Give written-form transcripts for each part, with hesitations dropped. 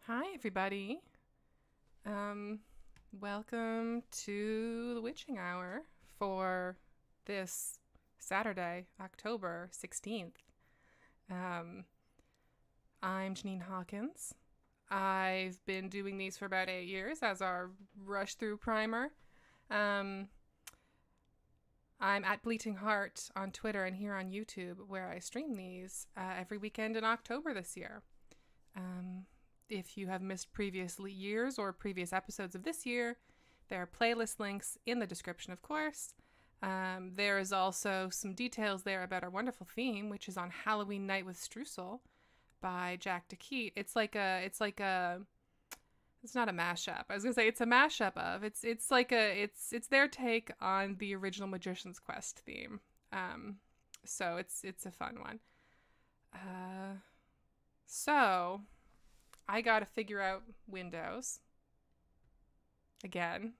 Hi, everybody. Welcome to the Witching Hour for this Saturday, October 16th. I'm Janine Hawkins. I've been doing these for about 8 years as our rush through primer. I'm at Bleating Heart on Twitter and here on YouTube, where I stream these every weekend in October this year. If you have missed previous years or previous episodes of this year, there are playlist links in the description, of course. There is also some details there about our wonderful theme, which is on Halloween Night with Streusel by Jack de Quidt. It's not a mashup. I was gonna say it's a mashup of. It's their take on the original Magician's Quest theme. So it's a fun one. So I gotta figure out Windows. Again.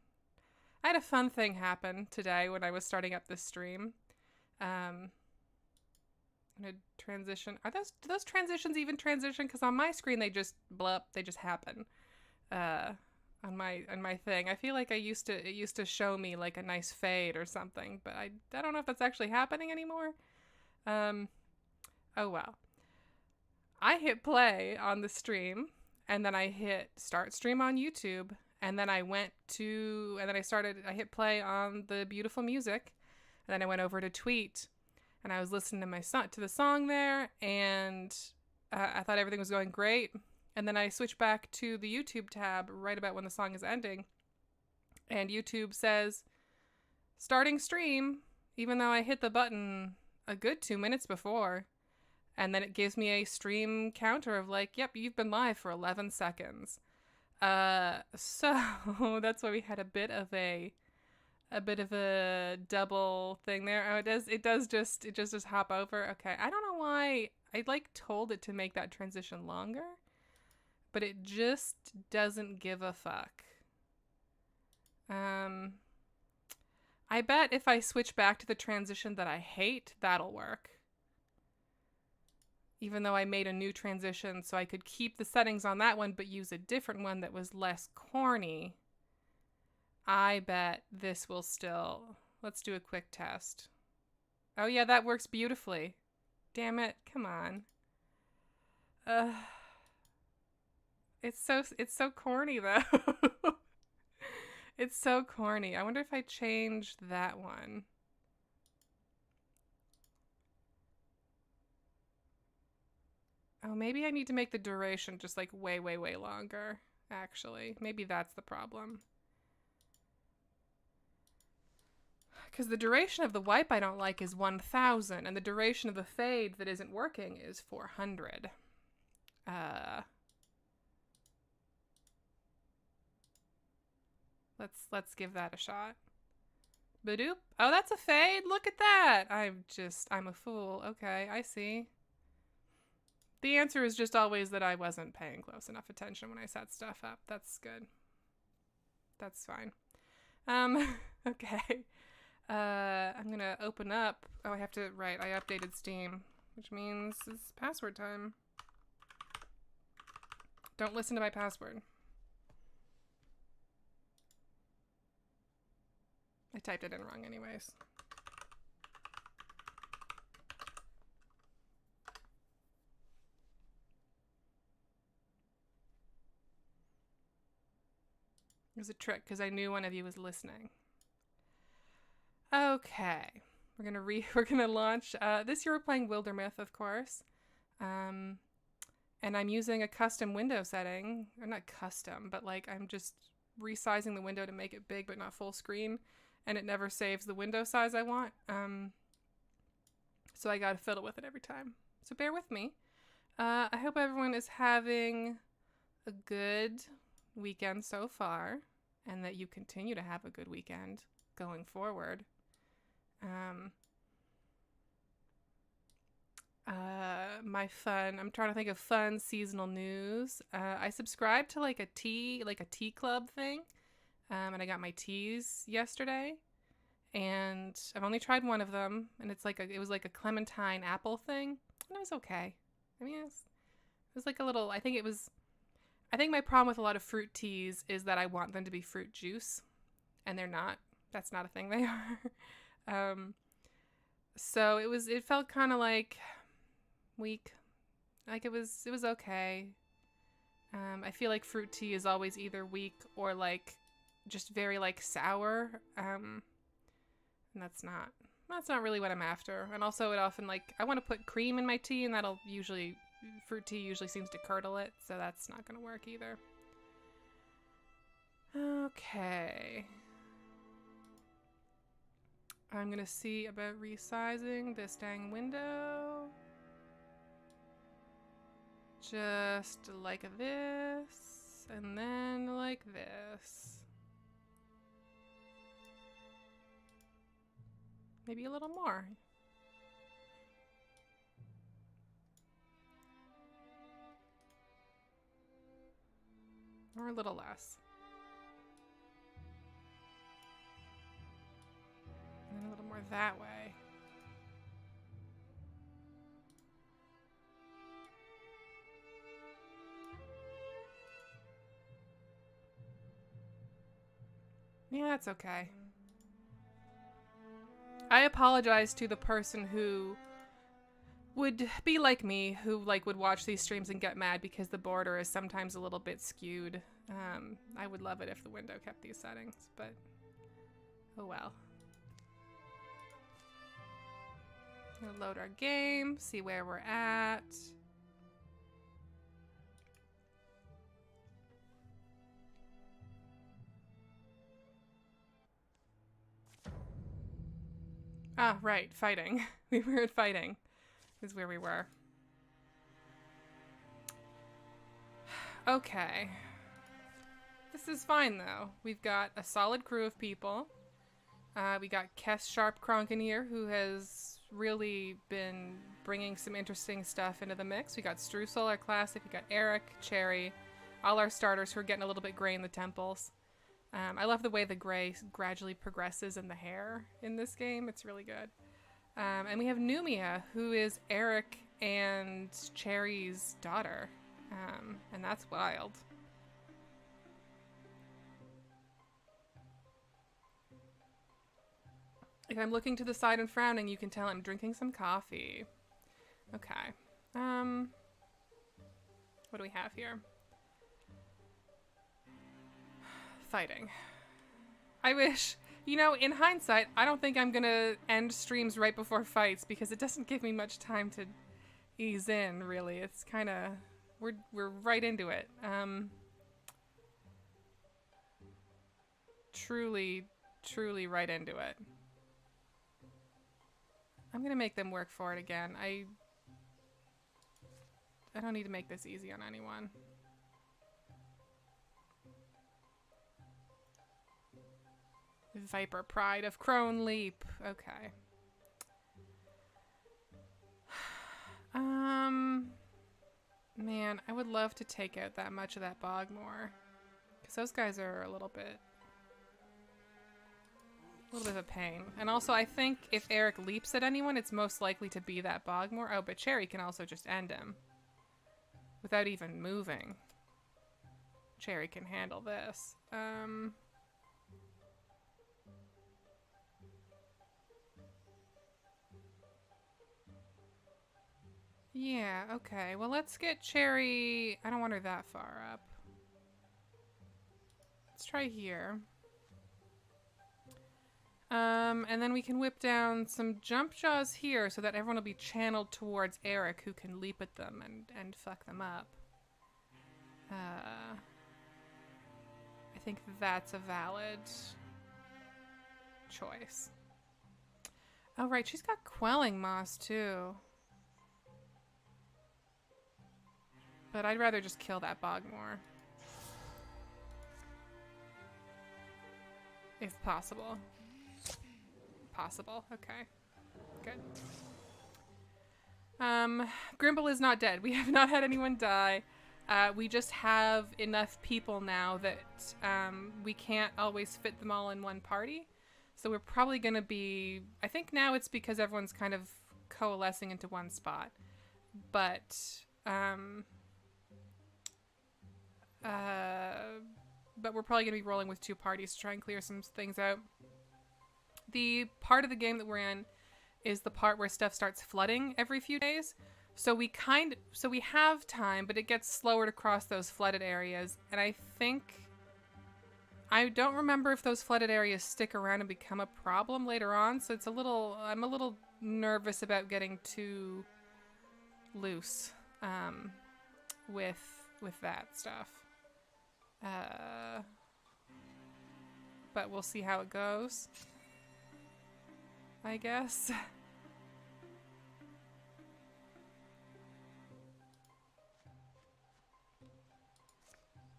I had a fun thing happen today when I was starting up this stream. I'm gonna transition. Do those transitions even transition? Because on my screen they just blup, they just happen. On my thing. I feel like it used to show me like a nice fade or something, but I don't know if that's actually happening anymore. Oh well. I hit play on the stream, and then I hit start stream on YouTube, and then I hit play on the beautiful music, and then I went over to Tweet, and I was listening to the song there, and I thought everything was going great, and then I switched back to the YouTube tab right about when the song is ending, and YouTube says, starting stream, even though I hit the button a good 2 minutes before. And then it gives me a stream counter of like, yep, you've been live for 11 seconds. So that's why we had a bit of a double thing there. Oh, it does just hop over. Okay, I don't know why I told it to make that transition longer, but it just doesn't give a fuck. I bet if I switch back to the transition that I hate, that'll work. Even though I made a new transition so I could keep the settings on that one but use a different one that was less corny, I bet this will still... Let's do a quick test. Oh yeah, that works beautifully. Damn it, come on. It's so corny though. It's so corny. I wonder if I changed that one. Oh, maybe I need to make the duration just like way, way, way longer, actually. Maybe that's the problem. Because the duration of the wipe I don't like is 1000, and the duration of the fade that isn't working is 400. Let's give that a shot. Badoop. Oh, that's a fade. Look at that. I'm a fool. Okay, I see. The answer is just always that I wasn't paying close enough attention when I set stuff up. That's good. That's fine. Okay. I'm gonna open up. Oh, I have to, right, I updated Steam, which means it's password time. Don't listen to my password. I typed it in wrong anyways. It was a trick because I knew one of you was listening. Okay, we're gonna launch. This year we're playing Wildermyth, of course, and I'm using a custom window setting, or not custom, but like I'm just resizing the window to make it big but not full screen, and it never saves the window size I want. So I gotta fiddle with it every time. So bear with me. I hope everyone is having a good weekend so far, and that you continue to have a good weekend going forward. I'm trying to think of fun seasonal news. I subscribed to like a tea club thing, and I got my teas yesterday, and I've only tried one of them, and it was like a clementine apple thing, and it was okay. I mean, it was like a little, I think my problem with a lot of fruit teas is that I want them to be fruit juice, and they're not. That's not a thing they are. So it felt kind of like weak. Like it was okay. I feel like fruit tea is always either weak or like just very like sour. And that's not really what I'm after. And also it often like, I want to put cream in my tea, and fruit tea usually seems to curdle it, so that's not gonna work either. Okay. I'm gonna see about resizing this dang window. Just like this, and then like this. Maybe a little more. Or a little less. And then a little more that way. Yeah, that's okay. I apologize to the person who would be like me, who like would watch these streams and get mad because the border is sometimes a little bit skewed. I would love it if the window kept these settings, but oh well. Gonna load our game, see where we're at. Ah, right, fighting. We were at fighting is where we were. Okay. This is fine, though. We've got a solid crew of people. We got Krrrawp here, who has really been bringing some interesting stuff into the mix. We got Streusel, our classic. We got Eric, Cherry, all our starters who are getting a little bit gray in the temples. I love the way the gray gradually progresses in the hair in this game. It's really good. And we have Numia, who is Eric and Cherry's daughter. And that's wild. If I'm looking to the side and frowning, you can tell I'm drinking some coffee. Okay. What do we have here? Fighting. I wish. You know, in hindsight, I don't think I'm gonna end streams right before fights because it doesn't give me much time to ease in, really. It's kind of... We're right into it. Truly right into it. I'm gonna make them work for it again. I don't need to make this easy on anyone. Viper Pride of Crone Leap. Okay. Man, I would love to take out that much of that Bogmore. Because those guys are a little bit of a pain. And also, I think if Eric leaps at anyone, it's most likely to be that Bogmore. Oh, but Cherry can also just end him. Without even moving. Cherry can handle this. Yeah, okay. Well, let's get Cherry... I don't want her that far up. Let's try here. And then we can whip down some jump jaws here so that everyone will be channeled towards Eric, who can leap at them and fuck them up. I think that's a valid choice. Oh, right. She's got Quelling Moss, too. But I'd rather just kill that Bogmore. If possible. Possible. Okay. Good. Grimble is not dead. We have not had anyone die. We just have enough people now that we can't always fit them all in one party. So we're probably going to be... I think now it's because everyone's kind of coalescing into one spot. But... but we're probably going to be rolling with 2 parties to try and clear some things out. The part of the game that we're in is the part where stuff starts flooding every few days. So we have time, but it gets slower to cross those flooded areas. And I don't remember if those flooded areas stick around and become a problem later on. So it's I'm a little nervous about getting too loose, with that stuff. But we'll see how it goes, I guess.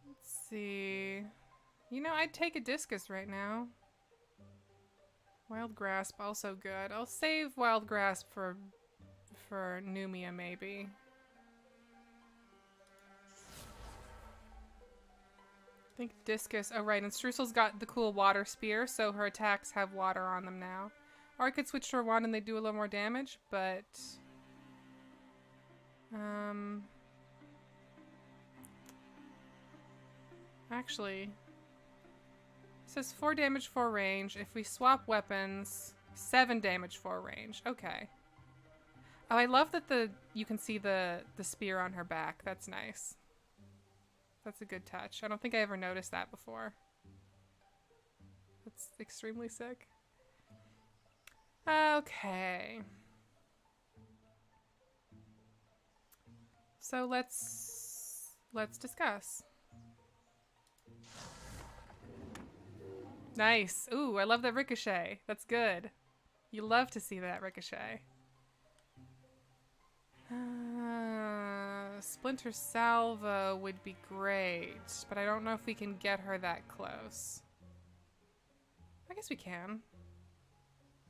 Let's see. You know, I'd take a discus right now. Wild Grasp, also good. I'll save Wild Grasp for Numia, maybe. I think discus. Oh, right. And Streusel's got the cool water spear, so her attacks have water on them now. Or I could switch to her wand and they do a little more damage, but... Actually... It says 4 damage, 4 range. If we swap weapons, 7 damage, 4 range. Okay. Oh, I love that you can see the spear on her back. That's nice. That's a good touch. I don't think I ever noticed that before. That's extremely sick. Okay. So let's discuss. Nice. Ooh, I love that ricochet. That's good. You love to see that ricochet. Splinter Salvo would be great, but I don't know if we can get her that close. I guess we can.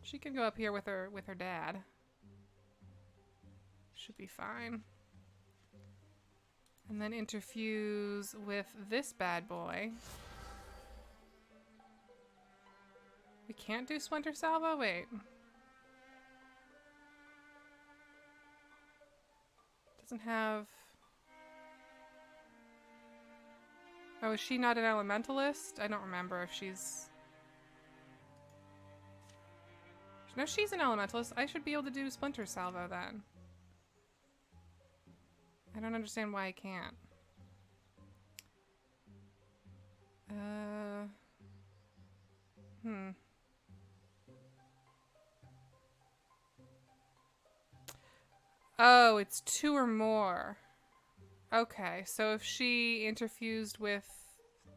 She can go up here with her dad. Should be fine. And then interfuse with this bad boy. We can't do Splinter Salvo? Wait. Doesn't have... Oh, is she not an elementalist? I don't remember if she's... No, she's an elementalist. I should be able to do Splinter Salvo then. I don't understand why I can't. Oh, it's 2 or more. Okay, so if she interfused with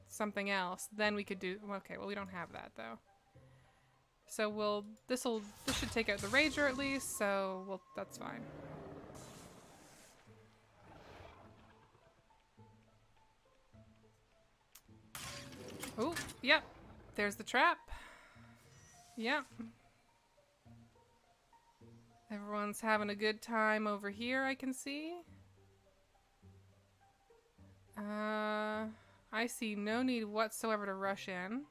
something else, then we could do... Okay, well, we don't have that, though. So this should take out the Rager at least, so that's fine. Oh, yep. There's the trap. Yep. Everyone's having a good time over here, I can see. I see no need whatsoever to rush in.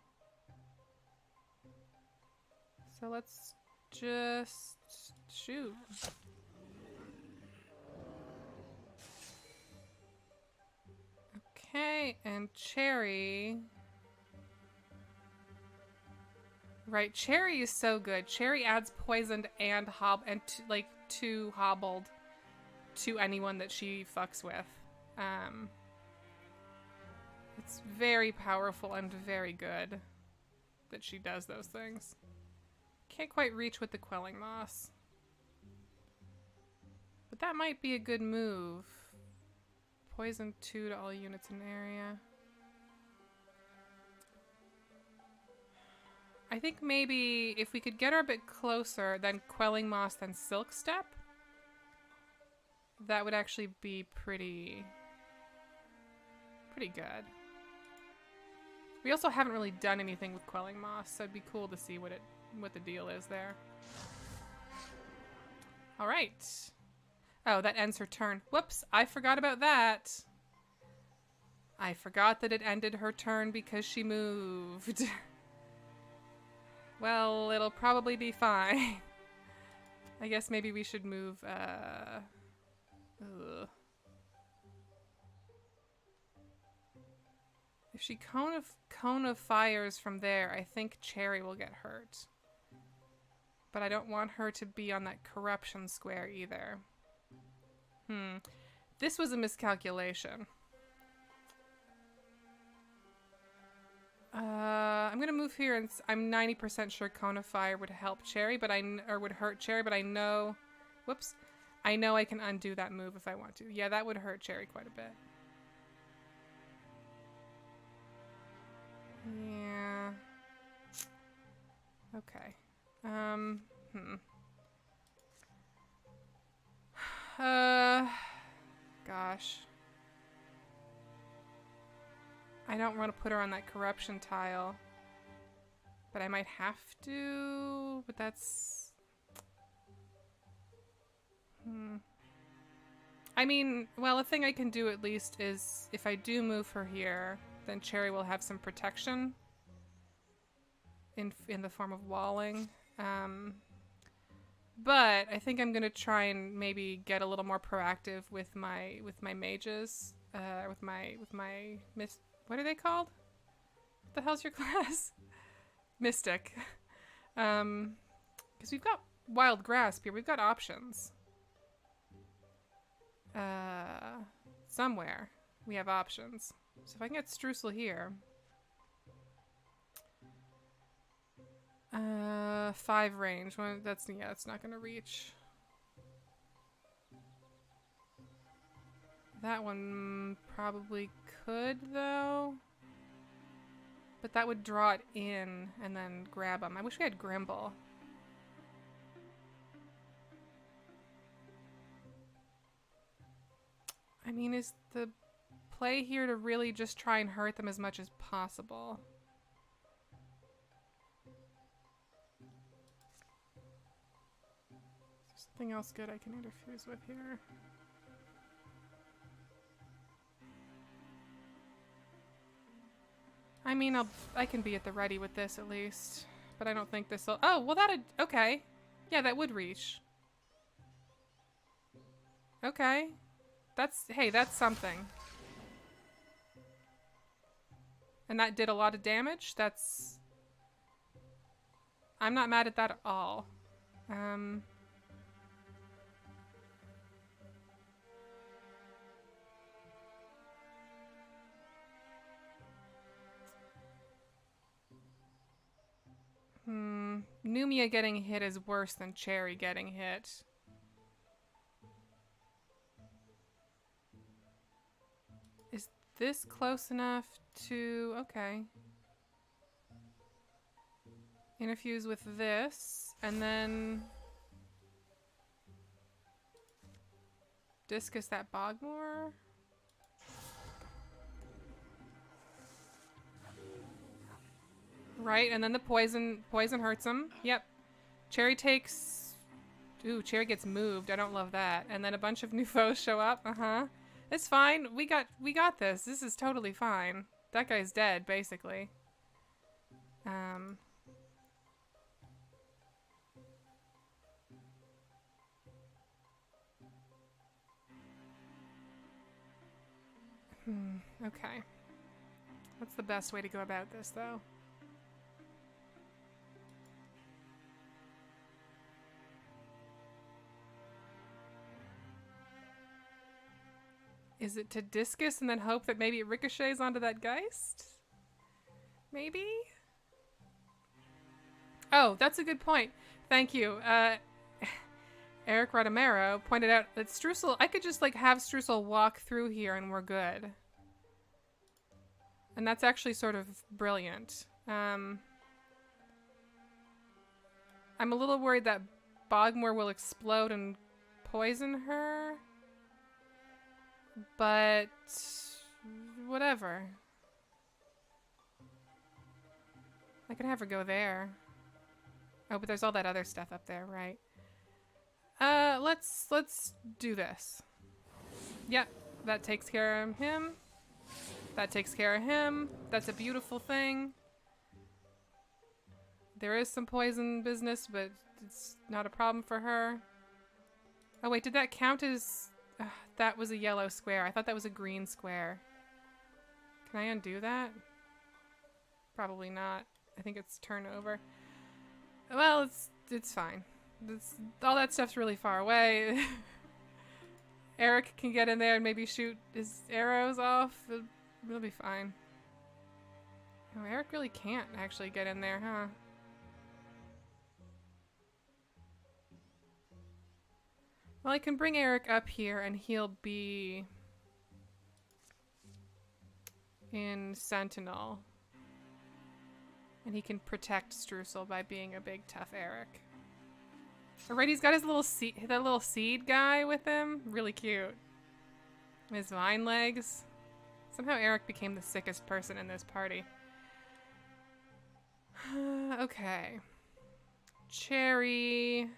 So let's just shoot. Okay, and Cherry. Right, Cherry is so good. Cherry adds poisoned and two hobbled to anyone that she fucks with. It's very powerful and very good that she does those things. Can't quite reach with the Quelling Moss. But that might be a good move. Poison 2 to all units in the area. I think maybe if we could get her a bit closer, then Quelling Moss, then Silk Step, that would actually be pretty good. We also haven't really done anything with Quelling Moss, so it'd be cool to see what the deal is there. All right. Oh, that ends her turn. Whoops, I forgot about that. I forgot that it ended her turn because she moved. Well, it'll probably be fine. I guess maybe we should move, If she cone of fires from there, I think Cherry will get hurt. But I don't want her to be on that corruption square either. This was a miscalculation. I'm gonna move here, and I'm 90% sure cone of fire would help Cherry, or would hurt Cherry, but I know... Whoops. I know I can undo that move if I want to. Yeah, that would hurt Cherry quite a bit. Yeah. Okay. Gosh. I don't want to put her on that corruption tile. But I might have to, but that's... I mean, well, a thing I can do at least is if I do move her here, then Cherry will have some protection in the form of walling. But I think I'm gonna try and maybe get a little more proactive with my mages, with my what are they called? What the hell's your class? Mystic. Because we've got wild grasp here. We've got options. Somewhere we have options. So if I can get Streusel here. 5 range. Well, that's not gonna reach. That one probably could, though. But that would draw it in and then grab them. I wish we had Grimble. I mean, is the play here to really just try and hurt them as much as possible? Something else good I can interfuse with here. I mean, I can be at the ready with this at least, but I don't think this'll... Oh, well okay. Yeah, that would reach. Okay. Hey, that's something. And that did a lot of damage? I'm not mad at that at all. Numia getting hit is worse than Cherry getting hit. Is this close enough to... Okay. Interfuse with this, and then... Discus that Bogmore? Right, and then the poison hurts him. Yep. Cherry takes... Ooh, Cherry gets moved. I don't love that. And then a bunch of new foes show up. Uh-huh. It's fine. We got this. This is totally fine. That guy's dead, basically. Okay. What's the best way to go about this, though? Is it to discus and then hope that maybe it ricochets onto that Geist? Maybe? Oh, that's a good point. Thank you. Eric Rodamero pointed out that Streusel, I could just like have Streusel walk through here and we're good. And that's actually sort of brilliant. I'm a little worried that Bogmore will explode and poison her. But whatever. I could have her go there. Oh, but there's all that other stuff up there, right? Let's do this. Yep, that takes care of him. That takes care of him. That's a beautiful thing. There is some poison business, but it's not a problem for her. Oh wait, did that count as... that was a yellow square. I thought that was a green square. Can I undo that? Probably not. I think it's turnover. Well, it's fine. All that stuff's really far away. Eric can get in there and maybe shoot his arrows off. It'll be fine. Oh, Eric really can't actually get in there, huh? Well, I can bring Eric up here and he'll be in Sentinel. And he can protect Streusel by being a big tough Eric. Alright, he's got his little that little seed guy with him. Really cute. His vine legs. Somehow Eric became the sickest person in this party. Okay. Cherry.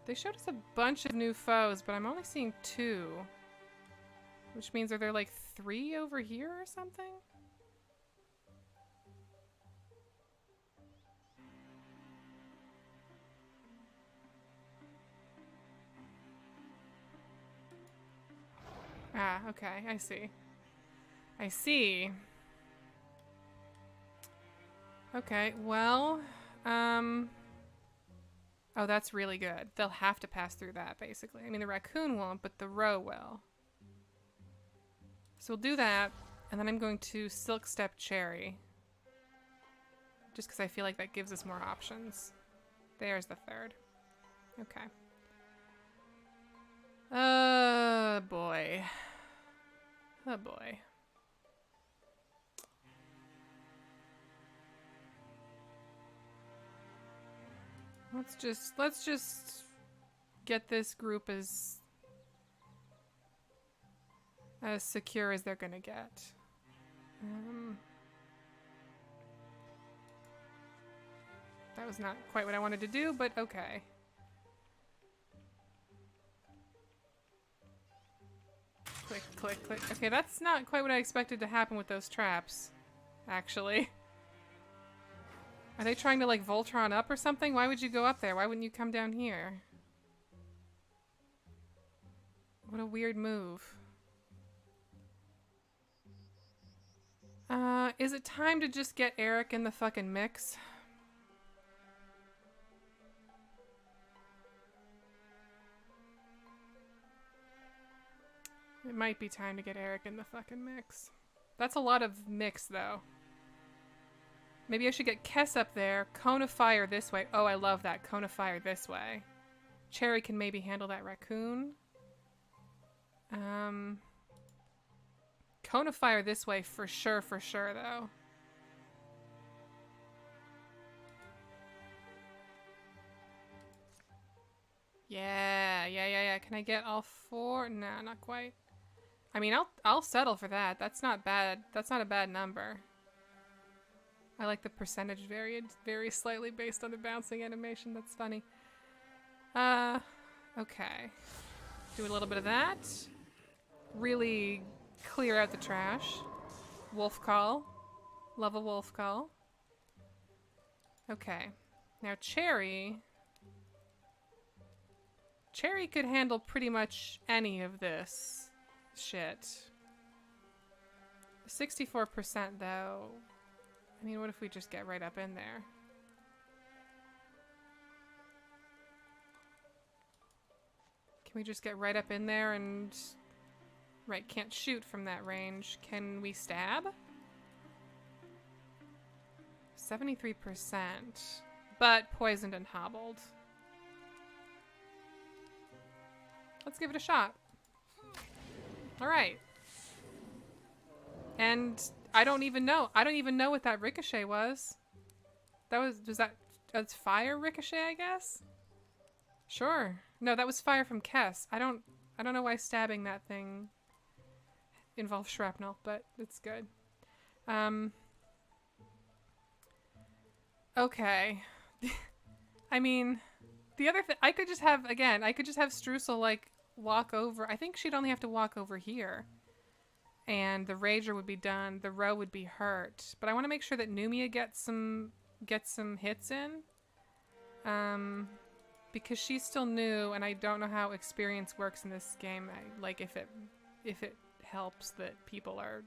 They showed us a bunch of new foes, but I'm only seeing 2. Which means, are there like 3 over here or something? Ah, okay, I see. I see. Okay, well, oh, that's really good. They'll have to pass through that, basically. I mean, the raccoon won't, but the roe will. So we'll do that, and then I'm going to Silk Step Cherry. Just because I feel like that gives us more options. There's the 3rd. Okay. Boy. Oh, boy. Let's just get this group as secure as they're gonna get. That was not quite what I wanted to do, but okay. Click, click, click. Okay, that's not quite what I expected to happen with those traps, actually. Are they trying to, like, Voltron up or something? Why would you go up there? Why wouldn't you come down here? What a weird move. Is it time to just get Eric in the fucking mix? It might be time to get Eric in the fucking mix. That's a lot of mix, though. Maybe I should get Kess up there. Cone of fire this way. Oh, I love that. Cone of fire this way. Cherry can maybe handle that raccoon. Cone of fire this way for sure, though. Yeah. Can I get all 4? Nah, not quite. I mean, I'll settle for that. That's not bad. That's not a bad number. I like the percentage vary slightly based on the bouncing animation. That's funny. Okay. Do a little bit of that. Really clear out the trash. Wolf call. Love a wolf call. Okay. Now Cherry could handle pretty much any of this shit. 64% though. I mean, what if we just get right up in there? Can we just get right up in there and... Right, can't shoot from that range. Can we stab? 73%. But poisoned and hobbled. Let's give it a shot. Alright. And I don't even know. I don't even know what that ricochet was. That's fire ricochet, I guess? Sure. No, that was fire from Kess. I don't know why stabbing that thing involves shrapnel, but it's good. Okay. I mean, the other thing, I could just have Streusel, like, walk over. I think she'd only have to walk over here. And the Rager would be done. The row would be hurt. But I want to make sure that Numia gets some hits in. Because she's still new, and I don't know how experience works in this game. Like, if it helps that people are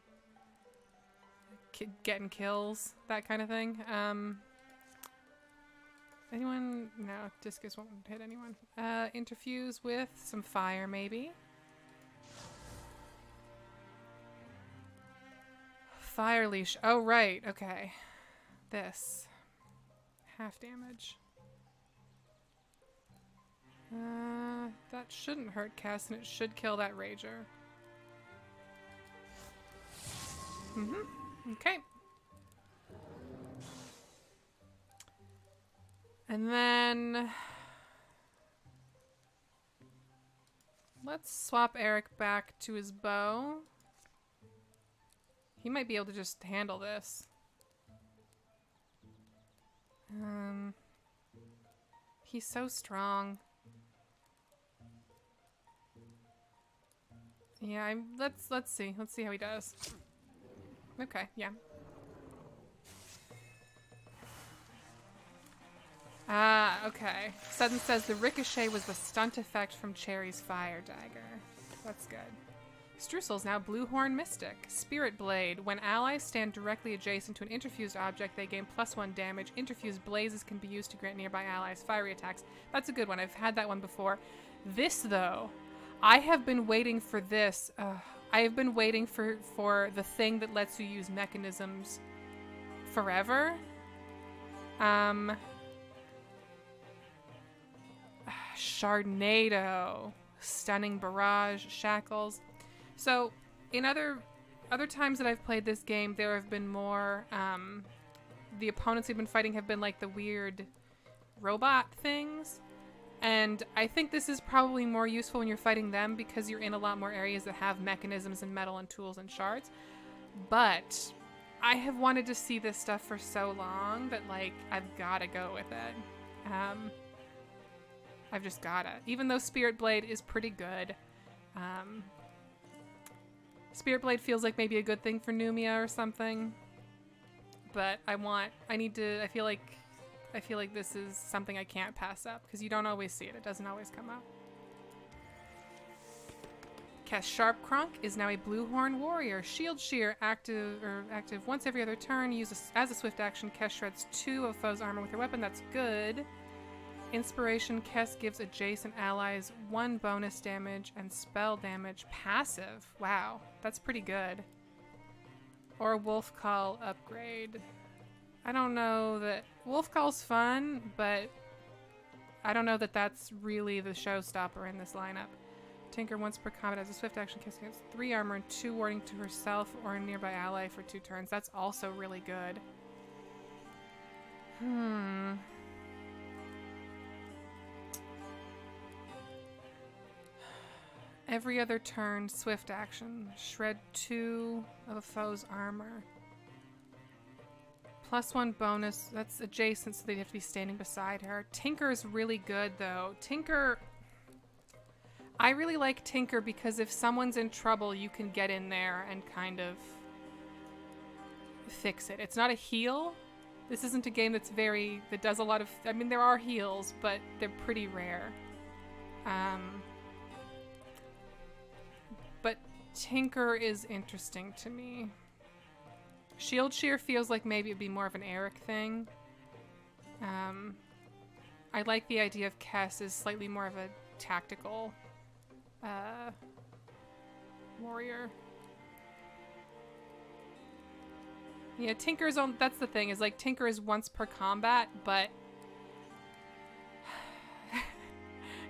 getting kills, that kind of thing. Anyone? No, Discus won't hit anyone. Interfuse with some fire, maybe. Fire leash. Oh, right. Okay. This. Half damage. That shouldn't hurt Cass, and it should kill that Rager. Okay. And then... let's swap Eric back to his bow. He might be able to just handle this. He's so strong. Yeah, let's see. Let's see how he does. Okay, yeah. Okay. Sudden says the ricochet was the stunt effect from Cherry's fire dagger. That's good. Streusel's now Bluehorn Mystic. Spirit Blade. When allies stand directly adjacent to an interfused object, they gain +1 damage. Interfused blazes can be used to grant nearby allies fiery attacks. That's a good one. I've had that one before. This, though, I have been waiting for this. I have been waiting for the thing that lets you use mechanisms forever. Sharnado. Stunning Barrage. Shackles. So, in other times that I've played this game, there have been more, the opponents we've been fighting have been like the weird robot things. And I think this is probably more useful when you're fighting them because you're in a lot more areas that have mechanisms and metal and tools and shards. But I have wanted to see this stuff for so long that, like, I've gotta go with it. I've just gotta. Even though Spirit Blade is pretty good, Spirit Blade feels like maybe a good thing for Numia or something. But I feel like this is something I can't pass up because you don't always see it. It doesn't always come up. Cast Sharp Crunk is now a Bluehorn Warrior. Shield Shear active once every other turn. As a swift action, Kess shreds 2 of foe's armor with her weapon. That's good. Inspiration, Kess gives adjacent allies 1 bonus damage and spell damage passive. Wow, that's pretty good. Or Wolf Call upgrade. I don't know that Wolfcall's fun, but I don't know that that's really the showstopper in this lineup. Tinker once per combat has a swift action casting 3 armor and 2 warding to herself or a nearby ally for 2 turns. That's also really good. Every other turn, swift action. Shred 2 of a foe's armor. +1 bonus. That's adjacent, so they'd have to be standing beside her. Tinker is really good, though. Tinker... I really like Tinker because if someone's in trouble, you can get in there and kind of fix it. It's not a heal. This isn't a game that does a lot of... I mean, there are heals, but they're pretty rare. But Tinker is interesting to me. Shield Shear feels like maybe it'd be more of an Eric thing. I like the idea of Kess as slightly more of a tactical warrior. Yeah, Tinker's on. That's the thing, is like Tinker is once per combat, but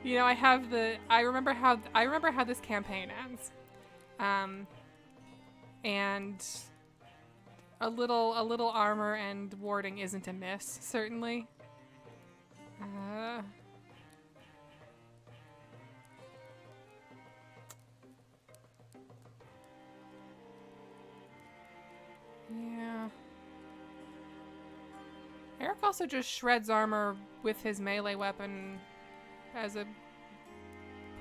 you know, I remember how this campaign ends. And a little armor and warding isn't amiss, certainly. Yeah. Eric also just shreds armor with his melee weapon as a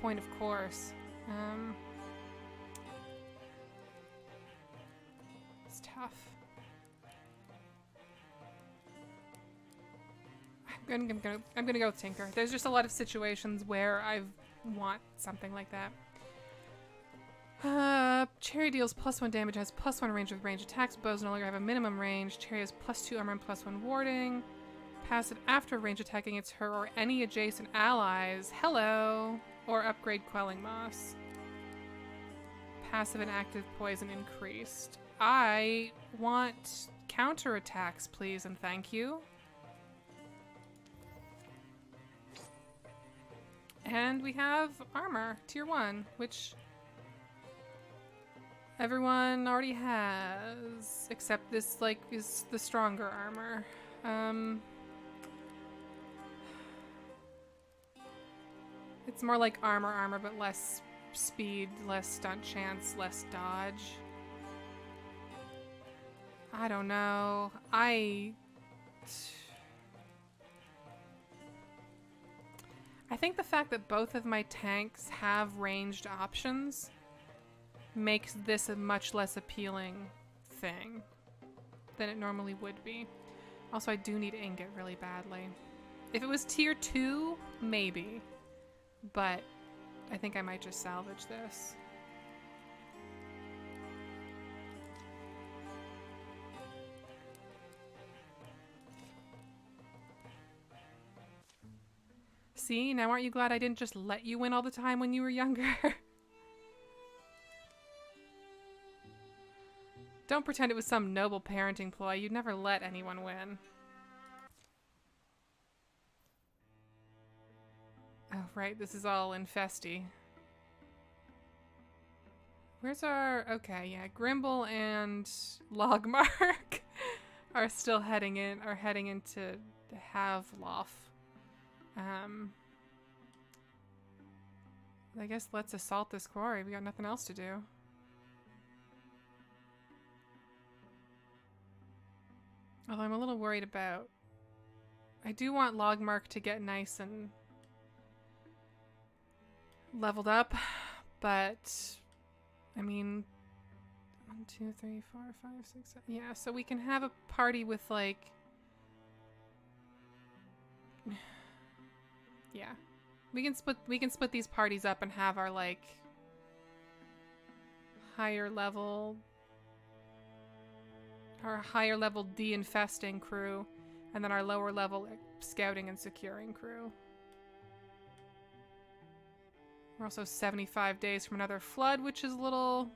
point of course. It's tough. I'm gonna go with Tinker. There's just a lot of situations where I want something like that. Cherry deals +1 damage, has +1 range with range attacks. Bows no longer have a minimum range. Cherry has +2 armor and +1 warding. Passive after range attack against her or any adjacent allies. Hello! Or upgrade Quelling Moss. Passive and active poison increased. I want counter attacks, please, and thank you. And we have armor, tier 1, which everyone already has, except this, like, is the stronger armor. It's more like armor, but less speed, less stunt chance, less dodge. I don't know. I think the fact that both of my tanks have ranged options makes this a much less appealing thing than it normally would be. Also, I do need ingot really badly. If it was tier 2, maybe. But I think I might just salvage this. See, now aren't you glad I didn't just let you win all the time when you were younger? Don't pretend it was some noble parenting ploy. You'd never let anyone win. Oh, right. This is all infesty. Where's our... Okay, yeah. Grimble and Logmark are still heading into Havlof. I guess let's assault this quarry. We got nothing else to do. Although I'm a little worried about... I do want Logmark to get nice and leveled up, but I mean 1, 2, 3, 4, 5, 6, 7. Yeah, so we can have a party with like yeah. We can split these parties up and have our like higher level de-infesting crew and then our lower level scouting and securing crew. We're also 75 days from another flood, which is a little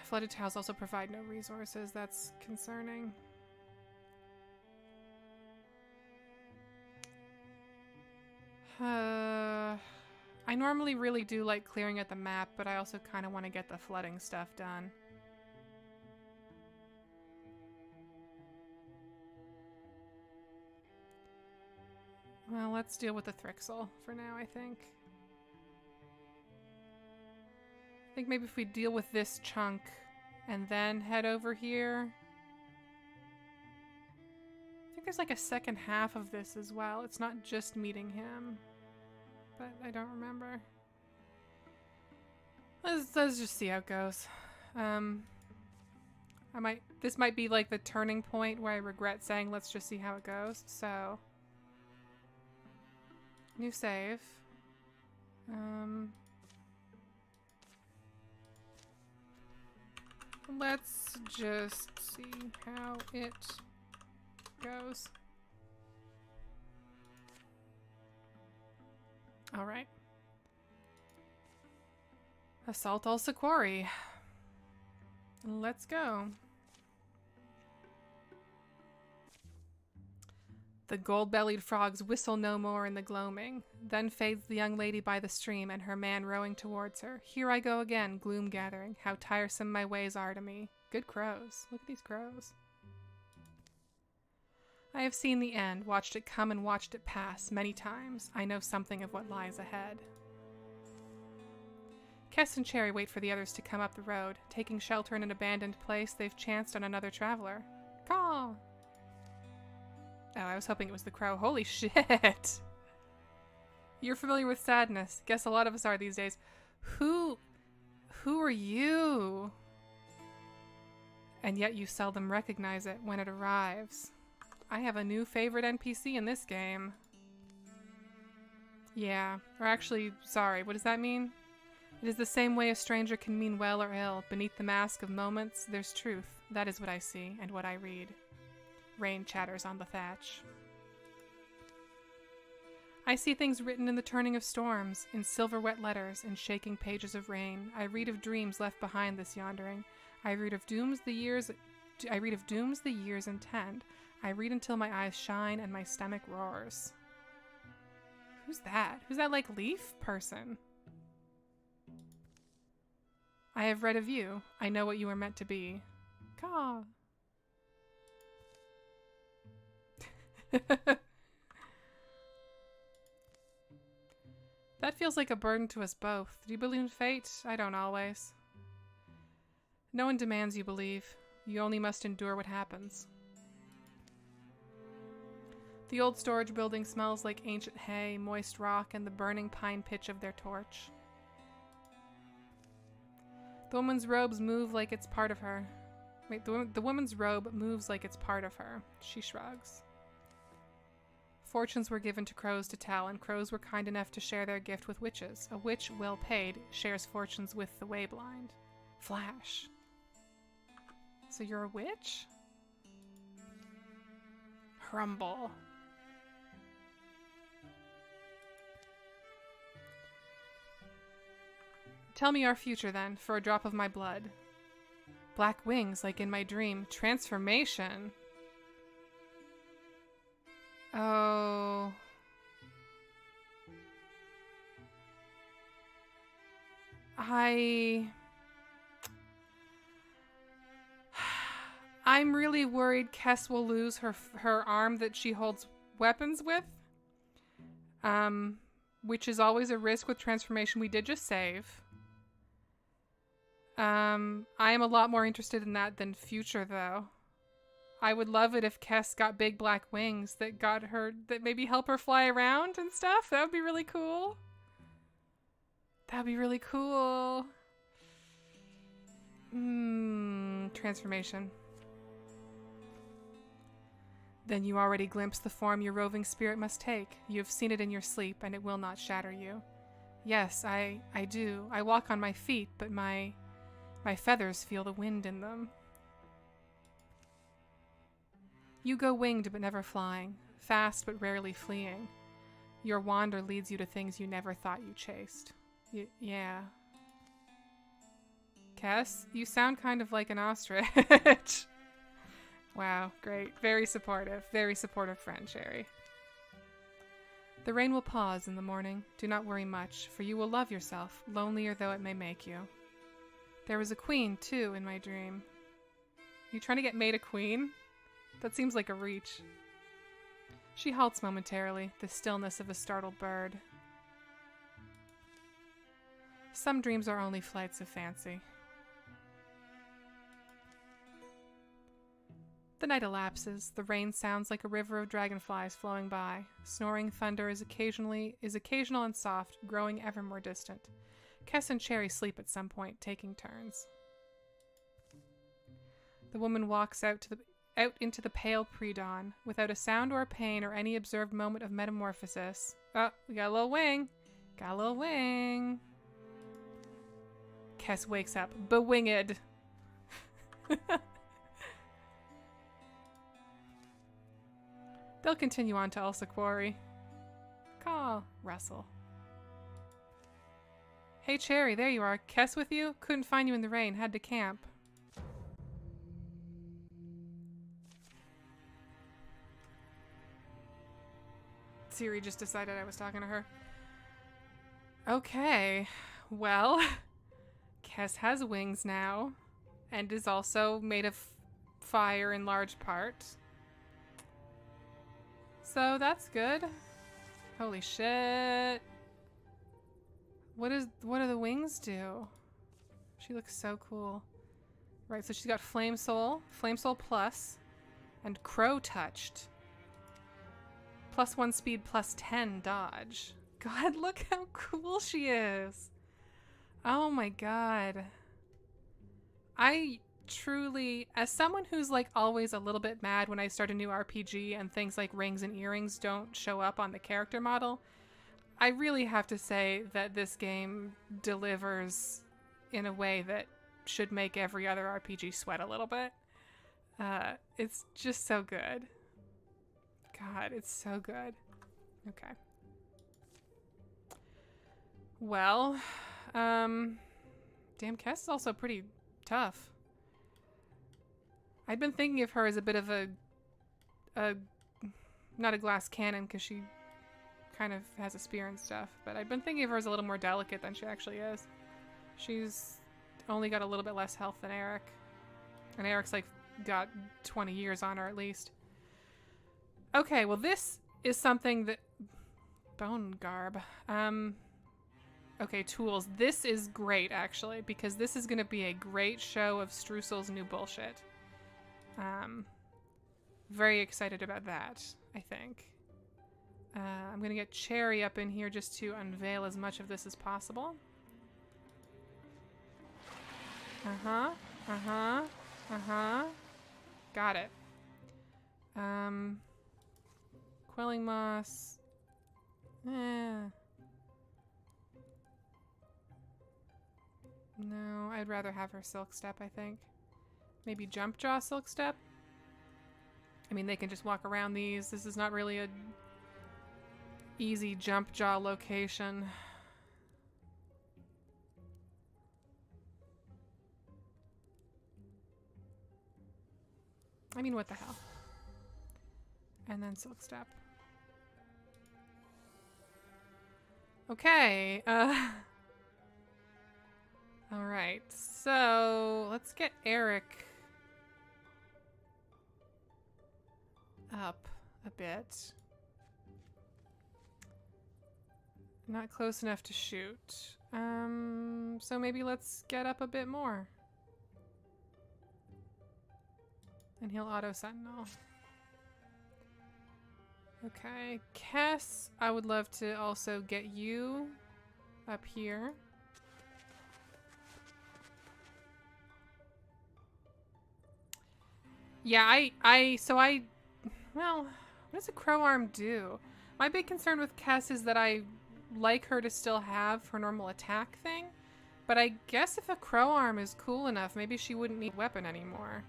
Flooded tiles also provide no resources. That's concerning. I normally really do like clearing at the map, but I also kind of want to get the flooding stuff done. Well, let's deal with the Thrixel for now, I think. I think maybe if we deal with this chunk and then head over here. I think there's like a second half of this as well. It's not just meeting him. But I don't remember. Let's just see how it goes. This might be like the turning point where I regret saying let's just see how it goes. So, new save. Let's just see how it goes. All right. Assault all Quarry. Let's go. The gold-bellied frogs whistle no more in the gloaming. Then fades the young lady by the stream and her man rowing towards her. Here I go again, gloom gathering. How tiresome my ways are to me. Good crows. Look at these crows. I have seen the end, watched it come and watched it pass many times. I know something of what lies ahead. Kess and Cherry wait for the others to come up the road. Taking shelter in an abandoned place, they've chanced on another traveler. Caw! Oh, I was hoping it was the crow. Holy shit! You're familiar with sadness. Guess a lot of us are these days. Who are you? And yet you seldom recognize it when it arrives. I have a new favorite NPC in this game. Yeah, or actually, sorry, what does that mean? It is the same way a stranger can mean well or ill. Beneath the mask of moments, there's truth. That is what I see and what I read. Rain chatters on the thatch. I see things written in the turning of storms, in silver wet letters, in shaking pages of rain. I read of dreams left behind this yondering. I read of dooms the years intend. I read until my eyes shine and my stomach roars. Who's that? Who's that, like, leaf person? I have read of you. I know what you are meant to be. Caw. That feels like a burden to us both. Do you believe in fate? I don't always. No one demands you believe. You only must endure what happens. The old storage building smells like ancient hay, moist rock, and the burning pine pitch of their torch. The woman's robes move like it's part of her. Wait, the woman's robe moves like it's part of her. She shrugs. Fortunes were given to crows to tell, and crows were kind enough to share their gift with witches. A witch, well paid, shares fortunes with the wayblind. Flash. So you're a witch? Crumble. Tell me our future, then, for a drop of my blood. Black wings, like in my dream. Transformation. Oh. I'm really worried Kess will lose her arm that she holds weapons with. Which is always a risk with transformation we did just save. I am a lot more interested in that than future, though. I would love it if Kess got big black wings that got her, that maybe help her fly around and stuff. That would be really cool. That would be really cool. Transformation. Then you already glimpse the form your roving spirit must take. You have seen it in your sleep, and it will not shatter you. Yes, I do. I walk on my feet, but my feathers feel the wind in them. You go winged but never flying, fast but rarely fleeing. Your wander leads you to things you never thought you chased. Yeah. Kess, you sound kind of like an ostrich. Wow, great. Very supportive friend, Sherry. The rain will pause in the morning. Do not worry much, for you will love yourself, lonelier though it may make you. There was a queen, too, in my dream. You trying to get made a queen? That seems like a reach. She halts momentarily, the stillness of a startled bird. Some dreams are only flights of fancy. The night elapses. The rain sounds like a river of dragonflies flowing by. Snoring thunder is occasional and soft, growing ever more distant. Kess and Cherry sleep at some point, taking turns. The woman walks out into the pale pre-dawn, without a sound or a pain or any observed moment of metamorphosis. Oh, we got a little wing. Got a little wing. Kess wakes up, bewinged. They'll continue on to Ulsa Quarry. Call Russell. Hey Cherry, there you are. Kess with you? Couldn't find you in the rain. Had to camp. Siri just decided I was talking to her. Okay. Well, Kess has wings now. And is also made of fire in large part. So that's good. Holy shit. What do the wings do? She looks so cool. Right, so she's got Flame Soul Plus, and Crow Touched. +1 speed, +10 dodge. God, look how cool she is. Oh my god. I truly, as someone who's like always a little bit mad when I start a new RPG and things like rings and earrings don't show up on the character model, I really have to say that this game delivers in a way that should make every other RPG sweat a little bit. It's just so good. God, it's so good. Okay. Well, damn, Kess is also pretty tough. I'd been thinking of her as a bit of a not a glass cannon because she kind of has a spear and stuff, but I've been thinking of her as a little more delicate than she actually is. She's only got a little bit less health than Eric, and Eric's like got 20 years on her at least. Okay, well this is something that bone garb. Okay, tools. This is great actually because this is going to be a great show of Streusel's new bullshit. Very excited about that, I think. I'm gonna get Cherry up in here just to unveil as much of this as possible. Got it. Quelling Moss. No, I'd rather have her Silk Step, I think. Maybe Jump Jaw Silk Step? I mean, they can just walk around these. This is not really a easy Jump Jaw location. I mean, what the hell? And then Silk Step. Okay, alright, so let's get Eric up a bit. Not close enough to shoot. So maybe let's get up a bit more. And he'll auto sentinel. Okay, Kess, I would love to also get you up here. Yeah, well, what does a crow arm do? My big concern with Kess is that I like her to still have her normal attack thing, but I guess if a crow arm is cool enough, maybe she wouldn't need weapon anymore.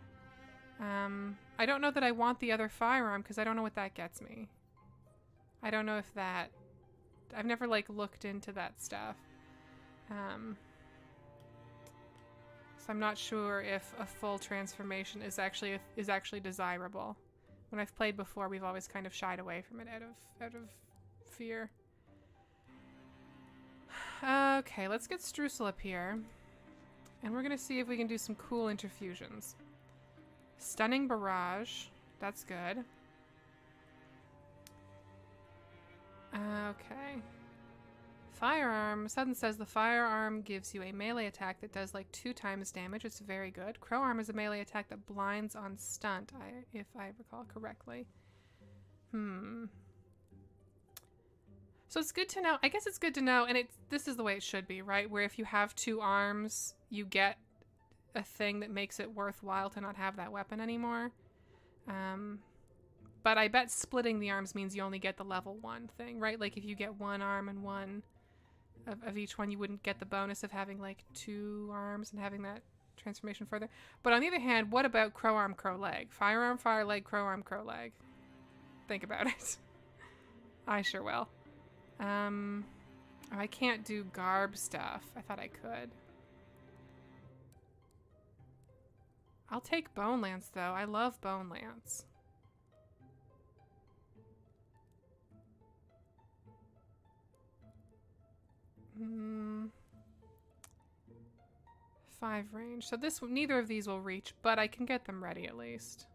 I don't know that I want the other firearm because I don't know what that gets me. I don't know if that... I've never, like, looked into that stuff. So I'm not sure if a full transformation is actually desirable. When I've played before, we've always kind of shied away from it out of fear. Okay, let's get Streusel up here. And we're gonna see if we can do some cool interfusions. Stunning barrage. That's good. Okay. Firearm. Sudden says the firearm gives you a melee attack that does like 2 times damage. It's very good. Krrrawp is a melee attack that blinds on stunt, if I recall correctly. So it's good to know. I guess it's good to know, and this is the way it should be, right? Where if you have 2 arms, you get a thing that makes it worthwhile to not have that weapon anymore. But I bet splitting the arms means you only get the level 1 thing, right? Like if you get 1 arm and 1 of each one, you wouldn't get the bonus of having like 2 arms and having that transformation further. But on the other hand, what about crow arm, crow leg? Firearm, fire leg, crow arm, crow leg. Think about it. I sure will. I can't do garb stuff. I thought I could. I'll take Bone Lance though. I love Bone Lance. 5 range. So neither of these will reach, but I can get them ready at least.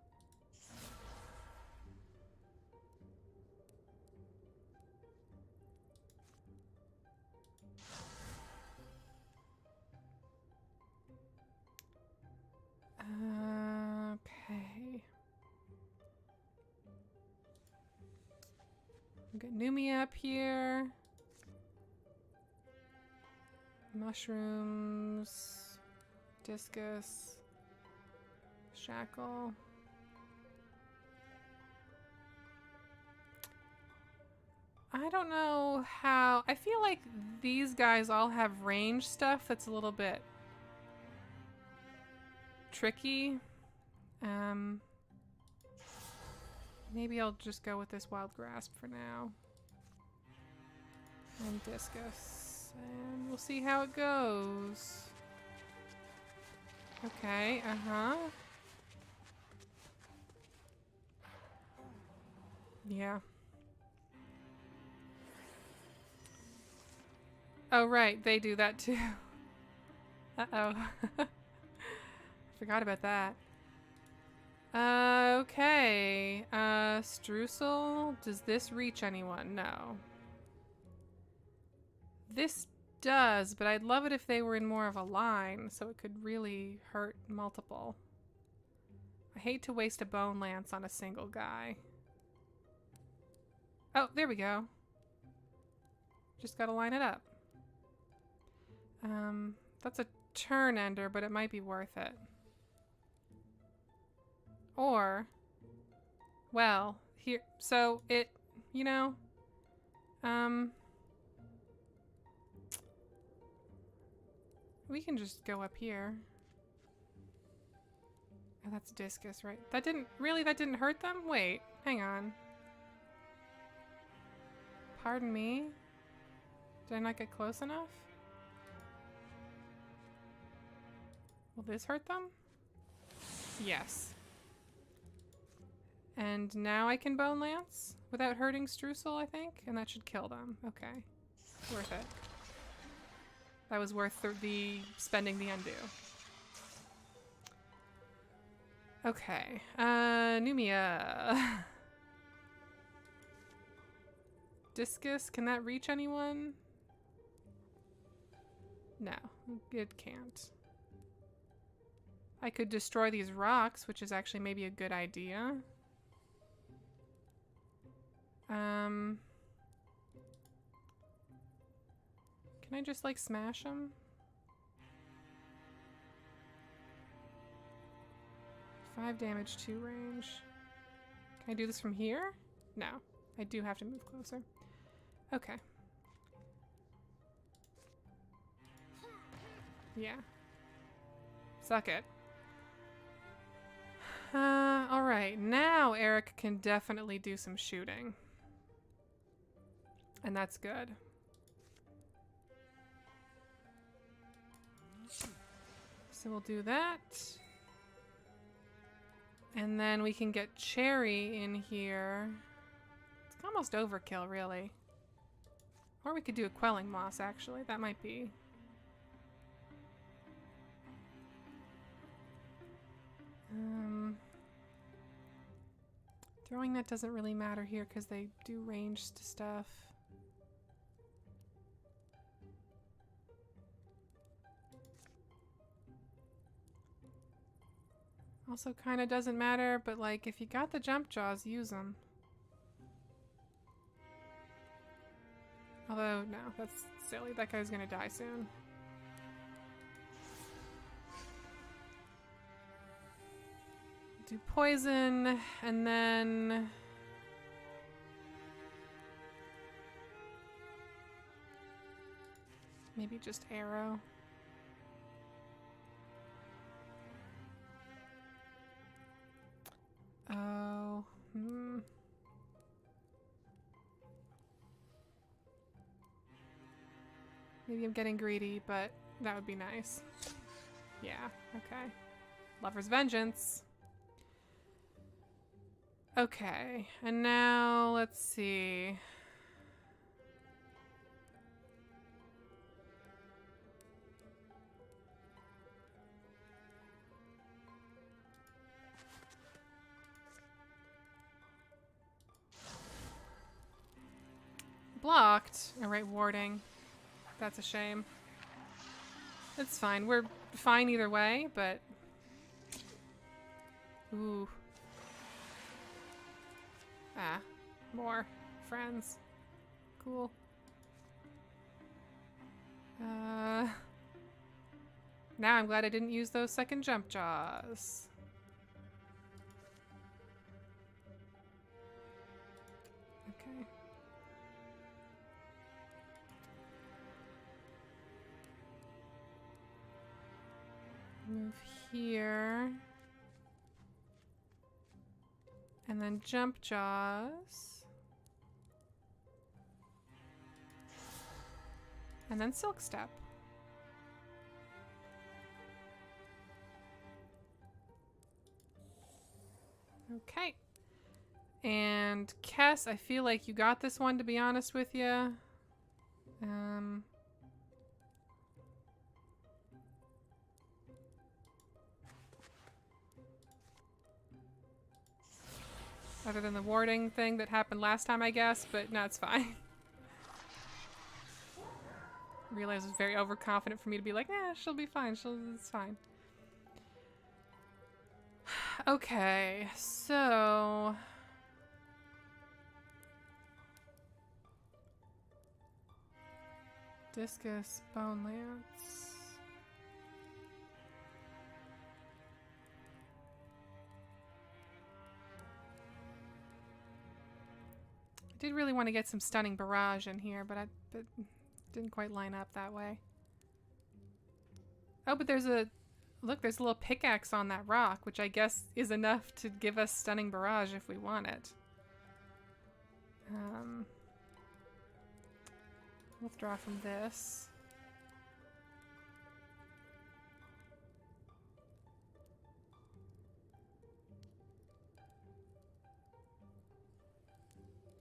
Okay. We've got Numia up here. Mushrooms. Discus. Shackle. I don't know how... I feel like these guys all have range stuff that's a little bit tricky. Maybe I'll just go with this Wild Grasp for now. And Discus. And we'll see how it goes. Okay, Yeah. Oh, right, they do that too. Uh-oh. Forgot about that. Okay. Streusel, does this reach anyone? No. This does, but I'd love it if they were in more of a line, so it could really hurt multiple. I hate to waste a Bone Lance on a single guy. Oh, there we go. Just gotta line it up. That's a turn ender, but it might be worth it. Or, well, here, so it, you know, we can just go up here. Oh, that's Discus, right? That didn't hurt them? Wait, hang on. Pardon me? Did I not get close enough? Will this hurt them? Yes. And now I can Bone Lance without hurting Streusel, I think? And that should kill them. Okay. Worth it. That was worth the spending the undo. Okay. Numia. Discus, can that reach anyone? No, it can't. I could destroy these rocks, which is actually maybe a good idea. Can I just like smash them? 5 damage, 2 range. Can I do this from here? No, I do have to move closer. Okay. Yeah. Suck it. Alright, now Eric can definitely do some shooting. And that's good. So we'll do that. And then we can get cherry in here. It's almost overkill, really. Or we could do a quelling moss, actually. That might be. Throwing net doesn't really matter here because they do ranged stuff. Also kind of doesn't matter, but like if you got the jump jaws, use them. Although, no, that's silly. That guy's gonna die soon. Do poison, and then... maybe just arrow. Oh, Maybe I'm getting greedy, but that would be nice. Yeah, okay. Lover's Vengeance. Okay, and now let's see. Blocked. Alright, warding. That's a shame. It's fine. We're fine either way, but... ooh. Ah. More friends. Cool. Now I'm glad I didn't use those second jump jaws. Okay. Move here. And then jump jaws. And then silk step. Okay. And Kess, I feel like you got this one, to be honest with you. Other than the warding thing that happened last time, I guess, but no, it's fine. I realized it was very overconfident for me to be like, eh, she'll be fine, it's fine. Okay, so... discus, bone lance... I did really want to get some stunning barrage in here, but it didn't quite line up that way. Oh, but there's a... look, there's a little pickaxe on that rock, which I guess is enough to give us stunning barrage if we want it. Withdraw from this.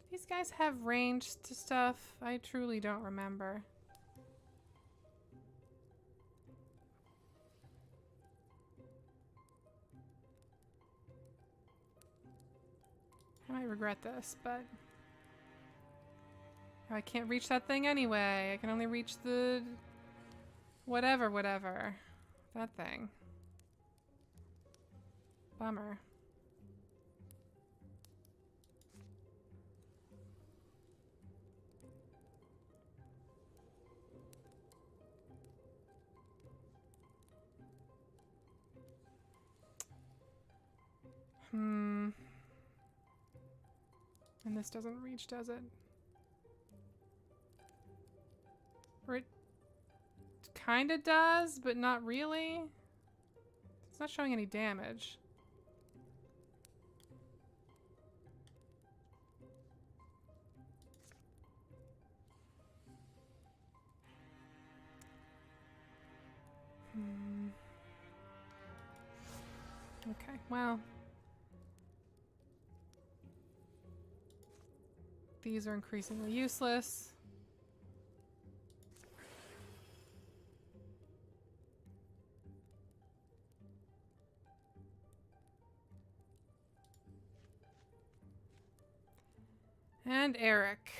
Do these guys have range to stuff? I truly don't remember. I might regret this, but... oh, I can't reach that thing anyway. I can only reach the... whatever. That thing. Bummer. And this doesn't reach, does it? Or it kinda does, but not really. It's not showing any damage. Okay, well. These are increasingly useless. And Eric.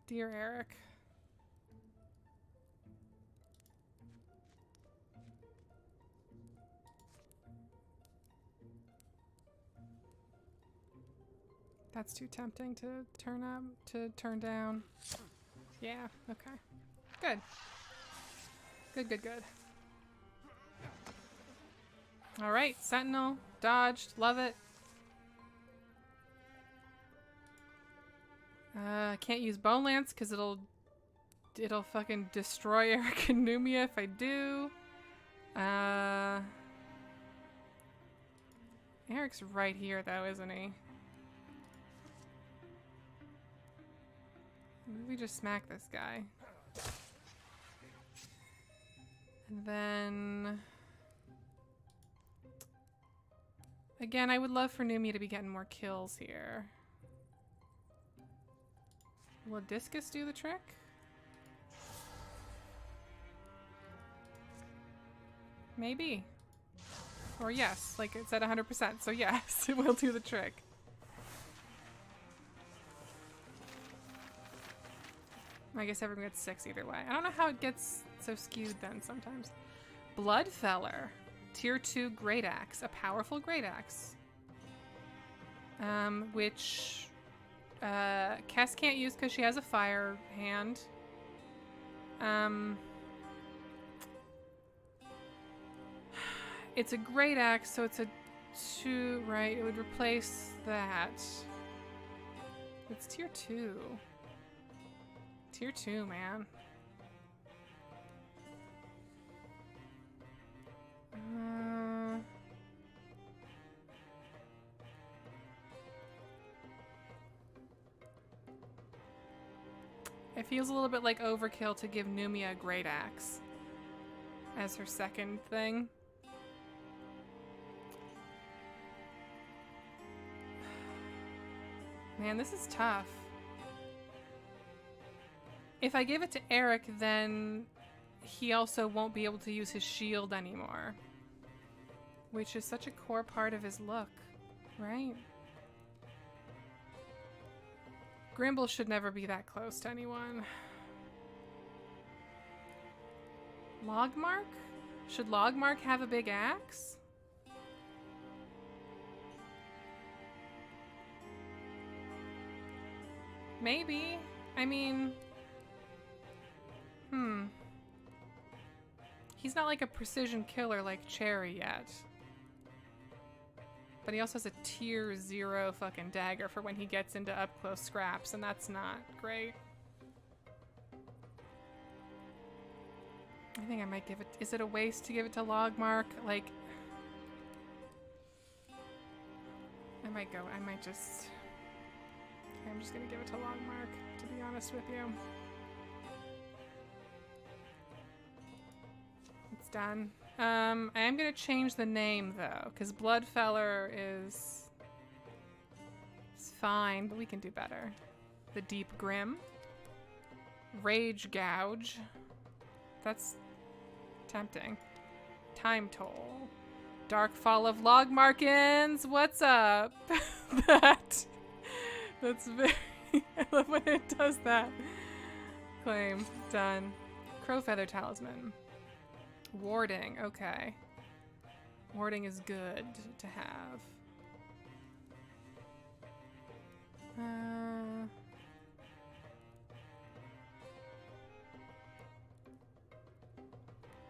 Dear Eric. That's too tempting to turn down. Yeah, okay. Good. Good, good, good. Alright, Sentinel. Dodged. Love it. Can't use Bone Lance because it'll fucking destroy Eric and Numia if I do. Eric's right here though, isn't he? Maybe we just smack this guy. And then... Again, I would love for Numia to be getting more kills here. Will Discus do the trick? Maybe. Or yes, like it's at 100%, so yes, it will do the trick. I guess everyone gets 6 either way. I don't know how it gets so skewed then sometimes. Bloodfeller. Tier 2 Great Axe. A powerful Great Axe. Which... Kess can't use because she has a fire hand. It's a Great Axe, so it's a 2, right? It would replace that. It's tier 2. Tier 2, man. It feels a little bit like overkill to give Numia a Great Axe as her second thing. Man, this is tough. If I give it to Eric, then he also won't be able to use his shield anymore. Which is such a core part of his look, right? Grimble should never be that close to anyone. Logmark? Should Logmark have a big axe? Maybe. I mean... He's not like a precision killer like Cherry yet. But he also has a tier 0 fucking dagger for when he gets into up close scraps, and that's not great. I think I might give it... Is it a waste to give it to Logmark? Like... I might just... Okay, I'm just gonna give it to Logmark, to be honest with you. It's done. I am gonna change the name though, because Bloodfeller is fine, but we can do better. The Deep Grim. Rage Gouge. That's tempting. Time Toll. Dark Fall of Logmarkins. What's up? That's very... I love when it does that. Claim. Done. Crowfeather Talisman. Warding. Okay. Warding is good to have.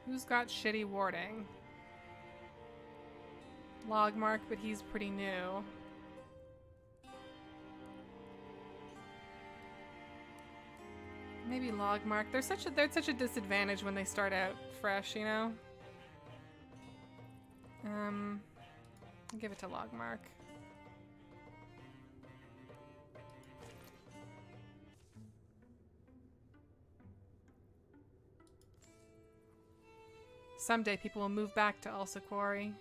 Who's got shitty warding? Logmark, but he's pretty new. Maybe Logmark. They're such a disadvantage when they start out fresh, you know? I'll give it to Logmark. Someday people will move back to Quarry.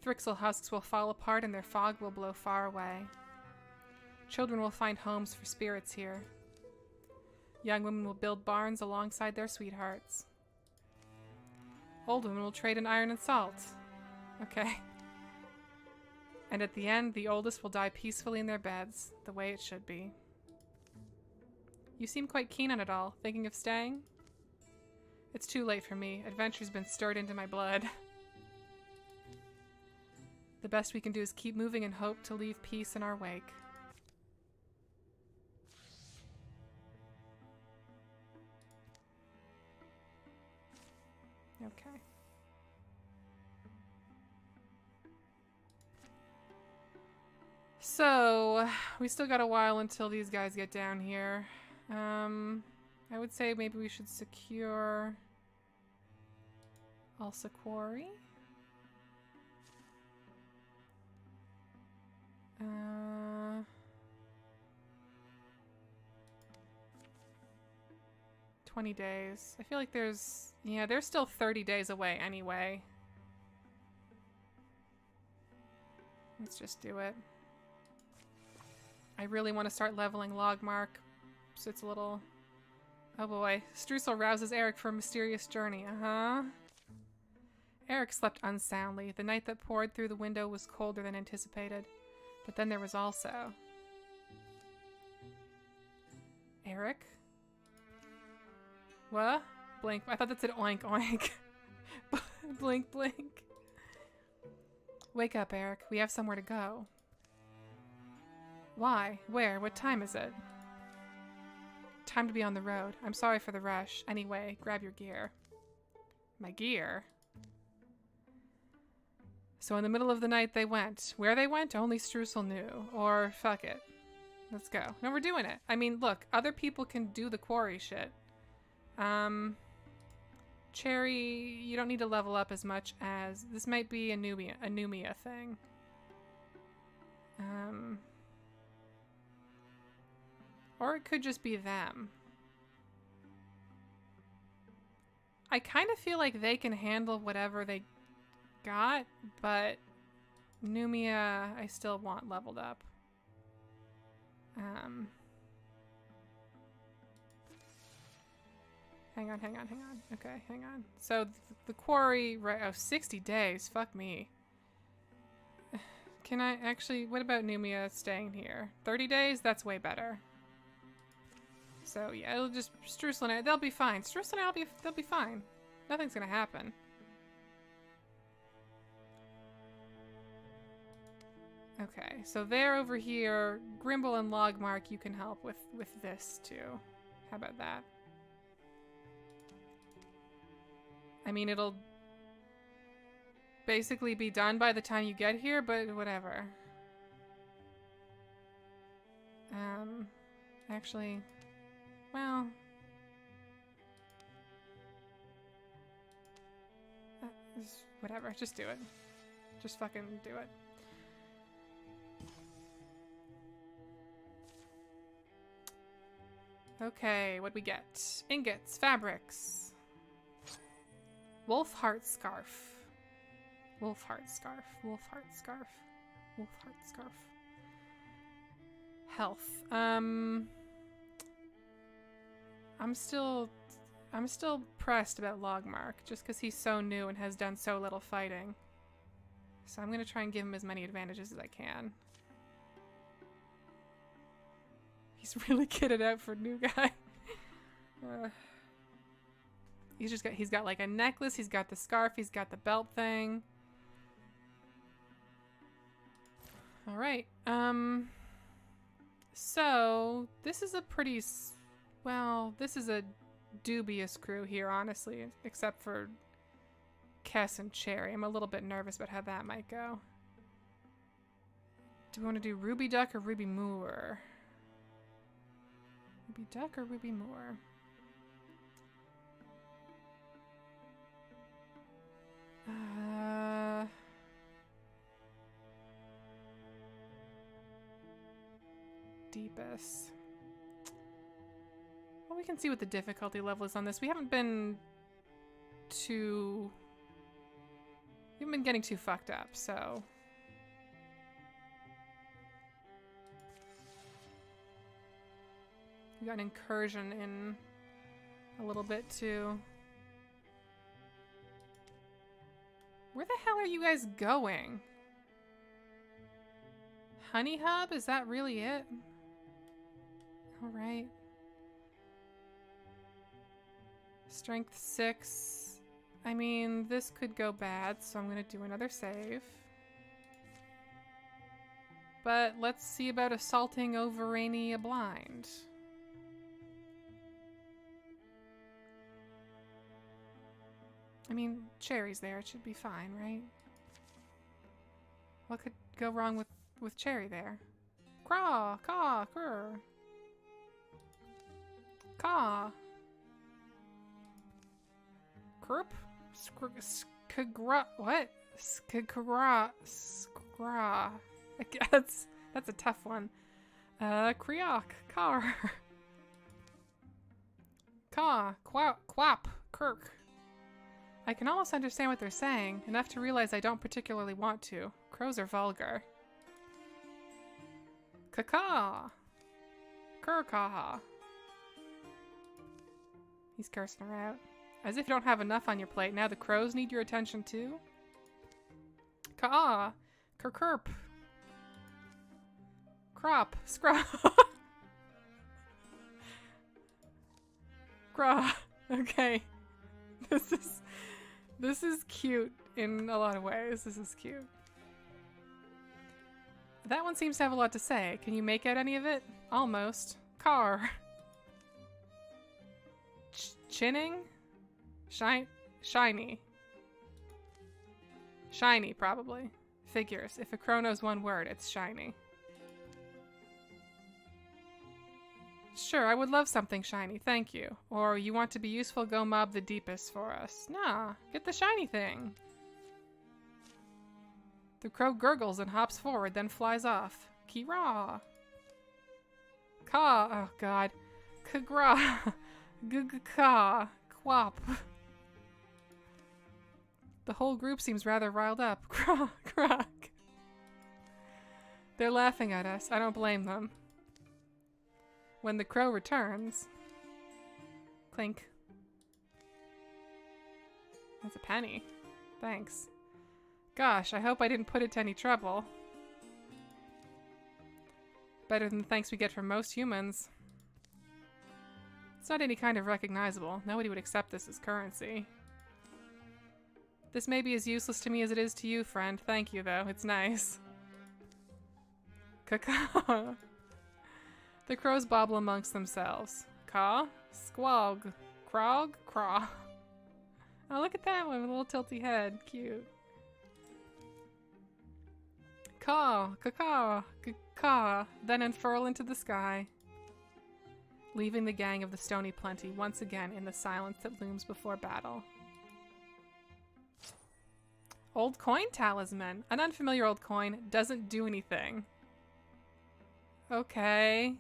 Streusel husks will fall apart and their fog will blow far away. Children will find homes for spirits here. Young women will build barns alongside their sweethearts. Old women will trade in iron and salt. Okay. And at the end, the oldest will die peacefully in their beds, the way it should be. You seem quite keen on it all. Thinking of staying? It's too late for me. Adventure's been stirred into my blood. The best we can do is keep moving and hope to leave peace in our wake. Okay. So, we still got a while until these guys get down here. I would say maybe we should secure also Quarry. 20 days. I feel like there's... Yeah, they're still 30 days away anyway. Let's just do it. I really want to start leveling Logmark, so it's a little... Oh boy. Streusel rouses Eric for a mysterious journey. Uh-huh. Eric slept unsoundly. The night that poured through the window was colder than anticipated. But then there was also... Eric? What? Blink. I thought that said oink oink. Blink blink. Wake up, Eric. We have somewhere to go. Why? Where? What time is it? Time to be on the road. I'm sorry for the rush. Anyway, grab your gear. My gear? So in the middle of the night they went. Where they went, only Streusel knew. Or fuck it. Let's go. No, we're doing it. I mean, look, other people can do the quarry shit. Cherry, you don't need to level up as much as... This might be a Numia thing. Or it could just be them. I kind of feel like they can handle whatever they got, but Numia, I still want leveled up. Hang on. Okay, hang on. So the quarry, right? Oh, 60 days. Fuck me. Can I actually? What about Numia staying here? 30 days. That's way better. So yeah, it'll just Streusel and I, they'll be fine. Streusel and I, they'll be fine. Nothing's gonna happen. Okay, so they're over here. Grimble and Logmark, you can help with this too. How about that? I mean, it'll basically be done by the time you get here, but whatever. Actually, well... whatever, just do it. Just fucking do it. Okay, what'd we get? Ingots, fabrics. Wolf heart scarf. Wolf heart scarf. Wolf heart scarf. Wolf heart scarf. Health. I'm still pressed about Logmark, just because he's so new and has done so little fighting. So I'm gonna try and give him as many advantages as I can. He's really kitted out for a new guy. He's got like a necklace, he's got the scarf, he's got the belt thing. All right. So this is a pretty, well, this is a dubious crew here, honestly, except for Kess and Cherry. I'm a little bit nervous about how that might go. Do we want to do Ruby Duck or Ruby Moor? Ruby Duck or Ruby Moor? Deepest. Well, we can see what the difficulty level is on this. We haven't been too We haven't been getting too fucked up, so... We got an incursion in a little bit, too. Where the hell are you guys going? Honey Hub? Is that really it? Alright. Strength 6. I mean, this could go bad, so I'm gonna do another save. But let's see about assaulting Overrania blind. I mean, Cherry's there. It should be fine, right? What could go wrong with Cherry there? Krrrawp, caw, grr. Caw. Krrrawp? Sccgraw. What? Sccgraw. Sccgraw. That's a tough one. Krrrawp. Car. Caw. Quap. Kirk. I can almost understand what they're saying, enough to realize I don't particularly want to. Crows are vulgar. Caw. Krrrawp. He's cursing her out. As if you don't have enough on your plate, now the crows need your attention too? Caw. Krrrawp. Crop. Scraw. Craw. Okay. This is cute in a lot of ways. This is cute. That one seems to have a lot to say. Can you make out any of it? Almost. Car. Chinning? Shiny. Shiny, probably. Figures. If a crow knows one word, it's shiny. Sure, I would love something shiny, thank you. Or you want to be useful, go mob the deepest for us. Nah, get the shiny thing. The crow gurgles and hops forward, then flies off. Krrrawp. Caw. Oh god. Sccgraw. Gggrrrrgggssss. Quap. The whole group seems rather riled up. Krrrawp. They're laughing at us. I don't blame them. When the crow returns... Clink. That's a penny. Thanks. Gosh, I hope I didn't put it to any trouble. Better than the thanks we get from most humans. It's not any kind of recognizable. Nobody would accept this as currency. This may be as useless to me as it is to you, friend. Thank you, though. It's nice. Caw. The crows bobble amongst themselves. Caw, squawg, crog, craw. Oh, look at that one with a little tilty head. Cute. Caw, caw, caw, then unfurl into the sky, leaving the gang of the Stony Plenty once again in the silence that looms before battle. Old coin talisman. An unfamiliar old coin doesn't do anything. Okay.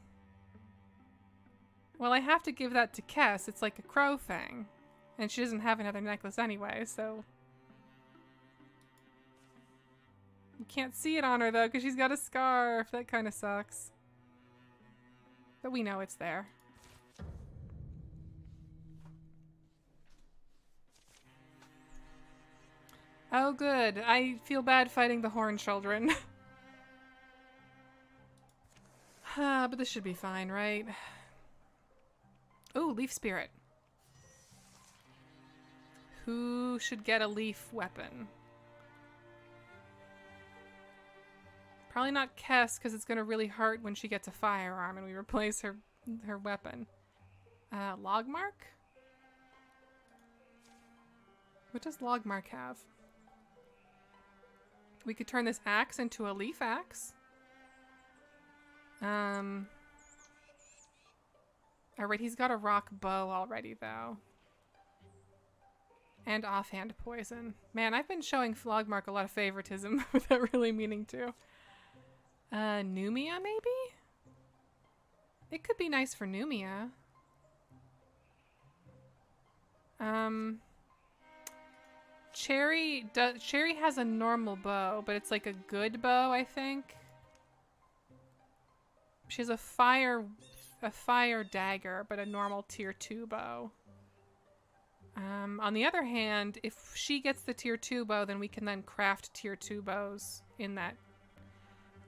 Well, I have to give that to Kess. It's like a crow thing. And she doesn't have another necklace anyway, so... You can't see it on her, though, because she's got a scarf. That kind of sucks. But we know it's there. Oh, good. I feel bad fighting the Horn Children. But this should be fine, right? Oh, leaf spirit. Who should get a leaf weapon? Probably not Kess, because it's going to really hurt when she gets a firearm and we replace her weapon. Logmark? What does Logmark have? We could turn this axe into a leaf axe. Alright, he's got a rock bow already, though. And offhand poison. Man, I've been showing Logmark a lot of favoritism without really meaning to. Numia, maybe? It could be nice for Numia. Cherry has a normal bow, but it's like a good bow, I think. She has a fire dagger, but a normal tier 2 bow. On the other hand, if she gets the tier 2 bow, then we can then craft tier 2 bows in that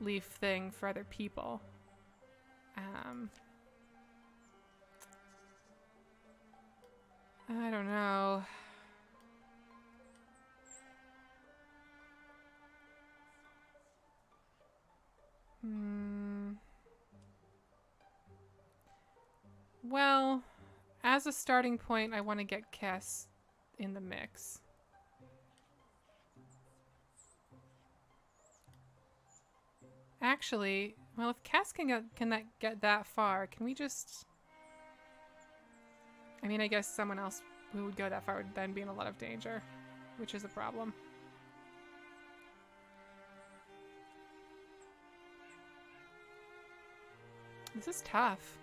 leaf thing for other people. I don't know. Well, as a starting point, I want to get Kess in the mix. Actually, well, if Kess can get that far, can we just... I mean, I guess someone else who would go that far would then be in a lot of danger, which is a problem. This is tough.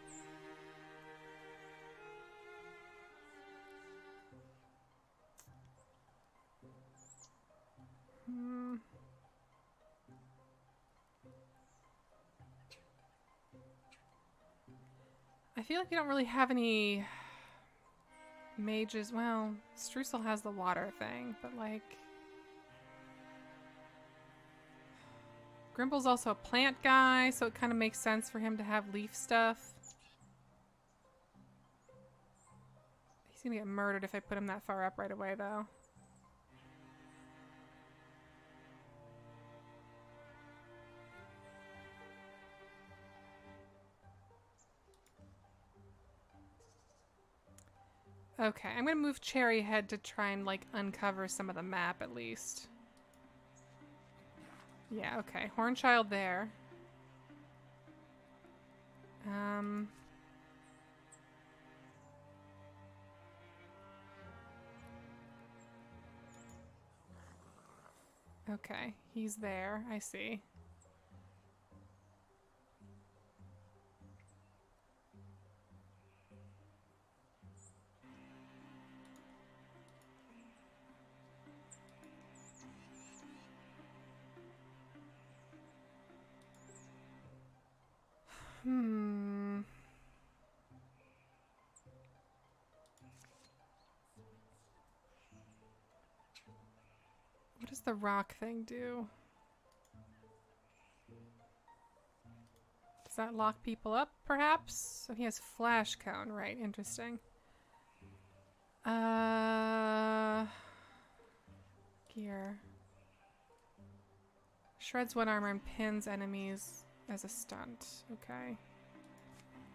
I feel like we don't really have any mages. Well, Streusel has the water thing, but like... Grimble's also a plant guy, so it kind of makes sense for him to have leaf stuff. He's gonna get murdered if I put him that far up right away, though. Okay, I'm gonna move Cherry ahead to try and, like, uncover some of the map, at least. Yeah, okay. Hornchild there. Okay, he's there. I see. What does the rock thing do? Does that lock people up, perhaps? So he has flash cone, right? Interesting. Gear. Shreds one armor and pins enemies as a stunt. Okay.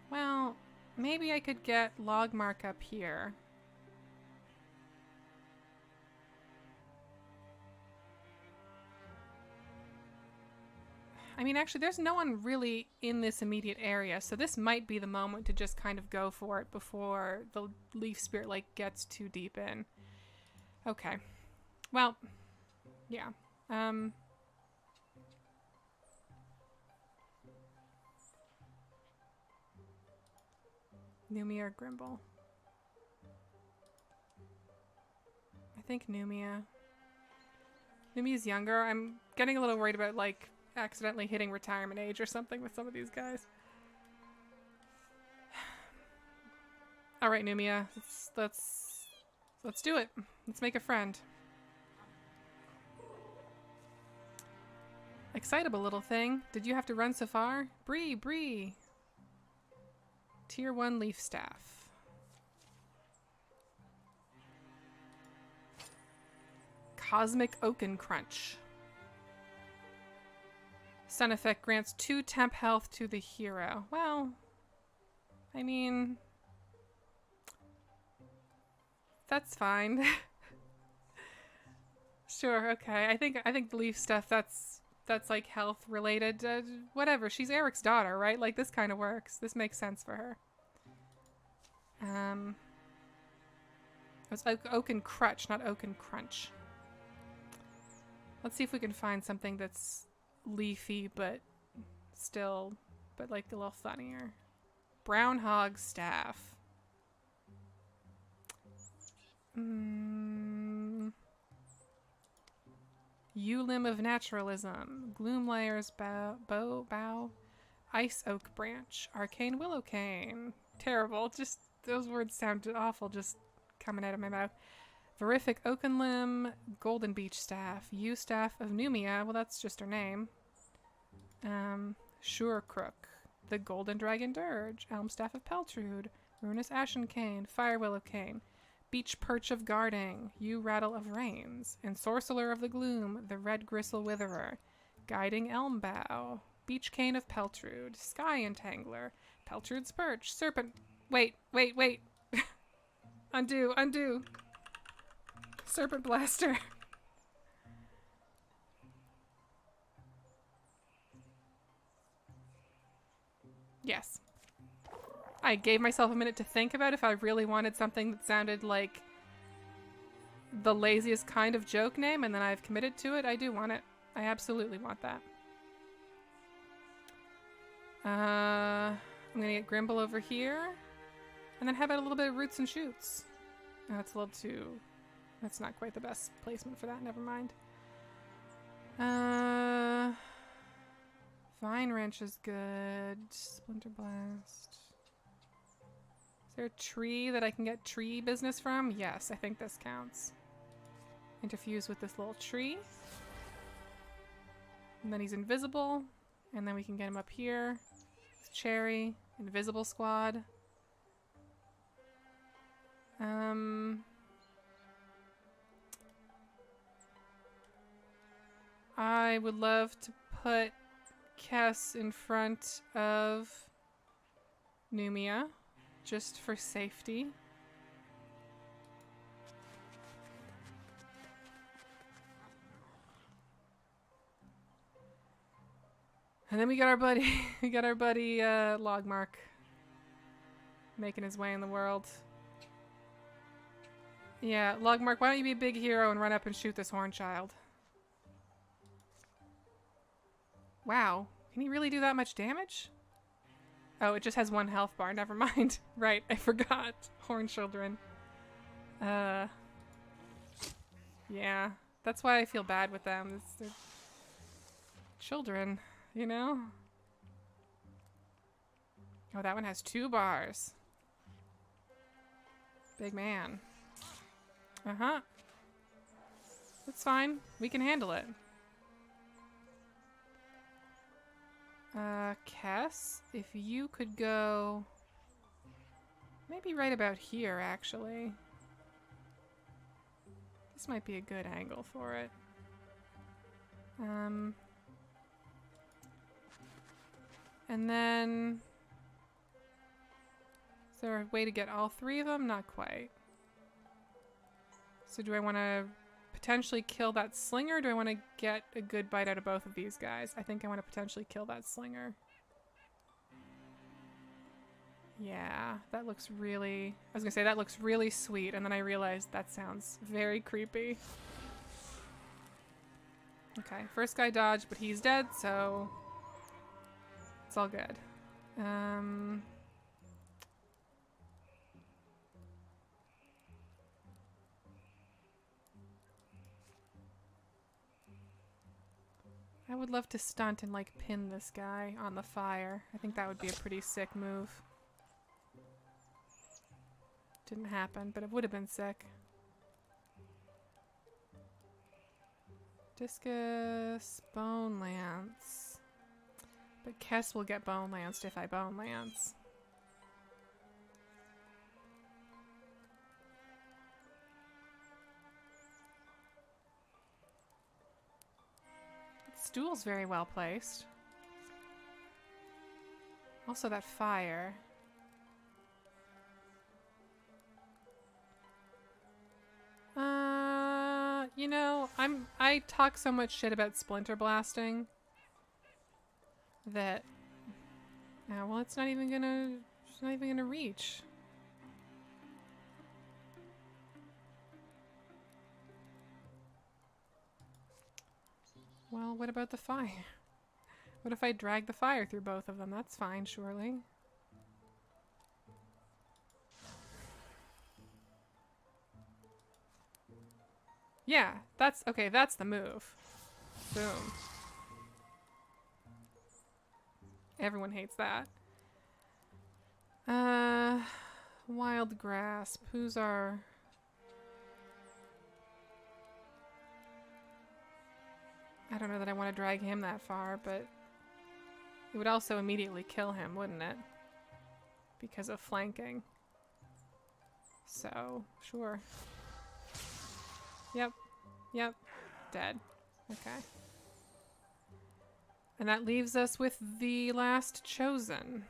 Well, maybe I could get log mark up here. I mean, actually, there's no one really in this immediate area, so this might be the moment to just kind of go for it before the leaf spirit, like, gets too deep in. Okay. Well, yeah. Numia or Grimble? I think Numia. Numia's younger. I'm getting a little worried about, like, accidentally hitting retirement age or something with some of these guys. All right, Numia, let's do it. Let's make a friend. Excitable little thing. Did you have to run so far? Bree. Tier 1 leaf staff. Cosmic Oaken Crunch. Sun effect grants 2 temp health to the hero. Well, I mean, that's fine. Sure, okay. I think the leaf stuff that's like health related. Whatever. She's Eric's daughter, right? Like, this kind of works. This makes sense for her. It was Oaken Crutch, not Oaken Crunch. Let's see if we can find something that's leafy, but like a little funnier. Brown Hog Staff. Yew limb of naturalism. Gloom layers, bow. Ice oak branch. Arcane willow cane. Terrible. Just, those words sounded awful just coming out of my mouth. Verific oaken limb. Golden beech staff. Yew staff of Numia. Well, that's just her name. Sure crook. The golden dragon dirge. Elm staff of Peltrude. Runus ashen cane. Fire willow cane. Beech perch of guarding. Yew rattle of rains. Ensorceler of the gloom. The red gristle witherer. Guiding elm bough. Beech cane of Peltrude. Sky entangler. Peltrude's perch. Serpent. Wait. Undo. Serpent blaster. Yes. I gave myself a minute to think about if I really wanted something that sounded like the laziest kind of joke name, and then I've committed to it. I do want it. I absolutely want that. I'm gonna get Grimble over here. And then how about a little bit of roots and shoots? Oh, that's a little too... That's not quite the best placement for that. Never mind. Vine wrench is good. Splinter blast. Is there a tree that I can get tree business from? Yes, I think this counts. Interfuse with this little tree. And then he's invisible. And then we can get him up here. Cherry. Invisible squad. I would love to put Kess in front of Numia, just for safety. And then we got our buddy, Logmark, making his way in the world. Yeah, Logmark, why don't you be a big hero and run up and shoot this horn child? Wow, can he really do that much damage? Oh, it just has 1 health bar, never mind. Right, I forgot. Horn children. Yeah, that's why I feel bad with them. They're children, you know? Oh, that one has 2 bars. Big man. Uh-huh. That's fine. We can handle it. Kess, if you could go... Maybe right about here, actually. This might be a good angle for it. And then... Is there a way to get all 3 of them? Not quite. So do I want to potentially kill that slinger, or do I want to get a good bite out of both of these guys? I think I want to potentially kill that slinger. Yeah, that looks really... I was gonna say, that looks really sweet, and then I realized that sounds very creepy. Okay, first guy dodged, but he's dead, so... It's all good. I would love to stunt and, like, pin this guy on the fire. I think that would be a pretty sick move. Didn't happen, but it would have been sick. Discus, Bone Lance. But Kess will get Bone Lanced if I Bone Lance. Stool's very well placed. Also that fire. You know, I talk so much shit about splinter blasting that well, it's not even gonna reach. Well, what about the fire? What if I drag the fire through both of them? That's fine, surely. Yeah, that's okay, that's the move. Boom. Everyone hates that. Wild grasp. Who's our... I don't know that I want to drag him that far, but it would also immediately kill him, wouldn't it? Because of flanking. So, sure. Yep. Yep. Dead. Okay. And that leaves us with the last chosen.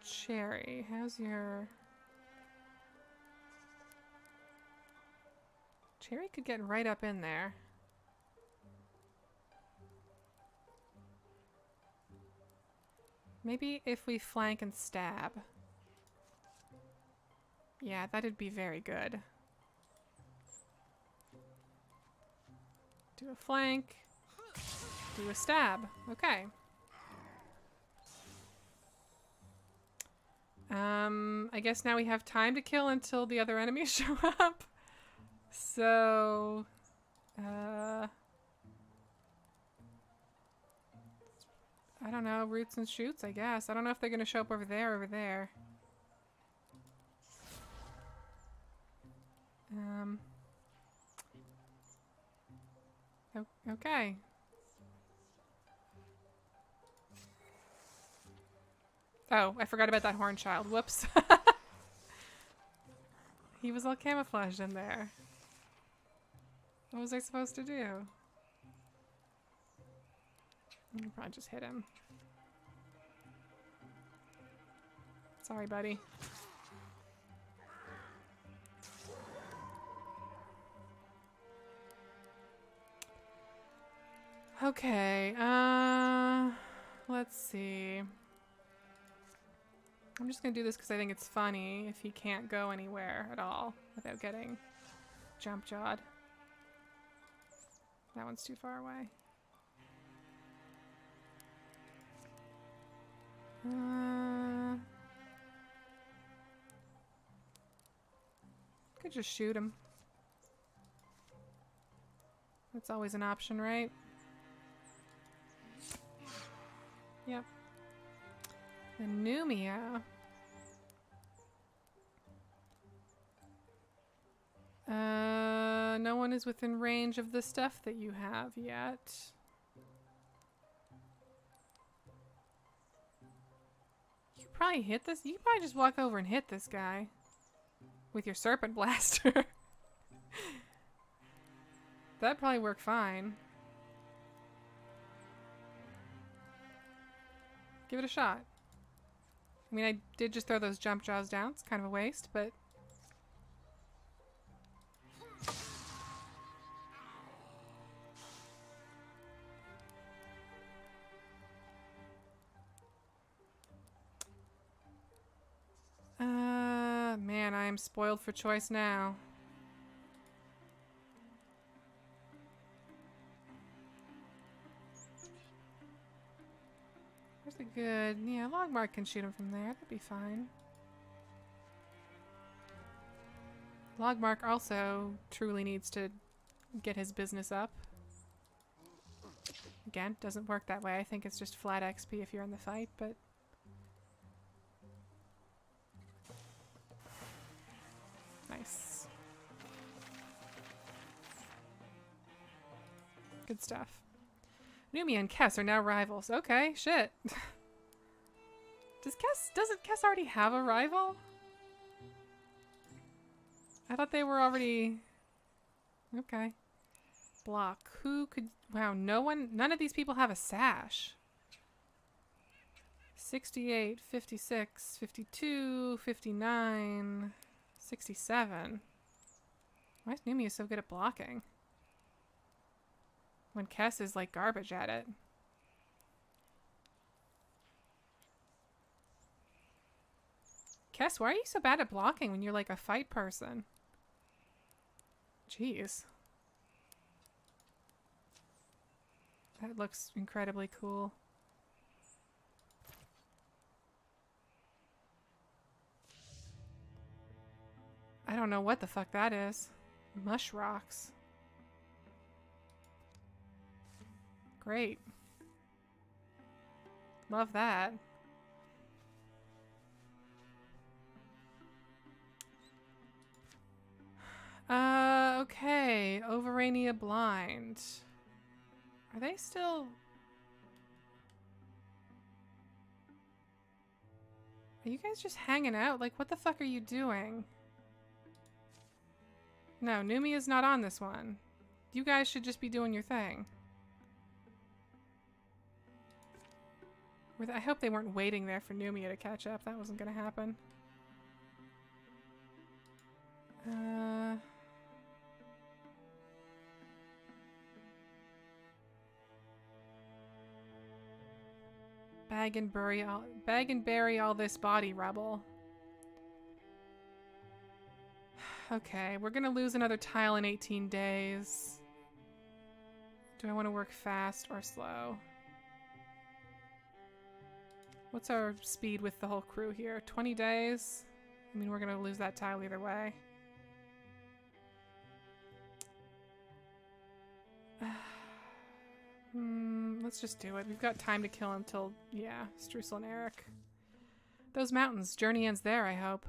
Cherry, how's your... Cherry could get right up in there. Maybe if we flank and stab. Yeah, that'd be very good. Do a flank. Do a stab. Okay. I guess now we have time to kill until the other enemies show up. So, I don't know, roots and shoots, I guess. I don't know if they're gonna show up over there or over there. Okay. Oh, I forgot about that horn child. Whoops. He was all camouflaged in there. What was I supposed to do? I can probably just hit him. Sorry, buddy. Okay, let's see. I'm just gonna do this because I think it's funny if he can't go anywhere at all without getting jump-jawed. That one's too far away. Could just shoot him. That's always an option, right? Yep. Anumia. No one is within range of the stuff that you have yet. You could probably hit this. You could probably just walk over and hit this guy with your serpent blaster. That'd probably work fine. Give it a shot. I mean, I did just throw those jump jaws down. It's kind of a waste, but... man, I am spoiled for choice now. There's a good... yeah, Logmark can shoot him from there. That'd be fine. Logmark also truly needs to get his business up. Again, doesn't work that way. I think it's just flat XP if you're in the fight, but... nice. Good stuff. Numi and Kess are now rivals. Okay, shit. Doesn't Kess already have a rival? I thought they were already... okay. Block. Who could... wow, none of these people have a sash. 68, 56, 52, 59, 67. Why is Numi so good at blocking? When Kess is like garbage at it. Kess, why are you so bad at blocking when you're like a fight person? Jeez. That looks incredibly cool. I don't know what the fuck that is. Mush rocks. Great. Love that. Okay. Overrania Blind. Are they still... Are you guys just hanging out? Like, what the fuck are you doing? No, Numia's not on this one. You guys should just be doing your thing. I hope they weren't waiting there for Numia to catch up. That wasn't gonna happen. Bag and bury all this body rubble. Okay, we're gonna lose another tile in 18 days. Do I want to work fast or slow? What's our speed with the whole crew here? 20 days? I mean, we're gonna lose that tile either way. Let's just do it. We've got time to kill until, yeah, Streusel and Eric. Those mountains. Journey ends there, I hope.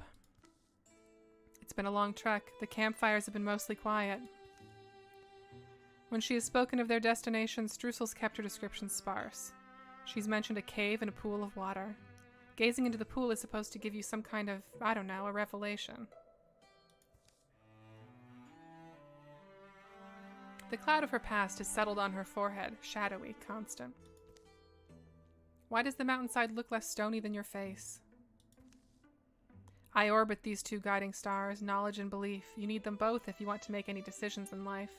It's been a long trek. The campfires have been mostly quiet. When she has spoken of their destination, Streusel's kept her descriptions sparse. She's mentioned a cave and a pool of water. Gazing into the pool is supposed to give you some kind of, I don't know, a revelation. The cloud of her past has settled on her forehead, shadowy, constant. Why does the mountainside look less stony than your face? I orbit these two guiding stars, knowledge and belief. You need them both if you want to make any decisions in life.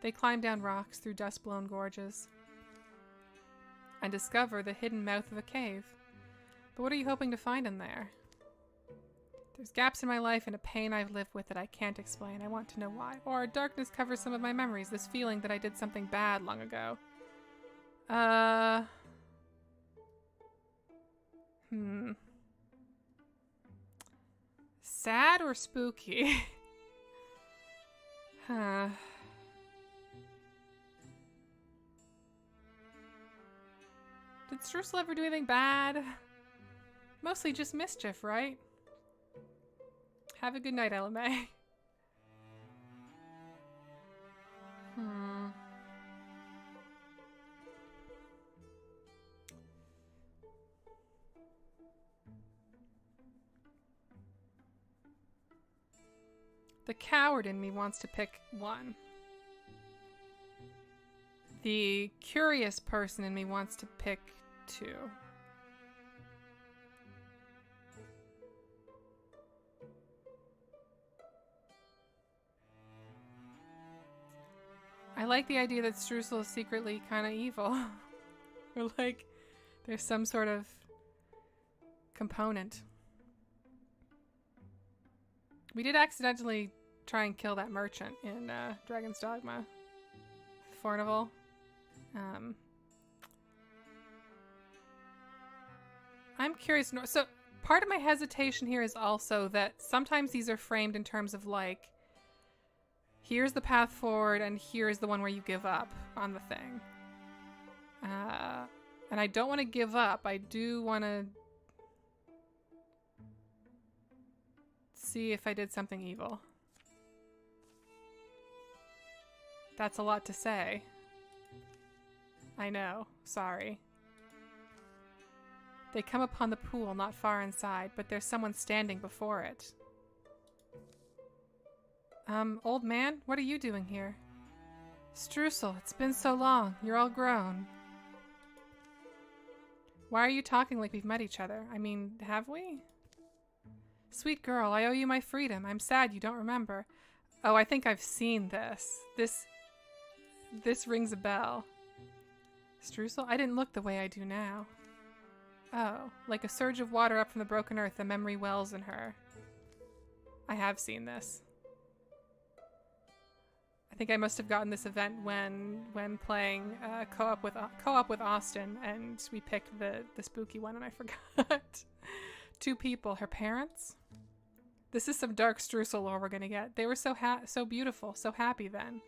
They climb down rocks through dust-blown gorges and discover the hidden mouth of a cave. But what are you hoping to find in there? There's gaps in my life and a pain I've lived with that I can't explain. I want to know why. Or darkness covers some of my memories. This feeling that I did something bad long ago. Sad or spooky? Huh. Did Streusel ever do anything bad? Mostly just mischief, right? Have a good night, LMA. The coward in me wants to pick one. The curious person in me wants to pick two. I like the idea that Streusel is secretly kind of evil. Or like, there's some sort of component. We did accidentally try and kill that merchant in Dragon's Dogma. Fornival. I'm curious. So part of my hesitation here is also that sometimes these are framed in terms of like, here's the path forward and here's the one where you give up on the thing. And I don't want to give up. I do want to see if I did something evil. That's a lot to say. I know. Sorry. They come upon the pool not far inside, but there's someone standing before it. Old man, what are you doing here? Streusel, it's been so long. You're all grown. Why are you talking like we've met each other? I mean, have we? Sweet girl, I owe you my freedom. I'm sad you don't remember. Oh, I think I've seen this. This rings a bell. Streusel, I didn't look the way I do now. Oh, like a surge of water up from the broken earth, a memory wells in her. I have seen this. I think I must have gotten this event when playing co-op with Austin, and we picked the spooky one, and I forgot. Two people, her parents? This is some dark streusel lore we're gonna get. They were so beautiful, so happy then.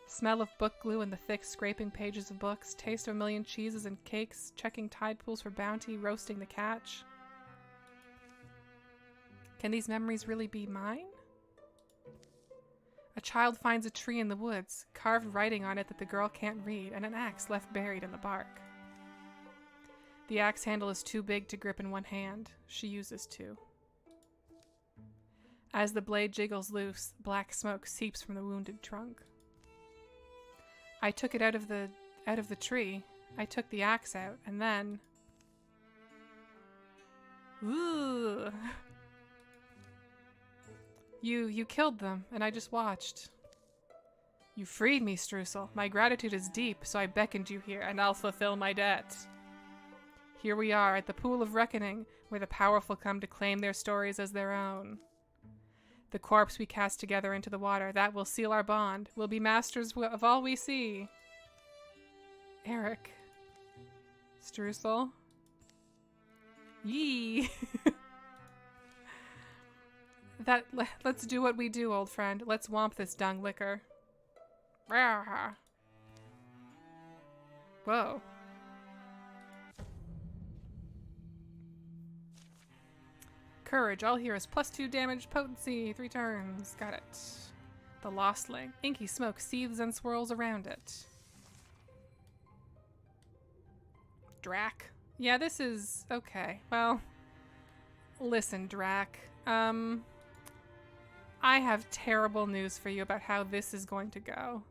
Smell of book glue and the thick scraping pages of books. Taste of a million cheeses and cakes. Checking tide pools for bounty. Roasting the catch. Can these memories really be mine? A child finds a tree in the woods, carved writing on it that the girl can't read, and an axe left buried in the bark. The axe handle is too big to grip in one hand. She uses two. As the blade jiggles loose, black smoke seeps from the wounded trunk. I took it out of the tree. I took the axe out, and then... Ooh. You killed them, and I just watched. You freed me, Streusel. My gratitude is deep, so I beckoned you here, and I'll fulfill my debt. Here we are, at the pool of reckoning, where the powerful come to claim their stories as their own. The corpse we cast together into the water, that will seal our bond. We'll be masters of all we see. Eric. Streusel. Yee. Let's do what we do, old friend. Let's womp this dung liquor. Whoa. Courage, all heroes, +2 damage, potency, 3 turns. Got it. The Lostling. Inky smoke seethes and swirls around it. Drac. Yeah, this is... okay. Well, listen, Drac. I have terrible news for you about how this is going to go.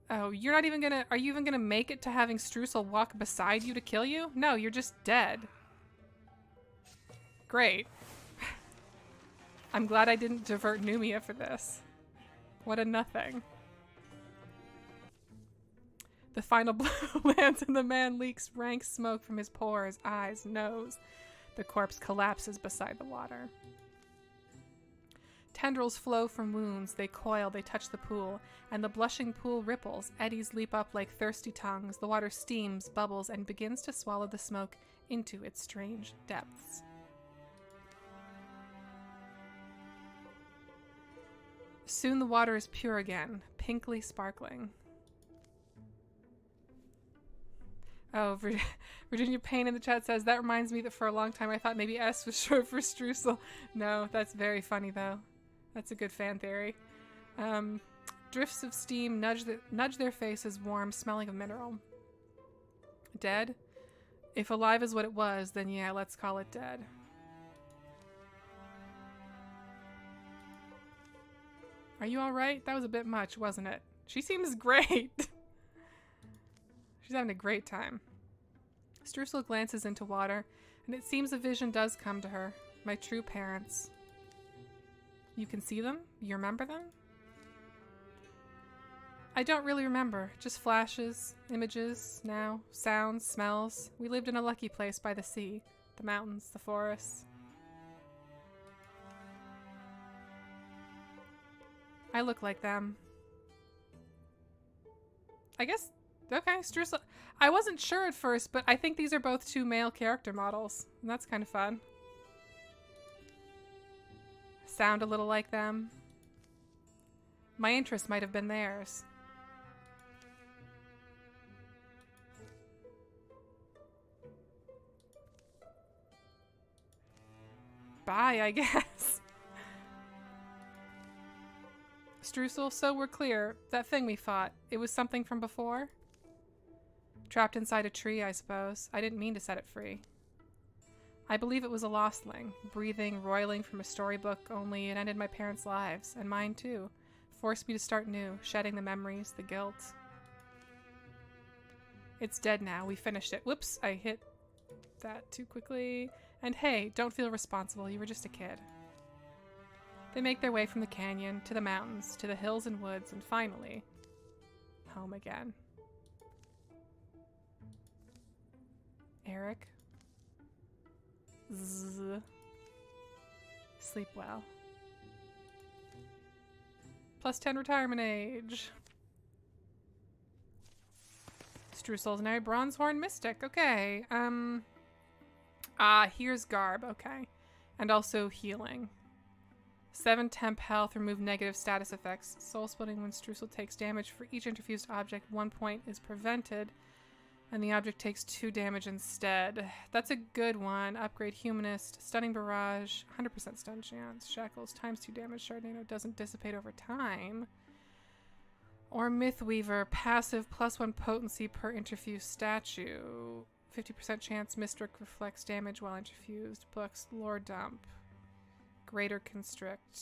Oh, you're not even gonna... are you even gonna make it to having Streusel walk beside you to kill you? No, you're just dead. Great. I'm glad I didn't divert Numia for this. What a nothing. The final blow lands and the man leaks rank smoke from his pores, eyes, nose. The corpse collapses beside the water. Tendrils flow from wounds, they coil, they touch the pool, and the blushing pool ripples, eddies leap up like thirsty tongues, the water steams, bubbles, and begins to swallow the smoke into its strange depths. Soon the water is pure again, pinkly sparkling. Oh, Virginia Payne in the chat says, that reminds me that for a long time I thought maybe S was short for Streusel. No, that's very funny though. That's a good fan theory. Drifts of steam nudge their faces warm, smelling of mineral. Dead? If alive is what it was, then yeah, let's call it dead. Are you alright? That was a bit much, wasn't it? She seems great. She's having a great time. Streusel glances into water, and it seems a vision does come to her. My true parents. You can see them? You remember them? I don't really remember. Just flashes, images, now, sounds, smells. We lived in a lucky place by the sea. The mountains, the forests. I look like them. I guess... okay, Streusel. I wasn't sure at first, but I think these are both 2 male character models. And that's kind of fun. Sound a little like them. My interest might have been theirs. Bye, I guess. Streusel, so we're clear. That thing we fought, it was something from before? Trapped inside a tree, I suppose. I didn't mean to set it free. I believe it was a lostling, breathing, roiling from a storybook, only it ended my parents' lives, and mine too. Forced me to start new, shedding the memories, the guilt. It's dead now, we finished it. Whoops, I hit that too quickly. And hey, don't feel responsible, you were just a kid. They make their way from the canyon, to the mountains, to the hills and woods, and finally, home again. Eric? Zzz. Sleep well. +10 retirement age. Streusel's now Bronzehorn Mystic. Okay. Ah, here's Garb. Okay. And also healing. 7 temp health, remove negative status effects. Soul splitting when Streusel takes damage. For each interfused object, 1 point is prevented. And the object takes 2 damage instead. That's a good one. Upgrade Humanist. Stunning Barrage. 100% stun chance. Shackles times 2 damage. Sharknado doesn't dissipate over time. Or Mythweaver. Passive +1 potency per interfused statue. 50% chance Mystic reflects damage while interfused. Plus Lore Dump. Greater Constrict.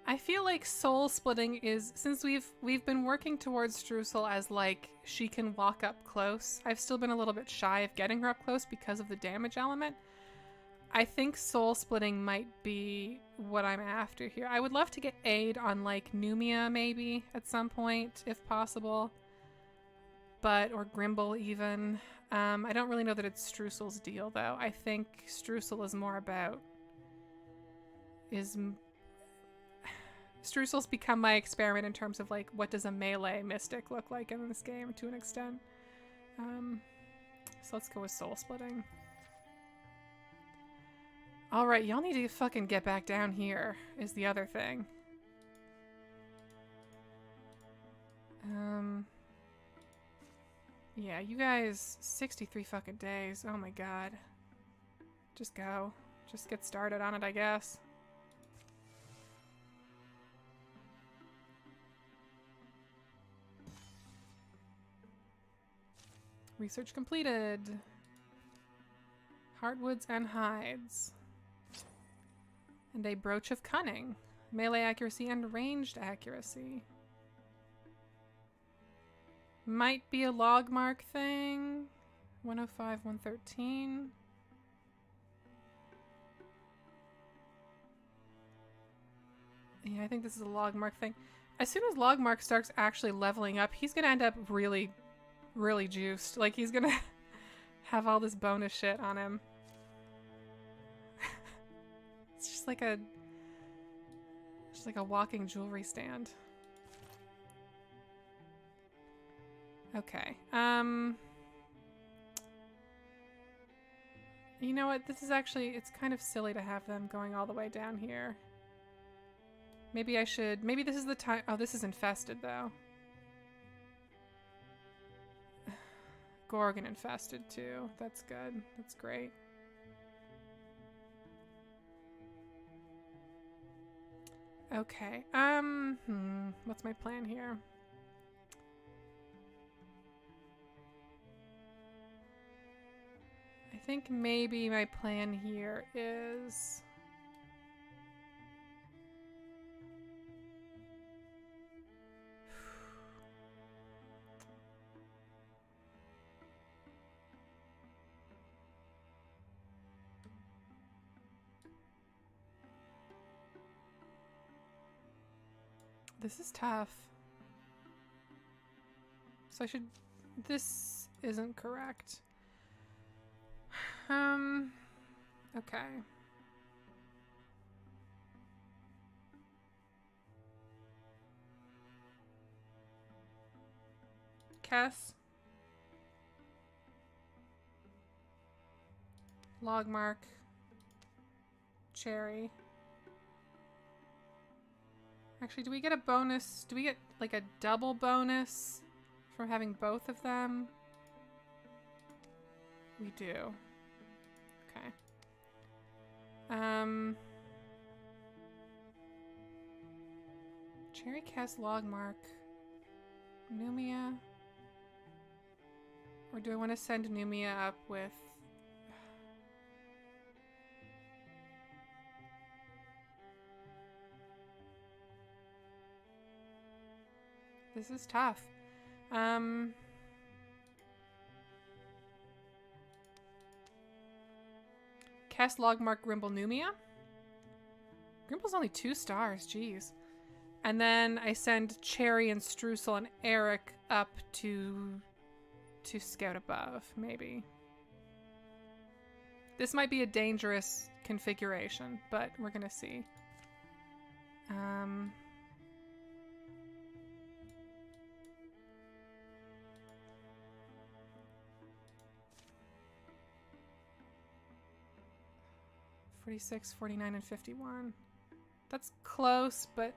I feel like soul splitting is, since we've been working towards Streusel as like she can walk up close. I've still been a little bit shy of getting her up close because of the damage element. I think soul splitting might be what I'm after here. I would love to get aid on like Numia maybe at some point if possible, or Grimble even. I don't really know that it's Streusel's deal though. I think Streusel is more about Streusel's become my experiment in terms of like what does a melee mystic look like in this game to an extent. So let's go with soul splitting. Alright, y'all need to fucking get back down here is the other thing. Yeah, you guys, 63 fucking days. Oh my god. Just go. Just get started on it, I guess. Research completed. Heartwoods and hides. And a brooch of cunning. Melee accuracy and ranged accuracy. Might be a log mark thing. 105, 113. Yeah, I think this is a log mark thing. As soon as log mark starts actually leveling up, he's gonna end up really juiced. Like, he's gonna have all this bonus shit on him. It's just like a walking jewelry stand. Okay. You know what? This is actually, it's kind of silly to have them going all the way down here. Maybe I should, maybe this is the time. Oh, this is infested though. Gorgon infested too. That's good. That's great. Okay. What's my plan here? I think maybe my plan here is this is tough. So I should, this isn't correct. Okay. Kess. Logmark. Cherry. Actually, do we get a bonus? Do we get like a double bonus from having both of them? We do. Okay. Cherry cast Logmark. Numia. Or do I want to send Numia up with... This is tough. Cast Logmark Grimble Numia. Grimble's only 2 stars, jeez. And then I send Cherry and Streusel and Eric up to scout above, maybe. This might be a dangerous configuration, but we're gonna see. 46, 49, and 51. That's close, but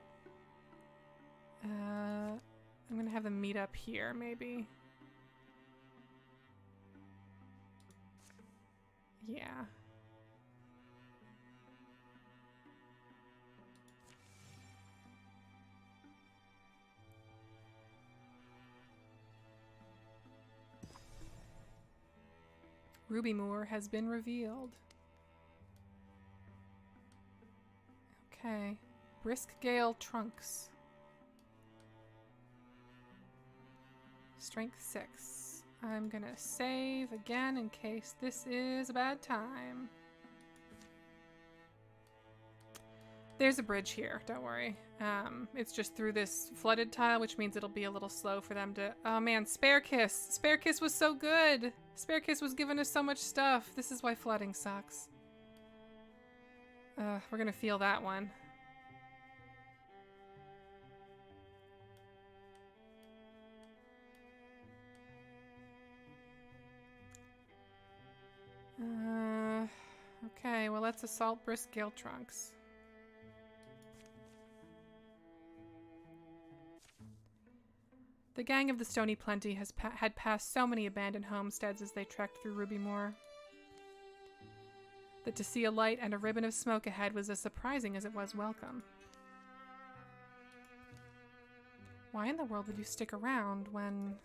I'm gonna have them meet up here, maybe. Yeah. Ruby Moor has been revealed. Okay. Brisk Gale Trunks. Strength 6. I'm gonna save again in case this is a bad time. There's a bridge here, don't worry. It's just through this flooded tile, which means it'll be a little slow for them to... Oh man, Spare Kiss! Spare Kiss was so good! Spare Kiss was giving us so much stuff. This is why flooding sucks. We're gonna feel that one. Okay, well let's assault Brisk Gale Trunks. The gang of the Stony Plenty had passed so many abandoned homesteads as they trekked through Ruby Moor, that to see a light and a ribbon of smoke ahead was as surprising as it was welcome. Why in the world would you stick around when...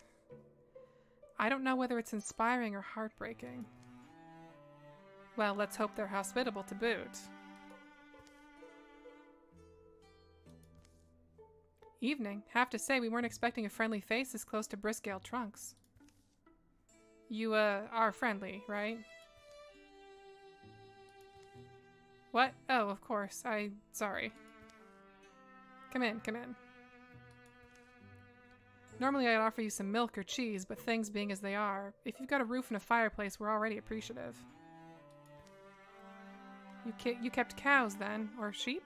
I don't know whether it's inspiring or heartbreaking. Well, let's hope they're hospitable to boot. Evening. Have to say, we weren't expecting a friendly face this close to Brisk Gale Trunks. You, are friendly, right? What? Oh, of course. Sorry. Come in, come in. Normally I'd offer you some milk or cheese, but things being as they are, if you've got a roof and a fireplace, we're already appreciative. You kept cows then? Or sheep?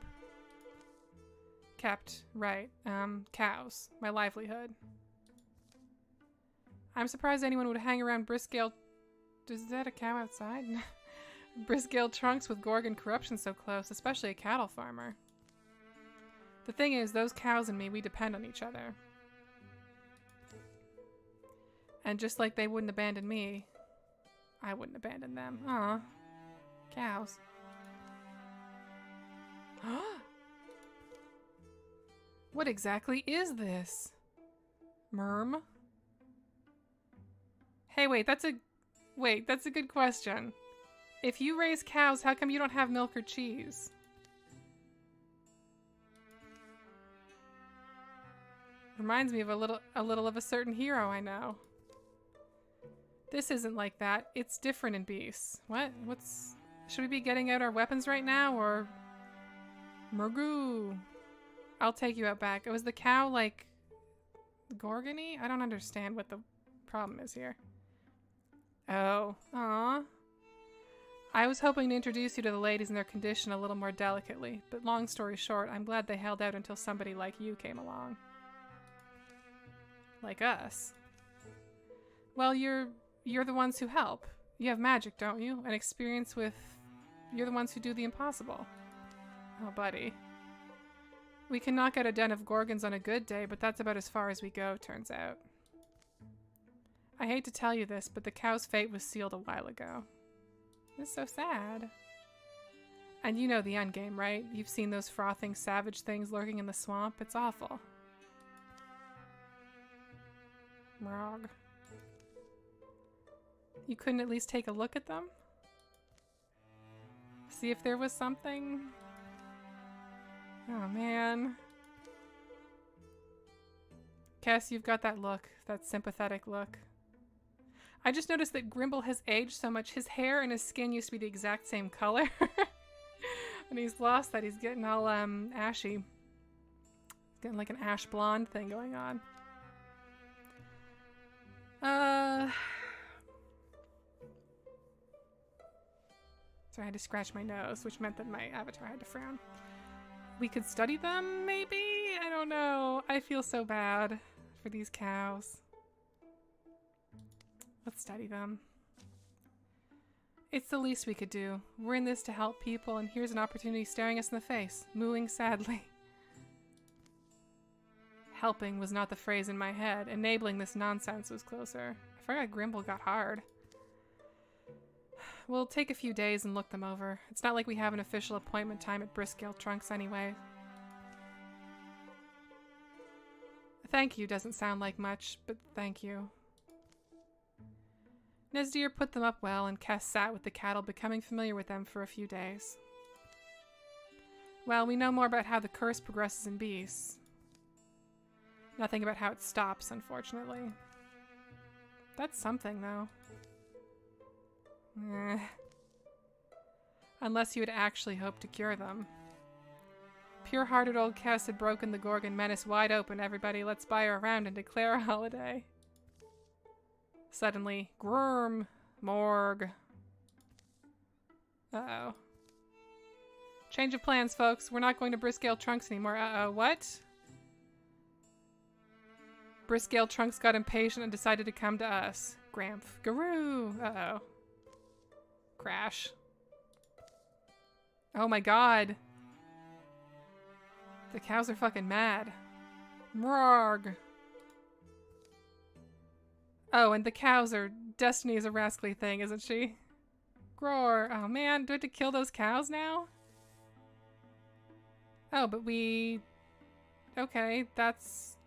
Kept, right. Cows. My livelihood. I'm surprised anyone would hang around Brisk Gale... Is that a cow outside? Brisk Gale Trunks with Gorgon corruption so close, especially a cattle farmer. The thing is, those cows and me, we depend on each other. And just like they wouldn't abandon me, I wouldn't abandon them. Aw. Cows. What exactly is this? Merm? Hey, wait, that's a good question. If you raise cows, how come you don't have milk or cheese? Reminds me of a little of a certain hero I know. This isn't like that. It's different in beasts. What? Should we be getting out our weapons right now, or... Murgoo! I'll take you out back. Was the cow, like... Gorgon-y? I don't understand what the problem is here. Oh. Aw. I was hoping to introduce you to the ladies and their condition a little more delicately, but long story short, I'm glad they held out until somebody like you came along. Like us. Well, you're the ones who help. You have magic, don't you? And experience with... You're the ones who do the impossible. Oh, buddy. We can knock out a den of Gorgons on a good day, but that's about as far as we go, turns out. I hate to tell you this, but the cow's fate was sealed a while ago. It's so sad. And you know the endgame, right? You've seen those frothing savage things lurking in the swamp. It's awful. Mrog. You couldn't at least take a look at them? See if there was something? Oh, man. Cass, you've got that look. That sympathetic look. I just noticed that Grimble has aged so much. His hair and his skin used to be the exact same color. And he's lost that. He's getting all, ashy. Getting like an ash blonde thing going on. So I had to scratch my nose, which meant that my avatar had to frown. We could study them, maybe? I don't know. I feel so bad for these cows. Let's study them. It's the least we could do. We're in this to help people, and here's an opportunity staring us in the face, mooing sadly. Helping was not the phrase in my head. Enabling this nonsense was closer. I forgot Grimble got hard. We'll take a few days and look them over. It's not like we have an official appointment time at Briscale Trunks anyway. Thank you doesn't sound like much, but thank you. Nezdir put them up well, and Kess sat with the cattle, becoming familiar with them for a few days. Well, we know more about how the curse progresses in beasts. Nothing about how it stops, unfortunately. That's something, though. Unless you had actually hoped to cure them. Pure-hearted old Kess had broken the Gorgon menace wide open. Everybody, let's buy her around and declare a holiday. Suddenly, Grrrm, morgue. Uh-oh. Change of plans, folks. We're not going to Briscale Trunks anymore. Uh-oh, what? Briscale Trunks got impatient and decided to come to us. Gramph. Garoo! Uh-oh. Crash. Oh my god. The cows are fucking mad. Mrarg. Oh, and the cows are... Destiny is a rascally thing, isn't she? Groar. Oh man, do I have to kill those cows now? Oh, but we... Okay, that's...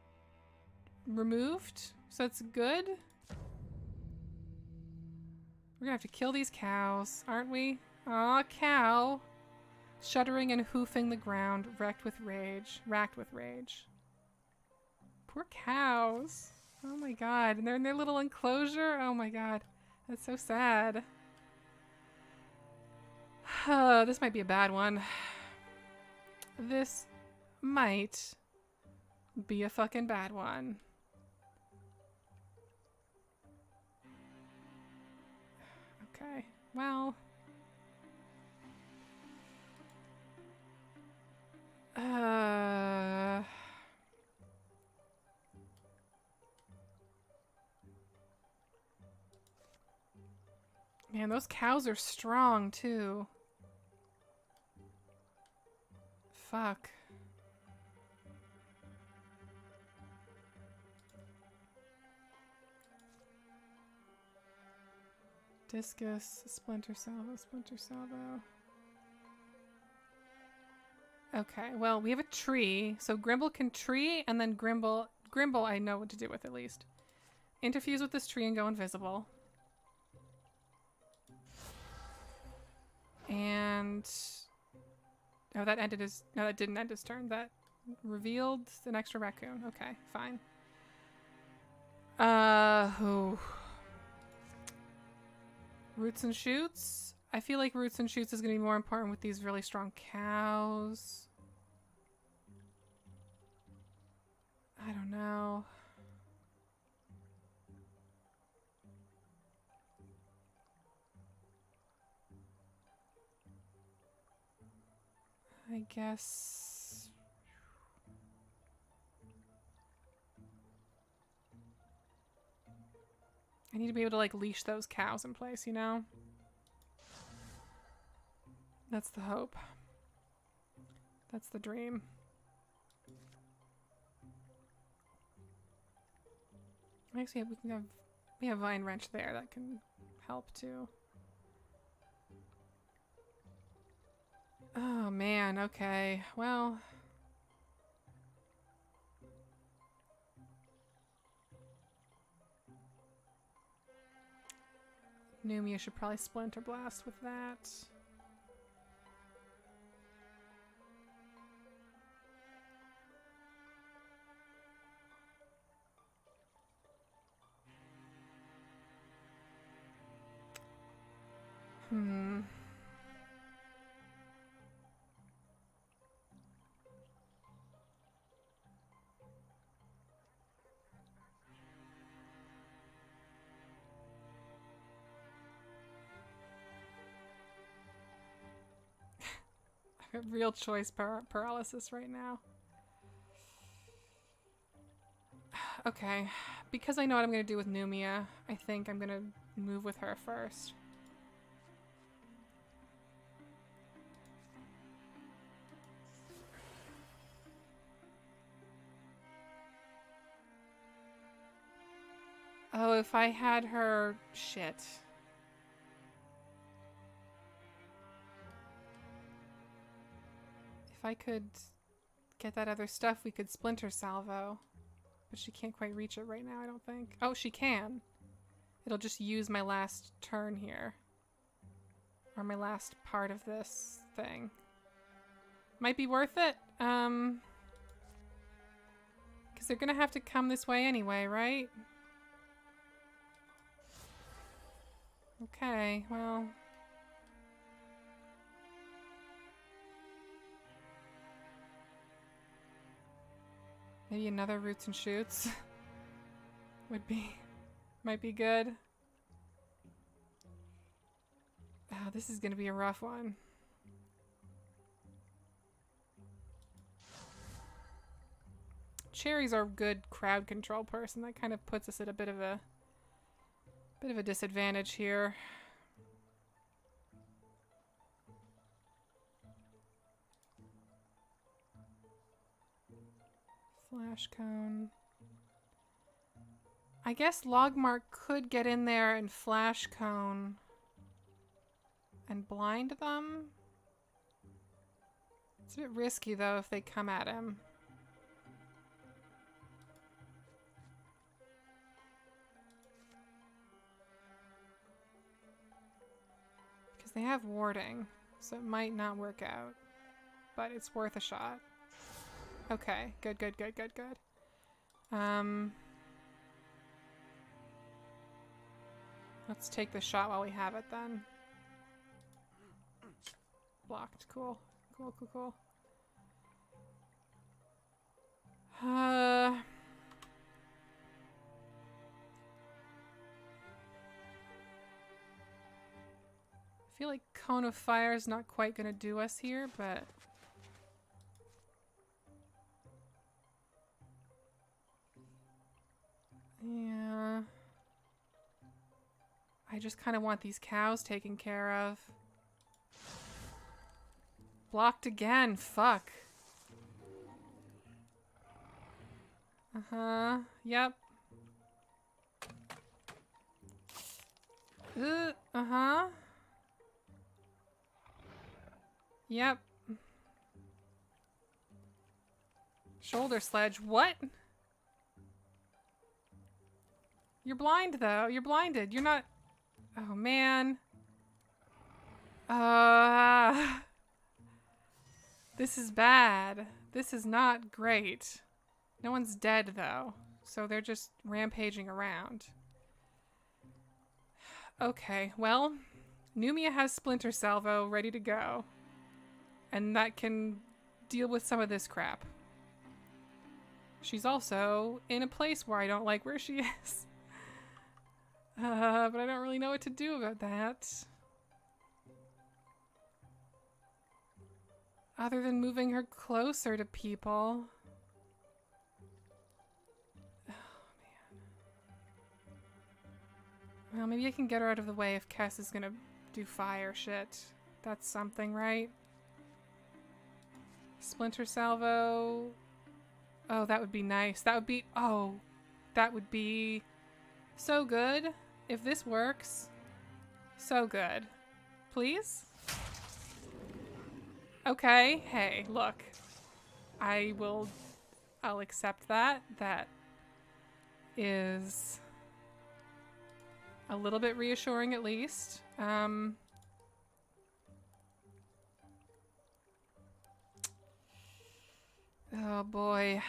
removed? So it's good? We're gonna have to kill these cows, aren't we? Aw, cow. Shuddering and hoofing the ground, racked with rage. Poor cows. Oh my god. And they're in their little enclosure? Oh my god. That's so sad. This might be a bad one. This might be a fucking bad one. Okay, well... Man, those cows are strong, too. Fuck. Discus, splinter salvo. Okay, well, we have a tree. So Grimble can tree, and then Grimble I know what to do with at least. Interfuse with this tree and go invisible. And... Oh, that ended his... No, that didn't end his turn. That revealed an extra raccoon. Okay, fine. Roots and shoots? I feel like roots and shoots is going to be more important with these really strong cows. I don't know. I guess... I need to be able to, like, leash those cows in place, you know? That's the hope. That's the dream. Actually, we have Vine Wrench there that can help too. Oh man, okay. Well, Numia should probably Splinter Blast with that. Real choice paralysis right now. Okay, because I know what I'm going to do with Numia, I think I'm going to move with her first. Oh, if I had her... Shit. If I could get that other stuff, we could splinter salvo. But she can't quite reach it right now, I don't think. Oh, she can. It'll just use my last turn here. Or my last part of this thing. Might be worth it. Because they're gonna have to come this way anyway, right? Okay, well... Maybe another roots and shoots might be good. Oh, this is gonna be a rough one. Cherry's our good crowd control person. That kind of puts us at a bit of a disadvantage here. Flash cone. I guess Logmark could get in there and flash cone and blind them. It's a bit risky though if they come at him. Because they have warding, so it might not work out. But it's worth a shot. Okay, good. Let's take the shot while we have it then. Blocked, cool. Cool. I feel like Cone of Fire is not quite gonna do us here, but... Yeah. I just kind of want these cows taken care of. Blocked again. Fuck. Uh-huh. Yep. Uh-huh. Yep. Shoulder sledge. What? You're blind, though. You're blinded. You're not... Oh, man. This is bad. This is not great. No one's dead, though. So they're just rampaging around. Okay, well... Numia has Splinter Salvo ready to go. And that can deal with some of this crap. She's also in a place where I don't like where she is. But I don't really know what to do about that. Other than moving her closer to people. Oh, man. Well, maybe I can get her out of the way if Kess is gonna do fire shit. That's something, right? Splinter Salvo. Oh, that would be nice. That would be... Oh, that would be so good. If this works, so good. Please? Okay, hey, look. I'll accept that. That is a little bit reassuring at least. Oh boy.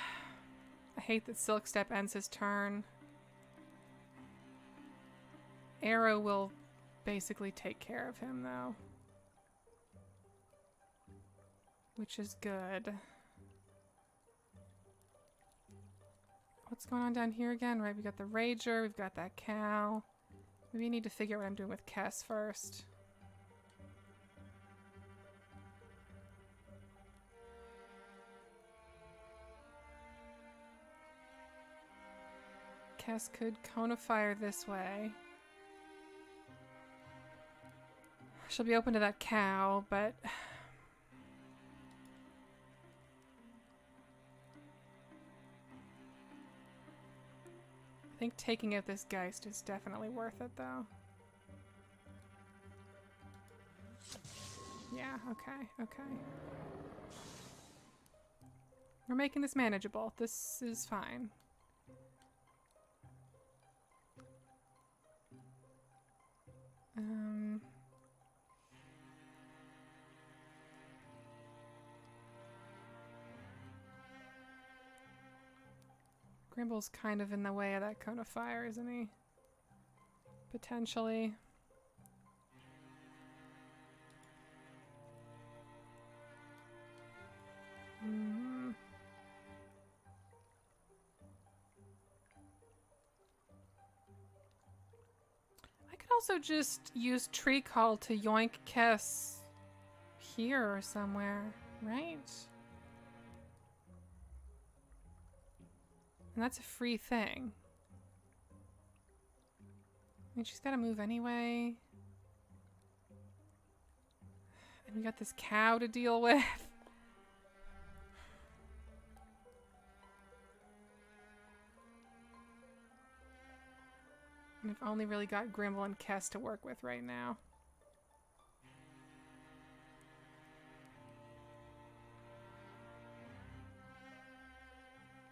I hate that Silkstep ends his turn. Arrow will basically take care of him, though. Which is good. What's going on down here again? Right, we got the Rager, we've got that cow. Maybe I need to figure out what I'm doing with Kess first. Kess could cone of fire this way. She'll be open to that cow, but... I think taking out this Geist is definitely worth it, though. Yeah, okay, okay. We're making this manageable. This is fine. Grimble's kind of in the way of that cone of fire, isn't he? Potentially. I could also just use Tree Call to yoink Kess here or somewhere, right? And that's a free thing. I mean, she's got to move anyway. And we got this cow to deal with. And I've only really got Grimble and Kess to work with right now.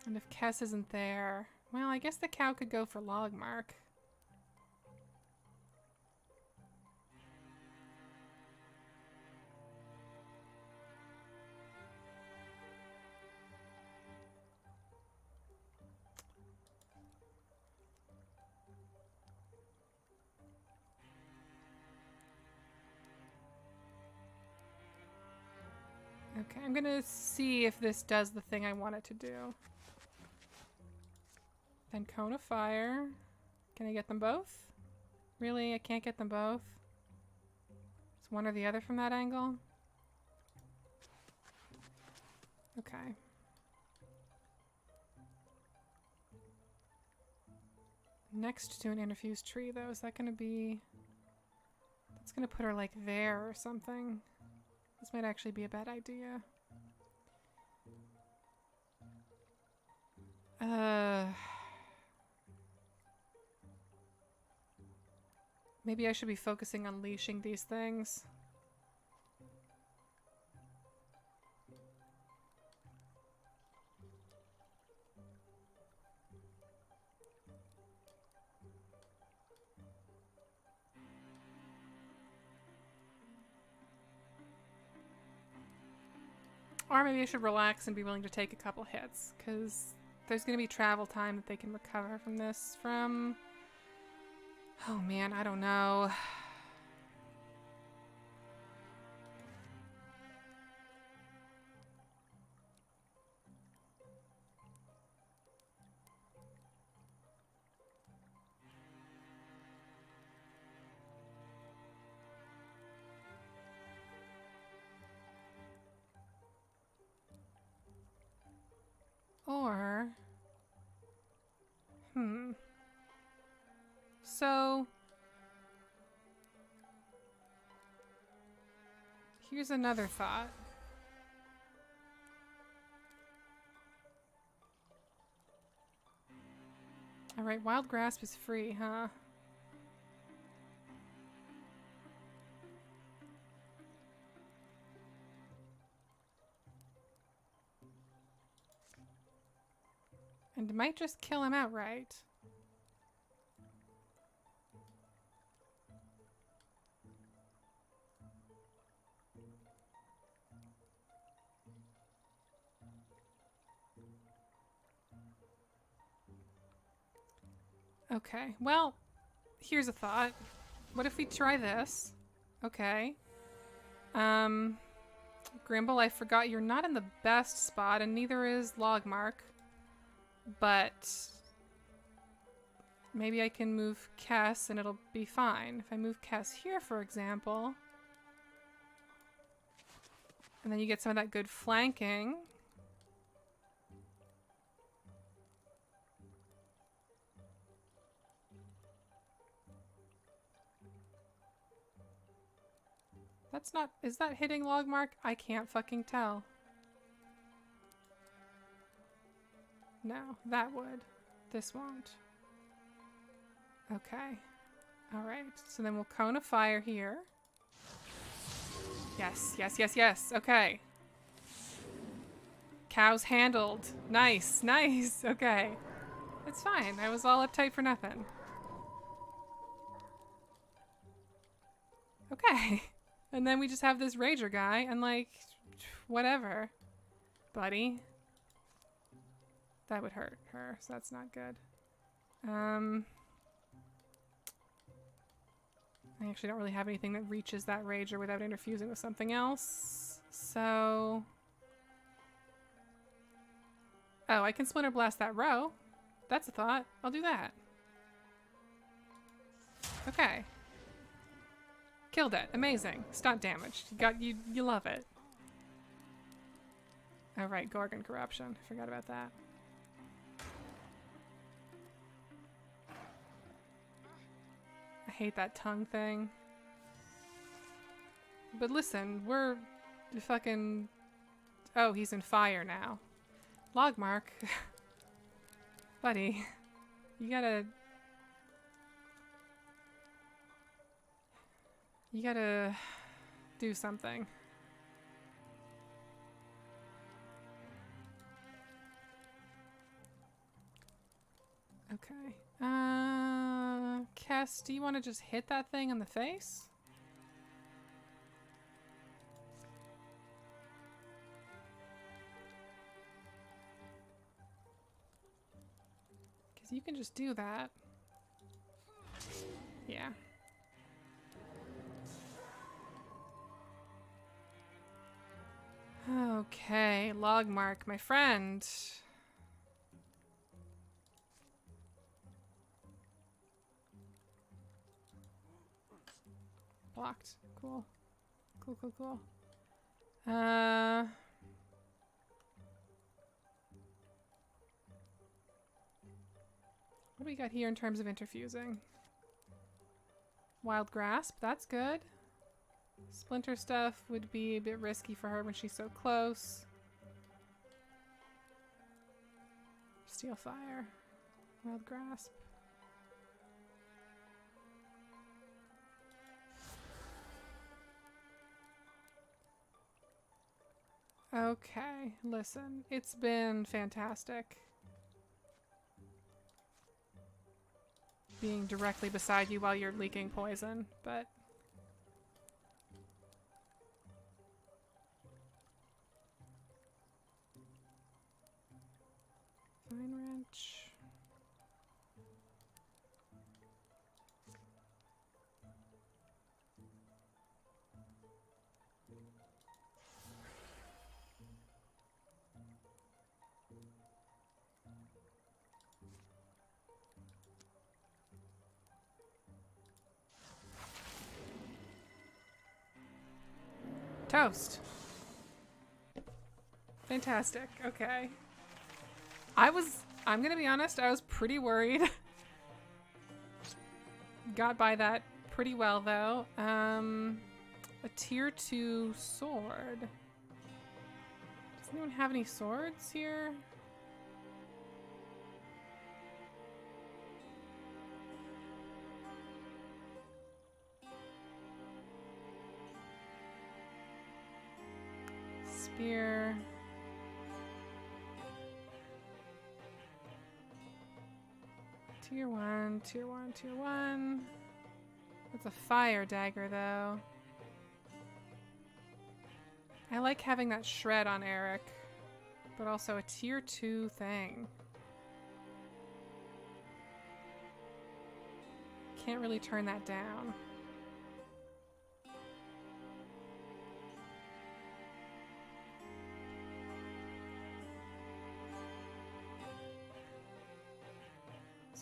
And if Kess isn't there, well, I guess the cow could go for Logmark. Okay, I'm gonna see if this does the thing I want it to do. Then Cone of Fire. Can I get them both? Really? I can't get them both? It's one or the other from that angle? Okay. Next to an interfused tree, though, is that gonna be... That's gonna put her, like, there or something. This might actually be a bad idea. Maybe I should be focusing on leashing these things. Or maybe I should relax and be willing to take a couple hits, because there's going to be travel time that they can recover from this from... Oh man, I don't know. Or... So... Here's another thought. Alright, Wild Grasp is free, huh? And it might just kill him outright. Okay, well, here's a thought. What if we try this? Okay. Grimble, I forgot you're not in the best spot, and neither is Logmark. But maybe I can move Kess and it'll be fine. If I move Kess here, for example, and then you get some of that good flanking. That's not... Is that hitting Logmark? I can't fucking tell. No, that would. This won't. Okay. Alright, so then we'll cone of fire here. Yes, yes, yes, yes. Okay. Cows handled. Nice, nice. Okay. It's fine. I was all uptight for nothing. Okay. And then we just have this rager guy and like, whatever. Buddy. That would hurt her, so that's not good. I actually don't really have anything that reaches that rager without interfusing with something else. So... Oh, I can Splinter Blast that row. That's a thought. I'll do that. Okay. Killed it. Amazing. Stunt damage. You love it. Oh right, Gorgon corruption. I forgot about that. I hate that tongue thing. But listen, we're fucking... Oh, he's in fire now. Logmark. Buddy. You gotta... You gotta do something. Okay. Kess, do you want to just hit that thing in the face? Because you can just do that. Yeah. Okay, Logmark, my friend. Blocked. Cool. Cool, cool, cool. What do we got here in terms of interfusing? Wild Grasp, that's good. Splinter stuff would be a bit risky for her when she's so close. Steel Fire. Wild Grasp. Okay, listen, it's been fantastic being directly beside you while you're leaking poison, but Fine Wrench. Toast. Fantastic. Okay. I'm gonna be honest, I was pretty worried. Got by that pretty well though. A tier 2 sword. Does anyone have any swords here? Spear. Tier 1, tier 1, tier 1. That's a fire dagger though. I like having that shred on Eric, but also a tier 2 thing. Can't really turn that down.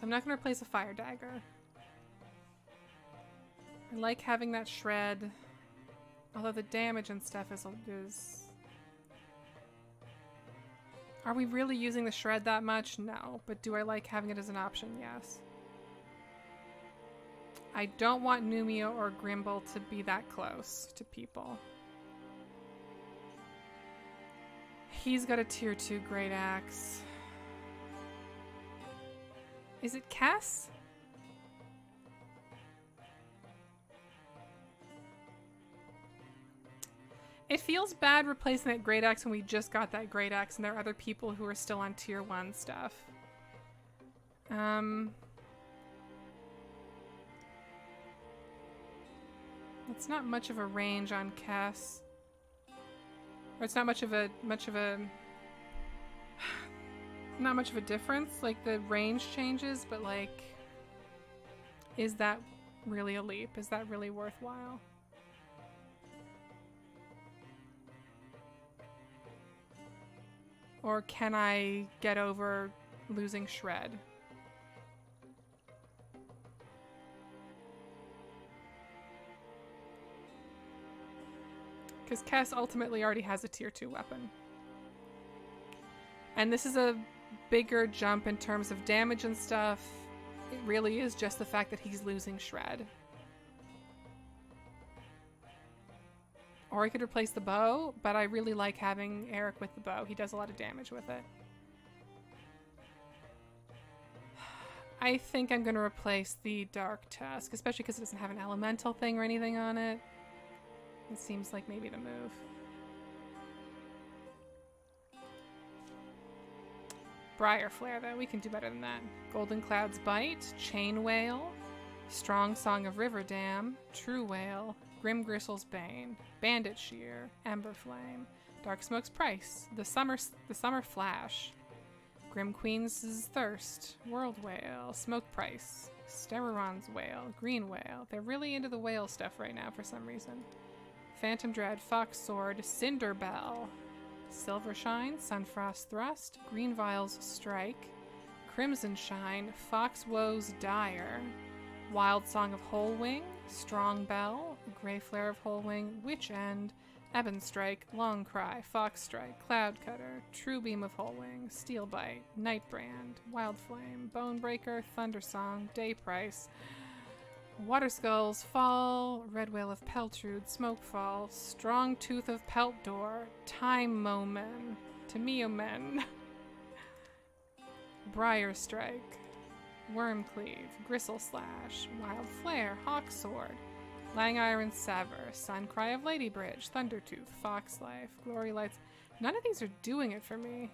I'm not going to replace a fire dagger. I like having that shred, although the damage and stuff is... Are we really using the shred that much? No. But do I like having it as an option? Yes. I don't want Numio or Grimble to be that close to people. He's got a tier 2 Great Axe. Is it Cass? It feels bad replacing that Great Axe when we just got that Great Axe and there are other people who are still on tier 1 stuff. It's not much of a range on Cass. Or it's not much of a not much of a difference. Like the range changes, but like, is that really a leap? Is that really worthwhile? Or can I get over losing Shred? Because Cass ultimately already has a tier 2 weapon. And this is a bigger jump in terms of damage and stuff. It really is just the fact that he's losing Shred. Or I could replace the bow, but I really like having Eric with the bow. He does a lot of damage with it. I think I'm going to replace the Dark Tusk, especially because it doesn't have an elemental thing or anything on it. It seems like maybe the move. Briar Flare, though. We can do better than that. Golden Cloud's Bite, Chain Whale, Strong Song of River Dam, True Whale, Grim Gristle's Bane, Bandit Shear, Ember Flame, Dark Smoke's Price, the Summer Flash, Grim Queen's Thirst, World Whale, Smoke Price, Stereron's Whale, Green Whale. They're really into the whale stuff right now for some reason. Phantom Dread, Fox Sword, Cinder Bell, Silver Shine, Sunfrost Thrust, Green Vial's Strike, Crimson Shine, Fox Woe's Dire, Wild Song of Wholewing, Strong Bell, Grey Flare of Wholewing, Witch End, Ebon Strike, Long Cry, Fox Strike, Cloud Cutter, True Beam of Wholewing, Steel Bite, Night Brand, Wild Flame, Bone Breaker, Thunder Song, Day Price, Water Skulls, Fall, Red Whale of Peltrude, Smokefall, Strong Tooth of Peltdoor, Time Moment, Tamiyomen, Briar Strike, Worm Cleave, Gristle Slash, Wild Flare, Hawk Sword, Lang Iron Sever, Sun Cry of Ladybridge, Thundertooth, Fox Life, Glory Lights. None of these are doing it for me.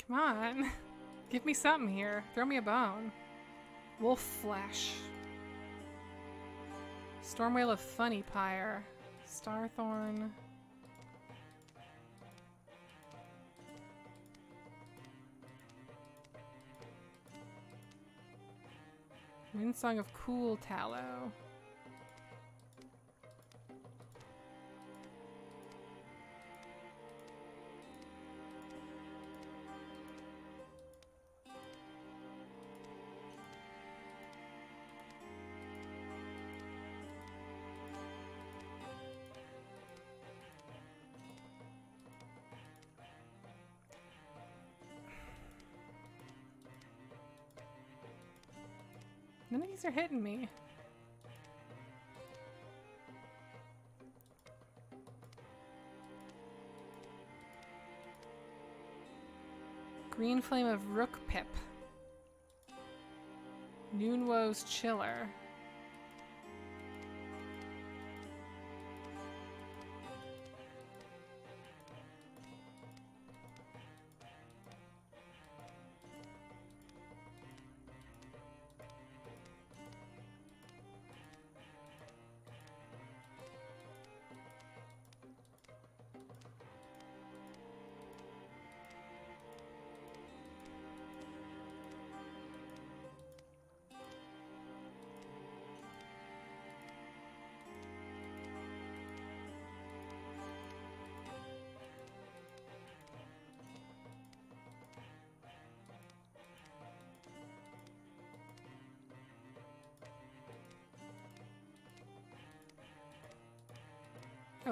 Come on. Give me something here. Throw me a bone. Wolf Flesh. Stormwhale of Funny Pyre. Starthorn. Windsong of Cool Tallow. None of these are hitting me. Green Flame of Rookpip. Noonwoe's Chiller.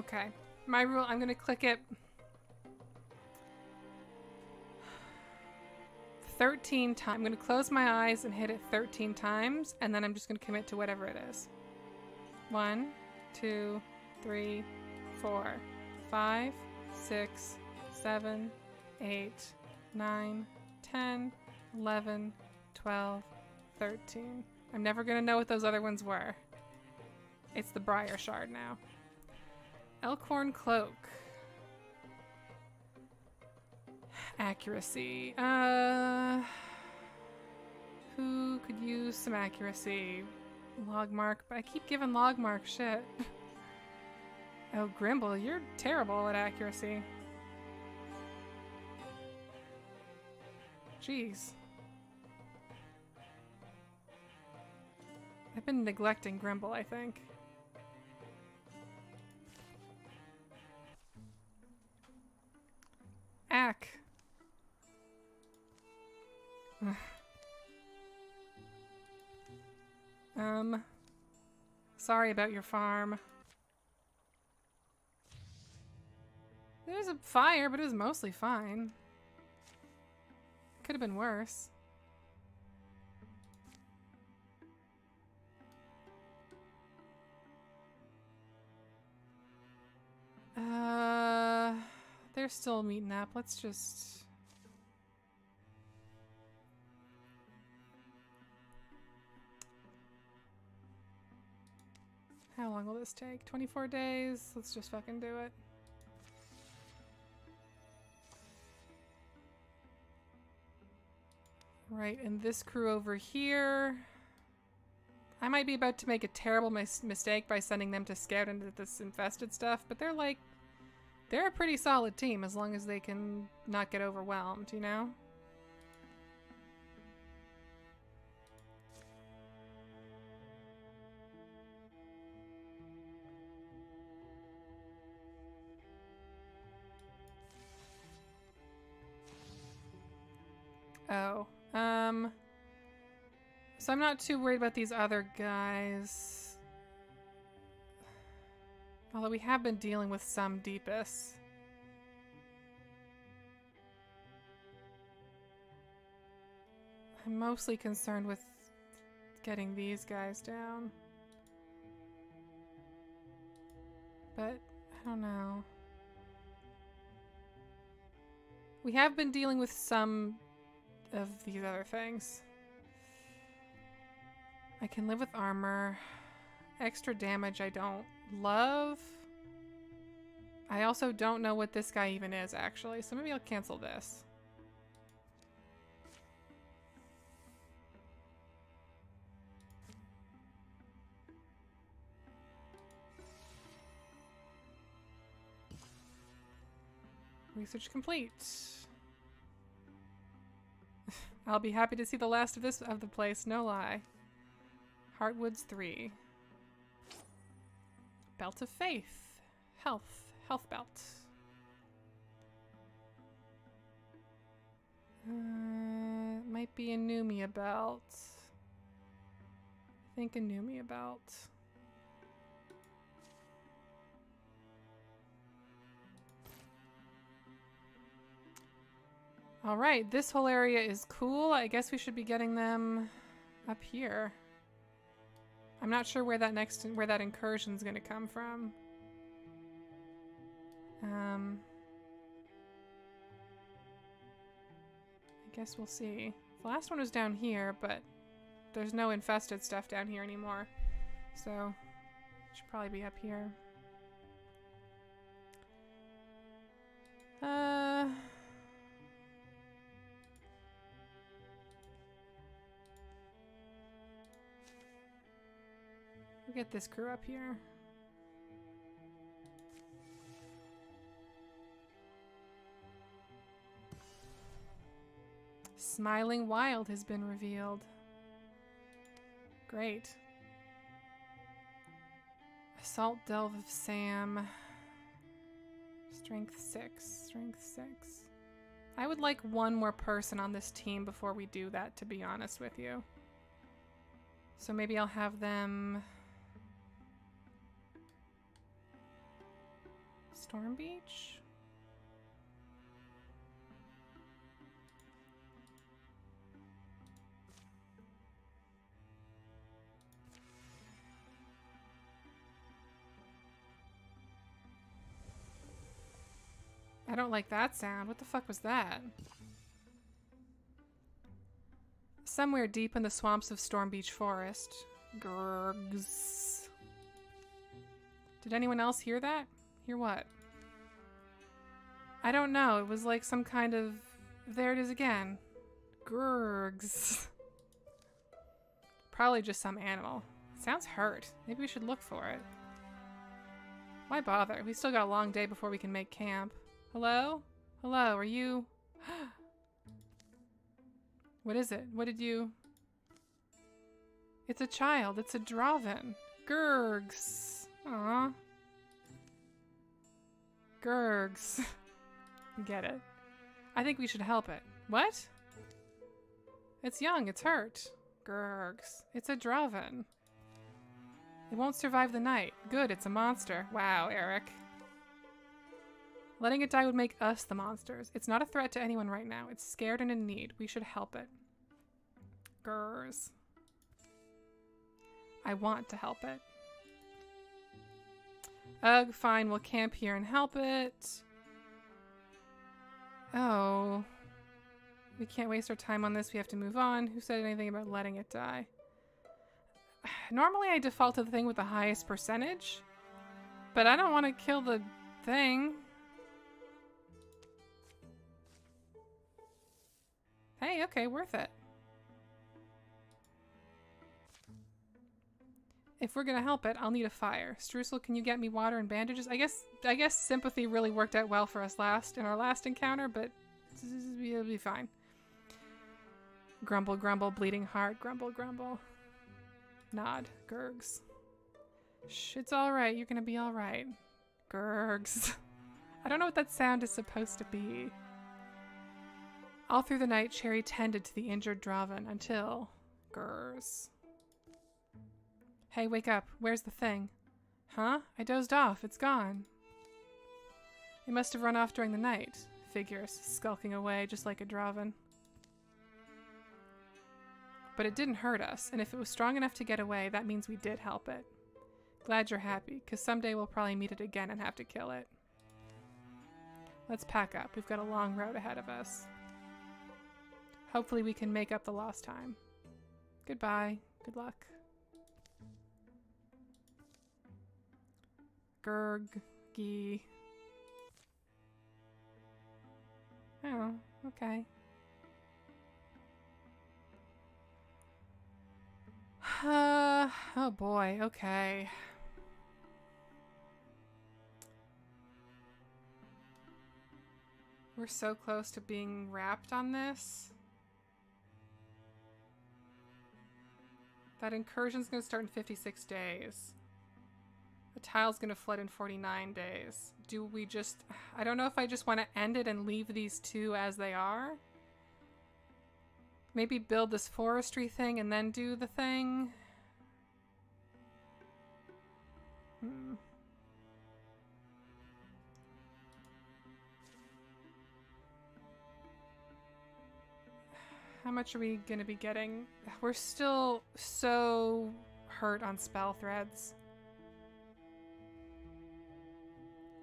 Okay. My rule, I'm gonna click it 13 times. I'm gonna close my eyes and hit it 13 times, and then I'm just gonna commit to whatever it is. 1, 2, 3, 4, 5, 6, 7, 8, 9, 10, 11, 12, 13. I'm never gonna know what those other ones were. It's the Briar Shard now. Elkhorn Cloak. Accuracy. Who could use some accuracy? Logmark, but I keep giving Logmark shit. Oh, Grimble, you're terrible at accuracy. Jeez. I've been neglecting Grimble, I think. Ack. Sorry about your farm. There was a fire, but it was mostly fine. Could have been worse. They're still meeting up. Let's just... How long will this take? 24 days? Let's just fucking do it. Right, and this crew over here... I might be about to make a terrible mistake by sending them to scout into this infested stuff, but they're like... They're a pretty solid team as long as they can not get overwhelmed, you know? Oh, so I'm not too worried about these other guys. Although we have been dealing with some deepest. I'm mostly concerned with getting these guys down. But, I don't know. We have been dealing with some of these other things. I can live with armor. Extra damage I don't love. I also don't know what this guy even is, actually, so maybe I'll cancel this. Research complete. I'll be happy to see the last of this of the place, no lie. Heartwoods 3. Belt of Faith. Health belt. Might be a Numia belt. I think a Numia belt. All right, this whole area is cool. I guess we should be getting them up here. I'm not sure where that incursion is going to come from. I guess we'll see. The last one was down here, but there's no infested stuff down here anymore. So, it should probably be up here. We'll get this crew up here. Smiling Wild has been revealed. Great. Assault Delve of Sam. Strength 6. Strength 6. I would like one more person on this team before we do that, to be honest with you. So maybe I'll have them... Storm Beach? I don't like that sound. What the fuck was that? Somewhere deep in the swamps of Storm Beach Forest. Gggrrrgggssss. Did anyone else hear that? Hear what? I don't know. It was like some kind of... There it is again. Gggrrrgggssss. Probably just some animal. It sounds hurt. Maybe we should look for it. Why bother? We still got a long day before we can make camp. Hello? Hello, are you... What is it? What did you... It's a child. It's a Dravin. Gurgs. Aww. Gurgs. Get it. I think we should help it. What? It's young. It's hurt. Gurgs. It's a Dravin. It won't survive the night. Good, it's a monster. Wow, Eric. Letting it die would make us the monsters. It's not a threat to anyone right now. It's scared and in need. We should help it. Grrrs. I want to help it. Ugh, fine. We'll camp here and help it. Oh. We can't waste our time on this. We have to move on. Who said anything about letting it die? Normally I default to the thing with the highest percentage, but I don't want to kill the thing. Hey, okay, worth it. If we're gonna help it, I'll need a fire. Streusel, can you get me water and bandages? I guess sympathy really worked out well for us in our last encounter, but it'll be fine. Grumble, grumble, bleeding heart, grumble, grumble. Nod, Gurgs. Shh, it's alright, you're gonna be alright. Gurgs. I don't know what that sound is supposed to be. All through the night, Cherry tended to the injured Dravin until... Gurrs. Hey, wake up. Where's the thing? Huh? I dozed off. It's gone. It must have run off during the night. Figures, skulking away just like a Dravin. But it didn't hurt us, and if it was strong enough to get away, that means we did help it. Glad you're happy, because someday we'll probably meet it again and have to kill it. Let's pack up. We've got a long road ahead of us. Hopefully we can make up the lost time. Goodbye. Good luck. Gurg-gee. Oh, okay. Oh boy, okay. We're so close to being wrapped on this. That incursion's gonna start in 56 days. The tile's gonna flood in 49 days. Do we just... I don't know if I just want to end it and leave these two as they are. Maybe build this forestry thing and then do the thing. How much are we gonna be getting? We're still so hurt on spell threads.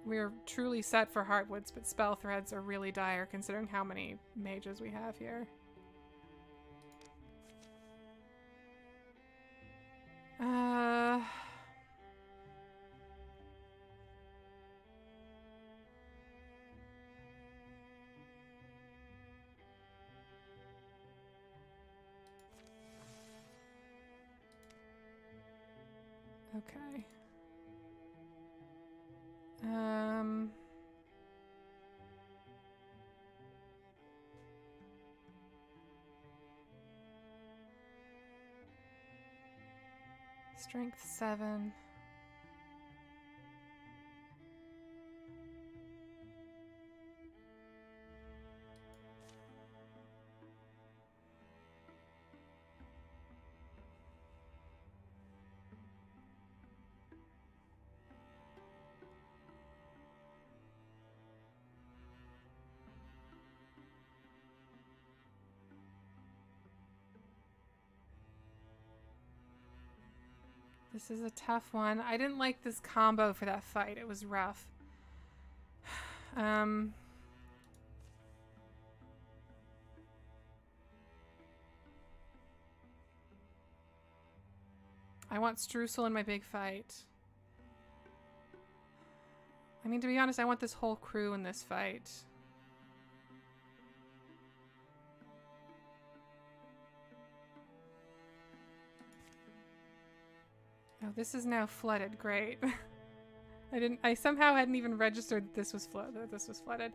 We're truly set for Heartwoods, but spell threads are really dire considering how many mages we have here. Okay. Strength 7. This is a tough one. I didn't like this combo for that fight. It was rough. I want Streusel in my big fight. I mean, to be honest, I want this whole crew in this fight. Oh, this is now flooded. Great. I somehow hadn't even registered that this was flooded.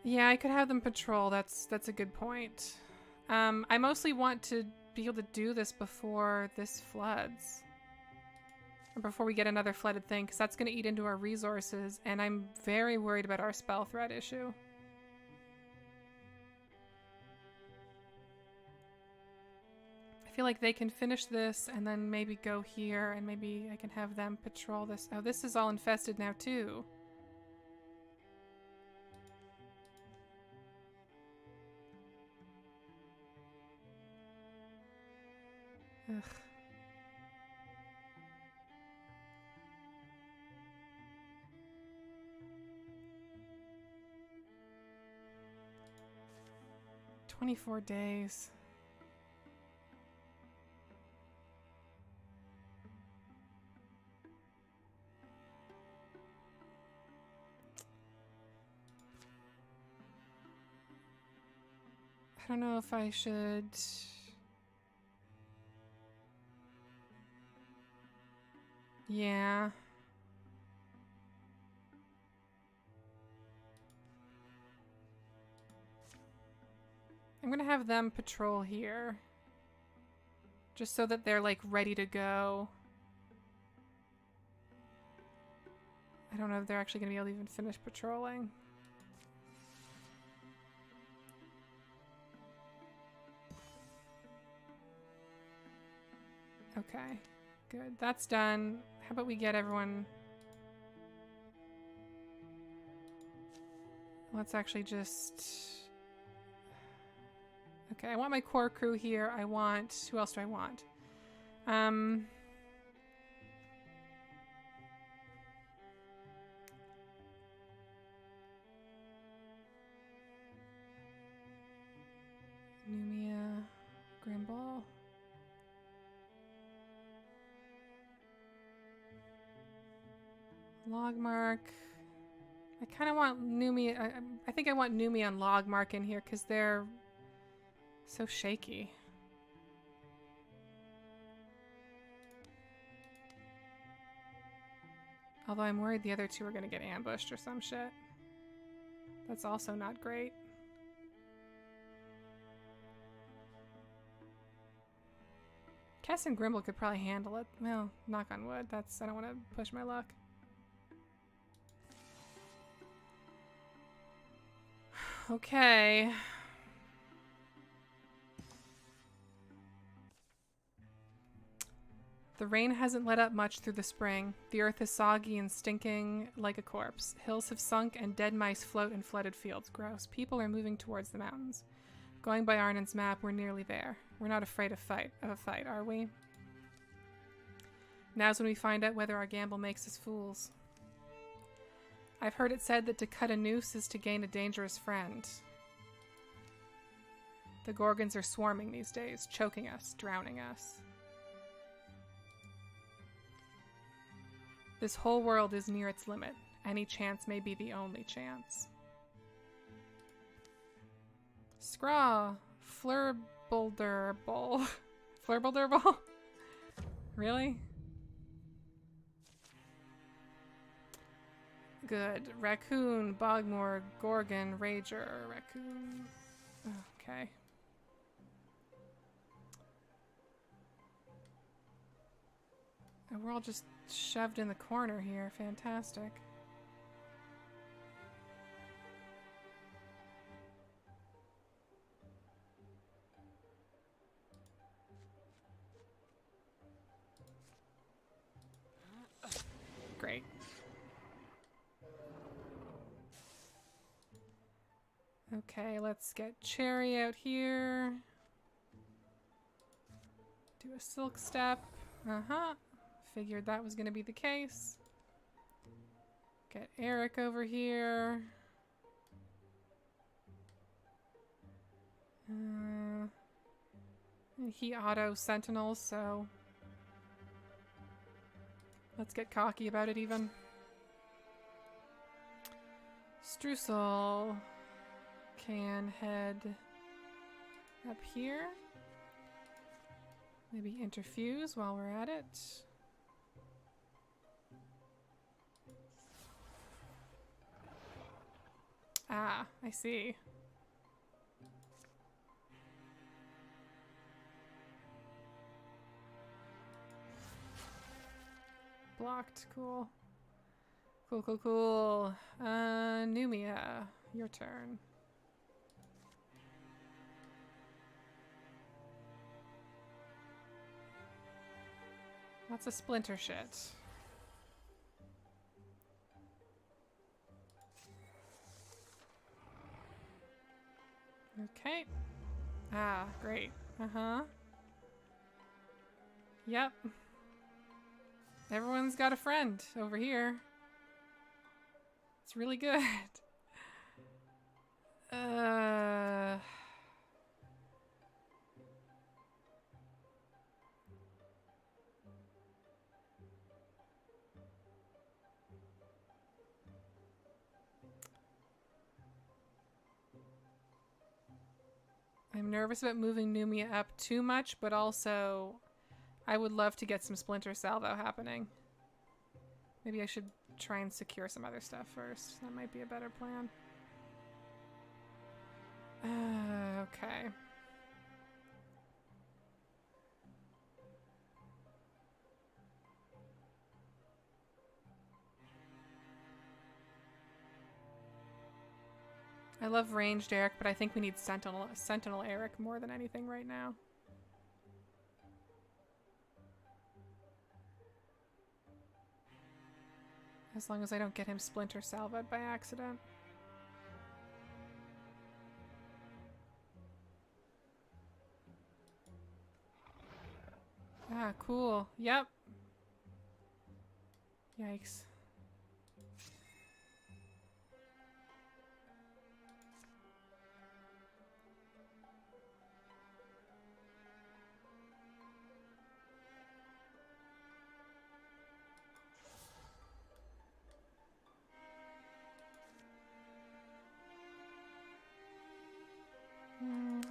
Yeah, I could have them patrol. That's a good point. I mostly want to be able to do this before this floods. Or before we get another flooded thing, because that's going to eat into our resources, and I'm very worried about our spell threat issue. I feel like they can finish this and then maybe go here, and maybe I can have them patrol this. Oh, this is all infested now too. Ugh. "24 days. I don't know if I should... Yeah. I'm gonna have them patrol here. Just so that they're, like, ready to go. I don't know if they're actually gonna be able to even finish patrolling. Okay, good. That's done. How about we get everyone... Let's actually just... Okay, I want my core crew here. I want... Who else do I want? Numia... Grimble... Logmark. I kind of want Numia... I think I want Numia and Logmark in here because they're so shaky. Although I'm worried the other two are going to get ambushed or some shit. That's also not great. Kess and Grimble could probably handle it. Well, knock on wood. That's... I don't want to push my luck. Okay. The rain hasn't let up much through the spring. The earth is soggy and stinking like a corpse. Hills have sunk and dead mice float in flooded fields. Gross. People are moving towards the mountains. Going by Arnon's map, we're nearly there. We're not afraid of a fight, are we? Now's when we find out whether our gamble makes us fools. I've heard it said that to cut a noose is to gain a dangerous friend. The Gorgons are swarming these days, choking us, drowning us. This whole world is near its limit. Any chance may be the only chance. Sccraw, Flurbolderbull. Flurbolderbull? Really? Good. Raccoon, Bogmore, Gorgon, Rager, Raccoon. Okay. And we're all just shoved in the corner here. Fantastic. Great. Okay, let's get Cherry out here. Do a silk step. Uh-huh. Figured that was going to be the case. Get Eric over here. He auto sentinels, so let's get cocky about it even. Streusel can head up here. Maybe interfuse while we're at it. Ah, I see. Blocked, cool. Cool, cool, cool. Numia, your turn. Lots of splinter shit. Okay. Ah, great. Uh-huh. Yep. Everyone's got a friend over here. It's really good. I'm nervous about moving Numia up too much, but also I would love to get some Splinter Salvo happening. Maybe I should try and secure some other stuff first. That might be a better plan. Okay. I love ranged Eric, but I think we need Sentinel Eric more than anything right now. As long as I don't get him Splinter Salvoed by accident. Ah, cool. Yep. Yikes.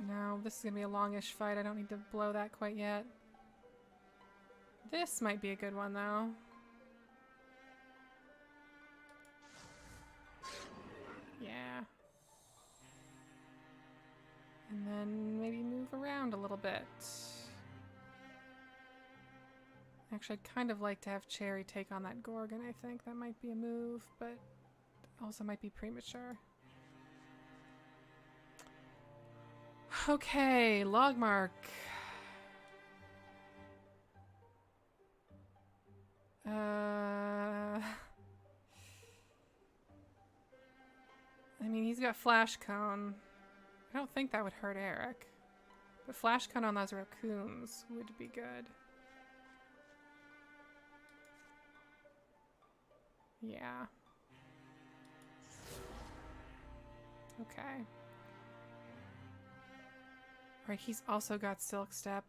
No, this is gonna be a longish fight. I don't need to blow that quite yet. This might be a good one, though. Yeah. And then maybe move around a little bit. Actually, I'd kind of like to have Cherry take on that Gorgon, I think. That might be a move, but also might be premature. Okay, Logmark. I mean, he's got Flash Cone. I don't think that would hurt Eric. But Flash Cone on those raccoons would be good. Yeah. Okay. Right, he's also got Silk Step.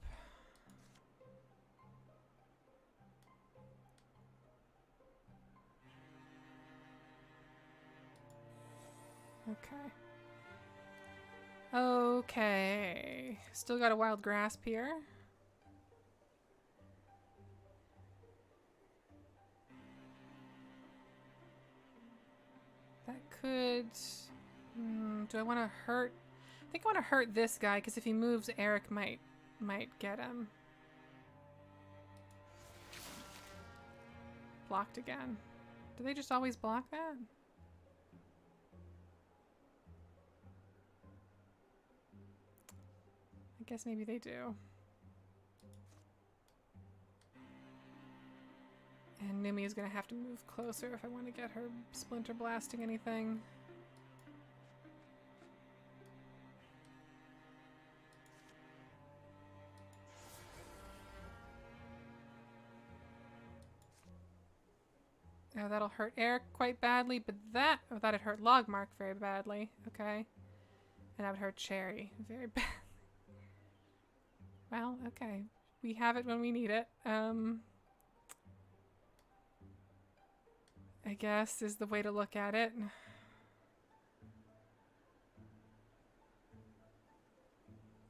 Okay. Okay. Still got a Wild Grasp here. That could... do I want to hurt... I think I want to hurt this guy, because if he moves, Eric might get him. Blocked again. Do they just always block that? I guess maybe they do. And Numi is going to have to move closer if I want to get her Splinter Blasting anything. Oh, that'll hurt Eric quite badly, but that'd hurt Logmark very badly. Okay. And that would hurt Cherry very bad. Well, okay. We have it when we need it. I guess is the way to look at it.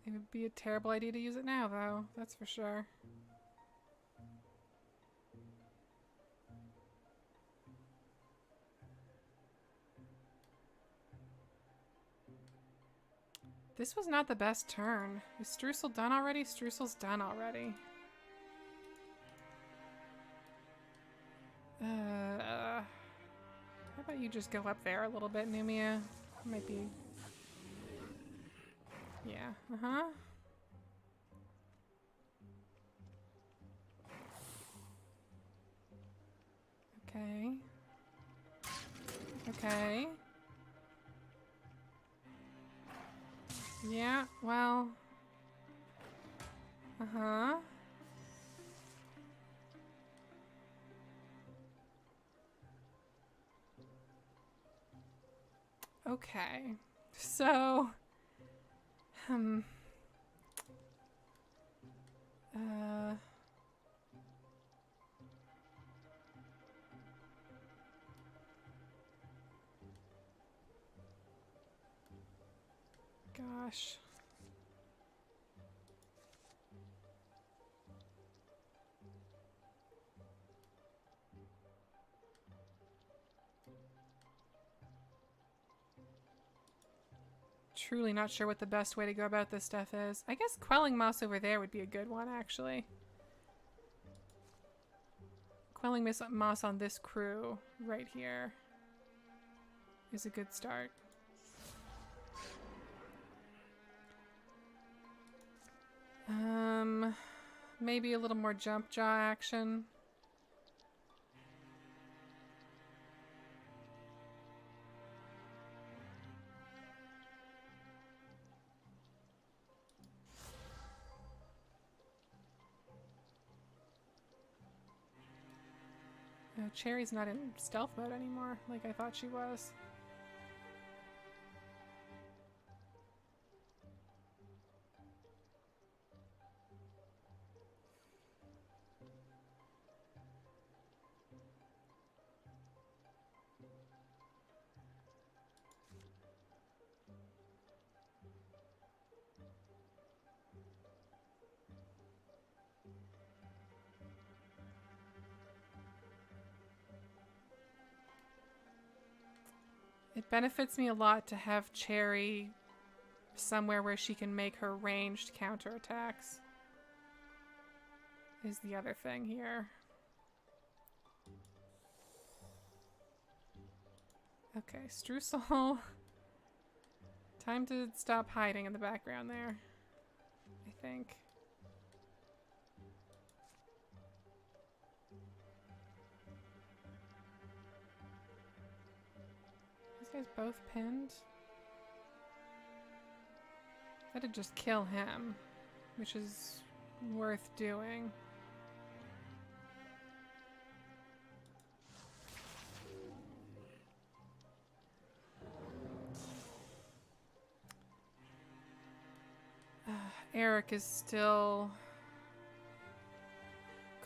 It would be a terrible idea to use it now, though. That's for sure. This was not the best turn. Is Streusel done already? Streusel's done already. How about you just go up there a little bit, Numia? Might be... Yeah, uh-huh. Okay. Okay. Yeah, well... Uh-huh. Okay. So... Gosh. Truly not sure what the best way to go about this stuff is. I guess quelling moss over there would be a good one, actually. Quelling moss on this crew right here is a good start. Maybe a little more jump jaw action. No, Cherry's not in stealth mode anymore, like I thought she was. It benefits me a lot to have Cherry somewhere where she can make her ranged counterattacks. Is the other thing here. Okay, Streusel. Time to stop hiding in the background there, I think. These guys both pinned? That'd just kill him, which is worth doing. Eric is still...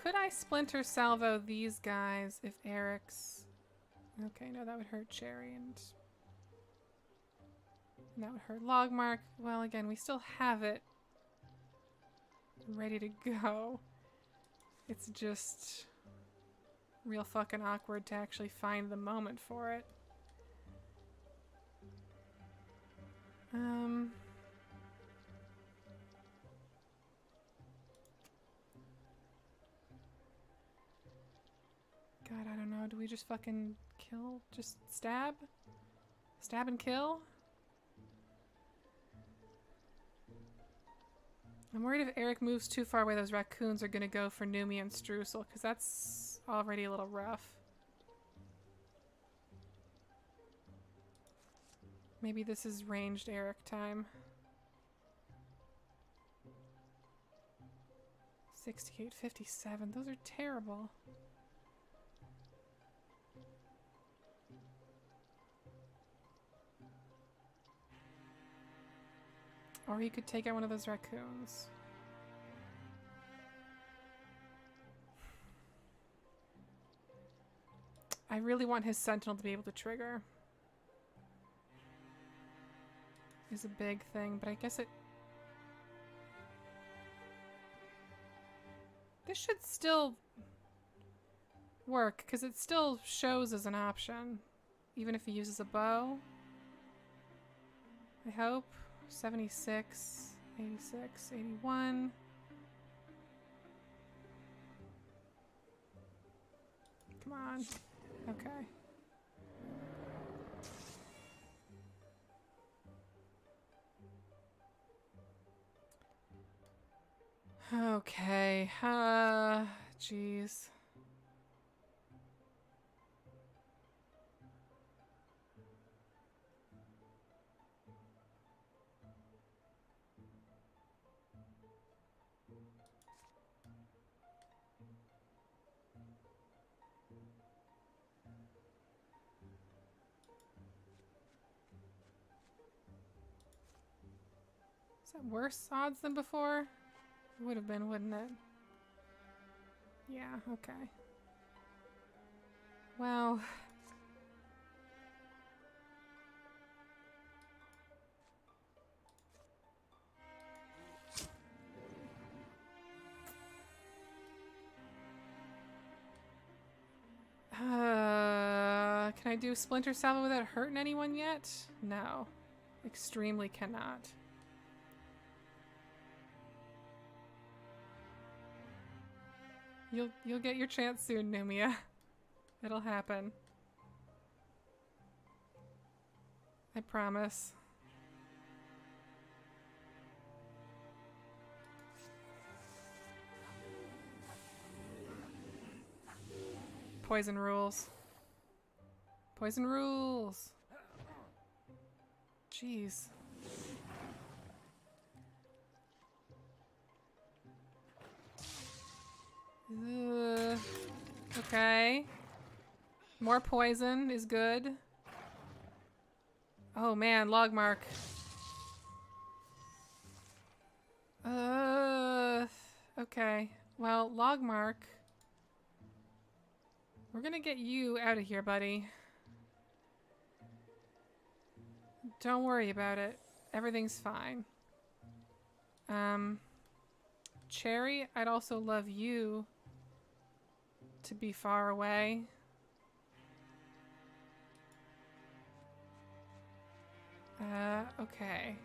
Could I splinter salvo these guys if Eric's... Okay, no, that would hurt Cherry and that would hurt Logmark. Well, again, we still have it ready to go. It's just real fucking awkward to actually find the moment for it. God, I don't know. Do we just fucking kill? Just stab? Stab and kill? I'm worried if Eric moves too far away, those raccoons are gonna go for Numi and Streusel, because that's already a little rough. Maybe this is ranged Eric time. 68, 57. Those are terrible. Or he could take out one of those raccoons. I really want his sentinel to be able to trigger. Is a big thing, but I guess it... This should still work, because it still shows as an option. Even if he uses a bow. I hope. 76, 86, 81. Come on. Okay. Okay. Jeez. Is that worse odds than before? It would have been, wouldn't it? Yeah, okay. Well... can I do Splinter Salvo without hurting anyone yet? No. Extremely cannot. You'll get your chance soon, Numia. It'll happen. I promise. Poison rules. Poison rules. Jeez. Okay. More poison is good. Oh man, log mark. Okay. Well, log mark. We're gonna get you out of here, buddy. Don't worry about it. Everything's fine. Cherry, I'd also love you to be far away. Okay.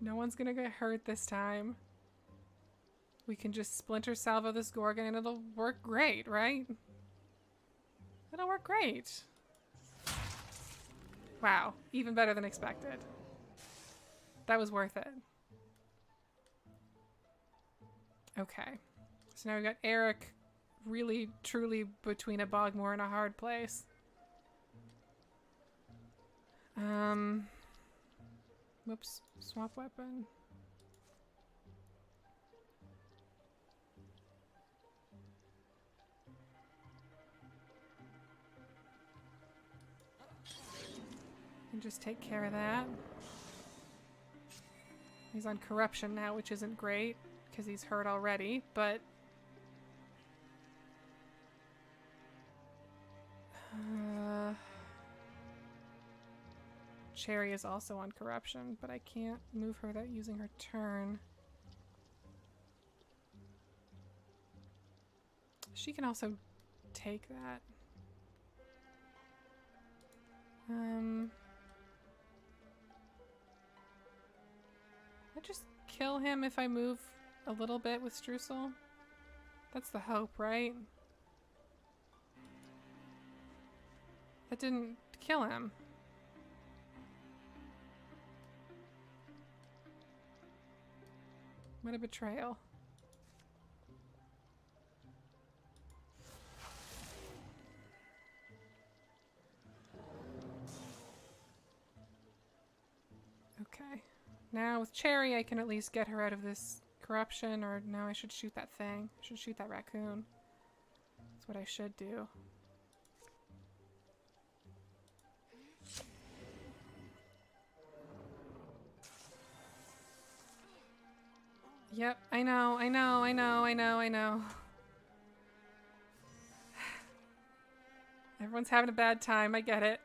No one's gonna get hurt this time. We can just Splinter Salvo this Gorgon and it'll work great, right? It'll work great. Wow, even better than expected. That was worth it. Okay. So now we got Eric really, truly between a bogmore and a hard place. Whoops. Swap weapon. And just take care of that. He's on corruption now, which isn't great, because he's hurt already, but... Cherry is also on corruption, but I can't move her without using her turn. She can also take that. I just kill him if I move a little bit with Streusel? That's the hope, right? That didn't kill him. What a betrayal. Okay. Now with Cherry, I can at least get her out of this corruption, or now I should shoot that thing. I should shoot that raccoon. That's what I should do. Yep, I know, I know, I know, I know, I know. Everyone's having a bad time, I get it.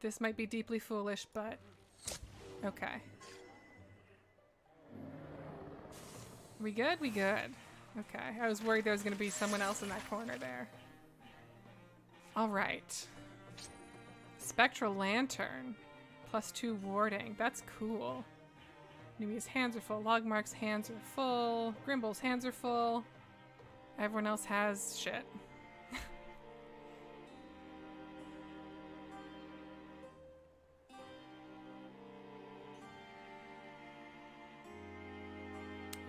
This might be deeply foolish, but okay. We good? We good. Okay, I was worried there was going to be someone else in that corner there. All right. Spectral Lantern. +2 warding. That's cool. Numia's hands are full. Logmark's hands are full. Grimble's hands are full. Everyone else has shit.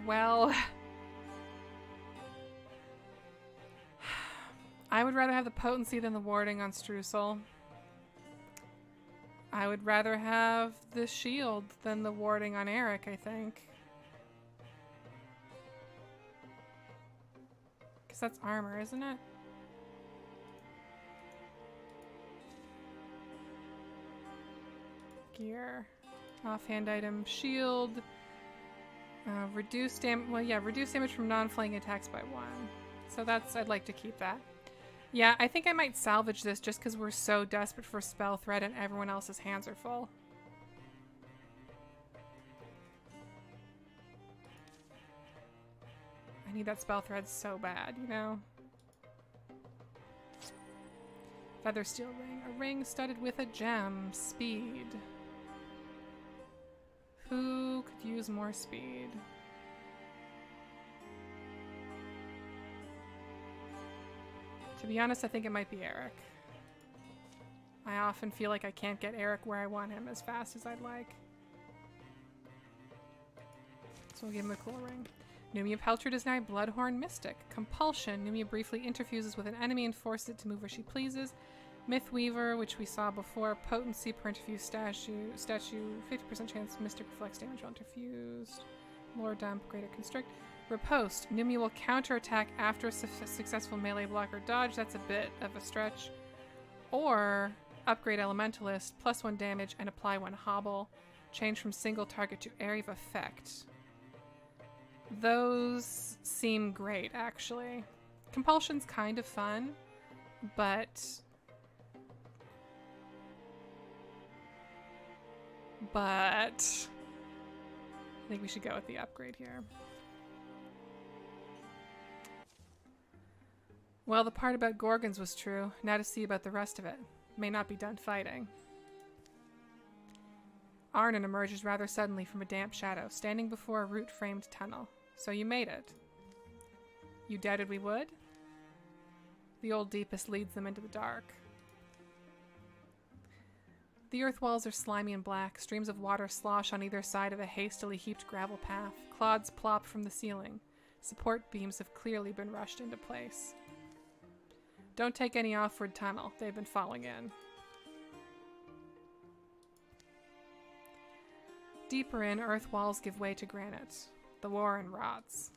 Well, I would rather have the potency than the warding on Streusel. I would rather have the shield than the warding on Eric, I think. Because that's armor, isn't it? Gear. Offhand item, shield. Reduce damage. Well, yeah, reduce damage from non-flanking attacks by 1. So that's, I'd like to keep that. Yeah, I think I might salvage this just because we're so desperate for spell threat and everyone else's hands are full. I need that spell thread so bad, you know? Feather steel ring. A ring studded with a gem. Speed. Who could use more speed? To be honest, I think it might be Eric. I often feel like I can't get Eric where I want him as fast as I'd like. So we'll give him a cool ring. Numia Peltrid is now a Bloodhorn Mystic. Compulsion. Numia briefly interfuses with an enemy and forces it to move where she pleases. Mythweaver, which we saw before. Potency per interfused statue. 50% chance Mystic reflects damage while interfused. Lore Dump. Greater Constrict. Riposte. Numia will counterattack after a successful melee block or dodge. That's a bit of a stretch. Or upgrade Elementalist. +1 damage and apply 1 hobble. Change from single target to area of effect. Those seem great, actually. Compulsion's kind of fun, but I think we should go with the upgrade here. Well, the part about Gorgons was true. Now to see about the rest of it. May not be done fighting. Arnon emerges rather suddenly from a damp shadow, standing before a root-framed tunnel. So you made it. You doubted we would? The old deepest leads them into the dark. The earth walls are slimy and black. Streams of water slosh on either side of a hastily heaped gravel path. Clods plop from the ceiling. Support beams have clearly been rushed into place. Don't take any offward tunnel. They've been falling in. Deeper in, earth walls give way to granite. The warren rots.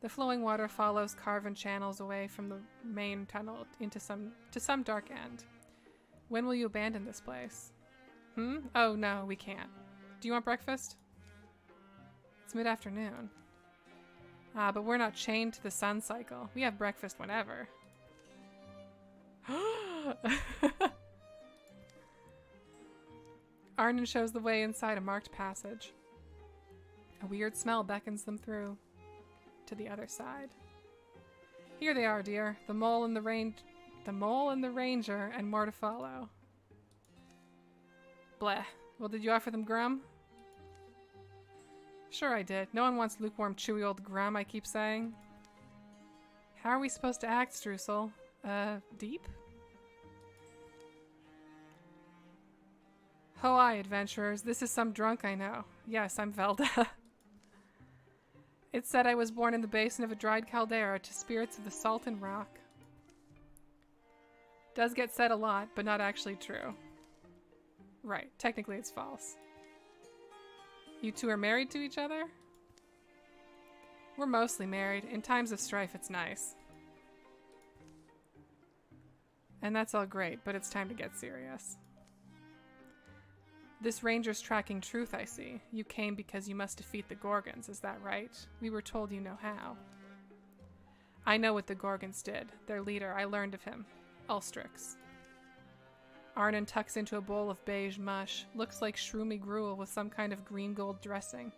The flowing water follows carven channels away from the main tunnel into some dark end. When will you abandon this place? Oh no, we can't. Do you want breakfast? It's mid-afternoon. But we're not chained to the sun cycle. We have breakfast whenever. Arnon shows the way inside a marked passage. A weird smell beckons them through to the other side. Here they are, dear. The mole and the ranger, and more to follow. Bleh. Well, did you offer them grum? Sure I did. No one wants lukewarm, chewy old grum, I keep saying. How are we supposed to act, Streusel? Deep? Ho aye, adventurers. This is some drunk I know. Yes, I'm Velda. It's said I was born in the basin of a dried caldera to spirits of the salt and rock. Does get said a lot, but not actually true. Right, technically it's false. You two are married to each other? We're mostly married. In times of strife, it's nice. And that's all great, but it's time to get serious. This ranger's tracking truth, I see. You came because you must defeat the Gorgons, is that right? We were told you know how. I know what the Gorgons did. Their leader, I learned of him. Ulstrix. Arnon tucks into a bowl of beige mush. Looks like shroomy gruel with some kind of green gold dressing.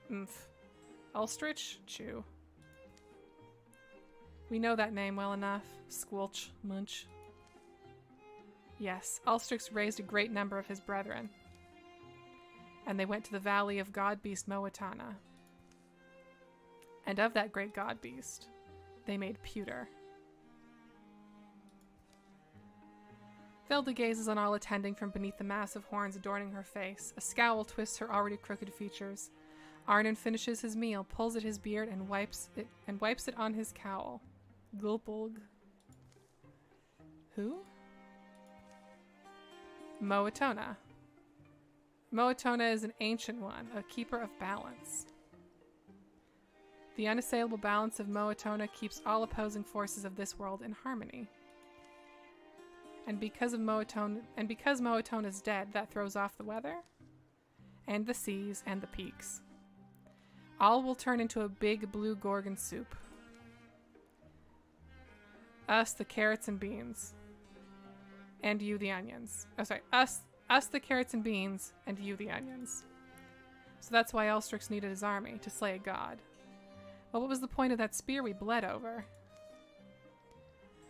Oomph. Ulstrich? Chew. We know that name well enough. Squelch. Munch. Yes, Ulstrix raised a great number of his brethren. And they went to the valley of god beast Moatana. And of that great god beast, they made pewter. Velda gazes on all attending from beneath the massive horns adorning her face. A scowl twists her already crooked features. Arnon finishes his meal, pulls at his beard, and wipes it on his cowl. Gulpulg. Who? Moatona. Moatona is an ancient one, a keeper of balance. The unassailable balance of Moatona keeps all opposing forces of this world in harmony. And because Moatona's dead, that throws off the weather, and the seas, and the peaks. All will turn into a big blue Gorgon soup. Us, the carrots and beans. And you, the onions. Oh, sorry. Us, the carrots and beans, and you, the onions. So that's why Ulstrix needed his army, to slay a god. Well, what was the point of that spear we bled over?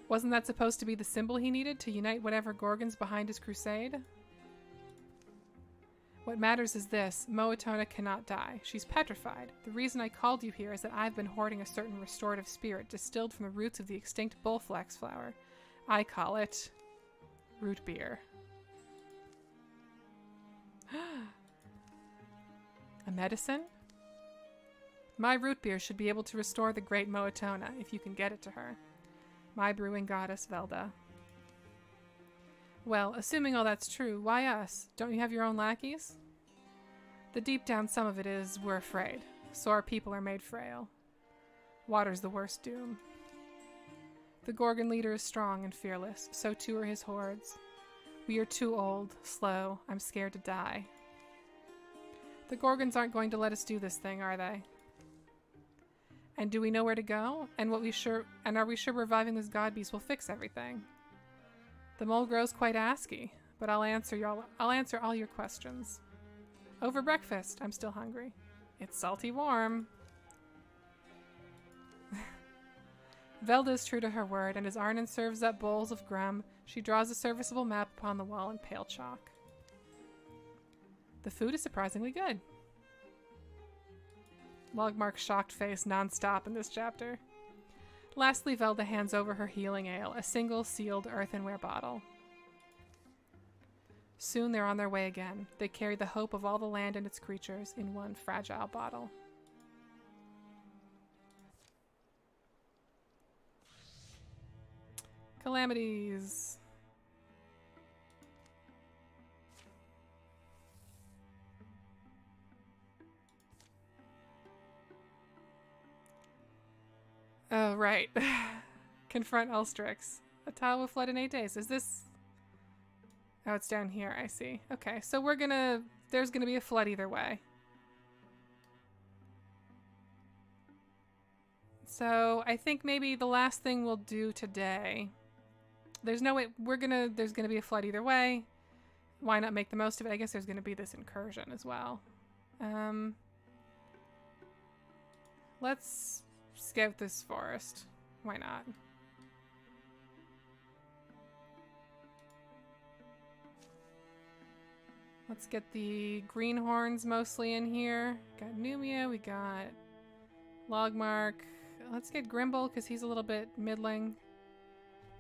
Wasn't that supposed to be the symbol he needed to unite whatever Gorgon's behind his crusade? What matters is this. Moatona cannot die. She's petrified. The reason I called you here is that I've been hoarding a certain restorative spirit distilled from the roots of the extinct bullflax flower. I call it root beer. A medicine? My root beer should be able to restore the great Moatona if you can get it to her. My brewing goddess, Velda. Well, assuming all that's true, why us? Don't you have your own lackeys? The deep down sum of it is, we're afraid. So our people are made frail. Water's the worst doom. The Gorgon leader is strong and fearless, so too are his hordes. We are too old, slow, I'm scared to die. The Gorgons aren't going to let us do this thing, are they? And do we know where to go? And are we sure reviving this god beast will fix everything? The mole grows quite asky, but I'll answer all your questions. Over breakfast. I'm still hungry. It's salty warm. Velda is true to her word, and as Arnon serves up bowls of grum, she draws a serviceable map upon the wall in pale chalk. The food is surprisingly good. Logmark's shocked face non-stop in this chapter. Lastly, Velda hands over her healing ale, a single sealed earthenware bottle. Soon they're on their way again. They carry the hope of all the land and its creatures in one fragile bottle. Calamities. Oh, right. Confront Ulstrix. A tile will flood in 8 days. Is this... Oh, it's down here. I see. Okay, so there's gonna be a flood either way. So I think maybe the last thing we'll do today... There's no way... There's gonna be a flood either way. Why not make the most of it? I guess there's gonna be this incursion as well. Let's scout this forest. Why not? Let's get the greenhorns mostly in here. Got Numia, we got Logmark. Let's get Grimble because he's a little bit middling.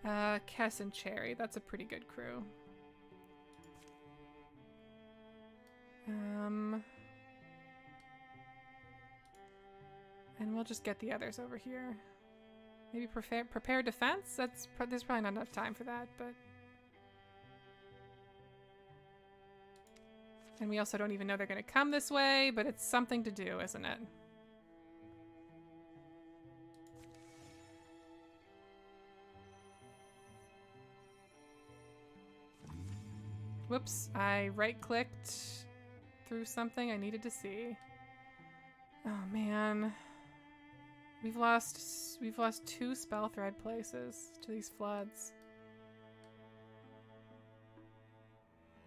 Kess and Cherry, that's a pretty good crew. And we'll just get the others over here. Maybe prepare defense? There's probably not enough time for that, but... And we also don't even know they're going to come this way, but it's something to do, isn't it? Whoops, I right-clicked through something I needed to see. Oh man. We've lost 2 spell thread places to these floods.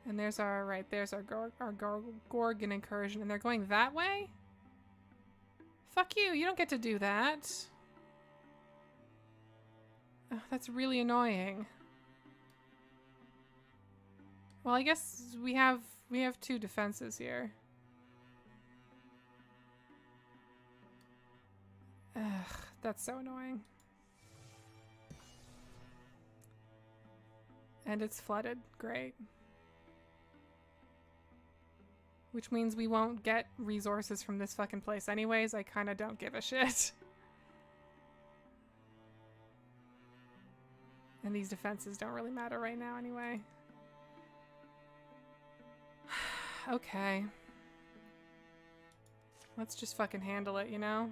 And there's our Gorgon incursion, and they're going that way? Fuck you, you don't get to do that. Oh, that's really annoying. Well, I guess we have 2 defenses here. Ugh, that's so annoying. And it's flooded. Great. Which means we won't get resources from this fucking place anyways. I kind of don't give a shit. And these defenses don't really matter right now anyway. Okay. Let's just fucking handle it, you know?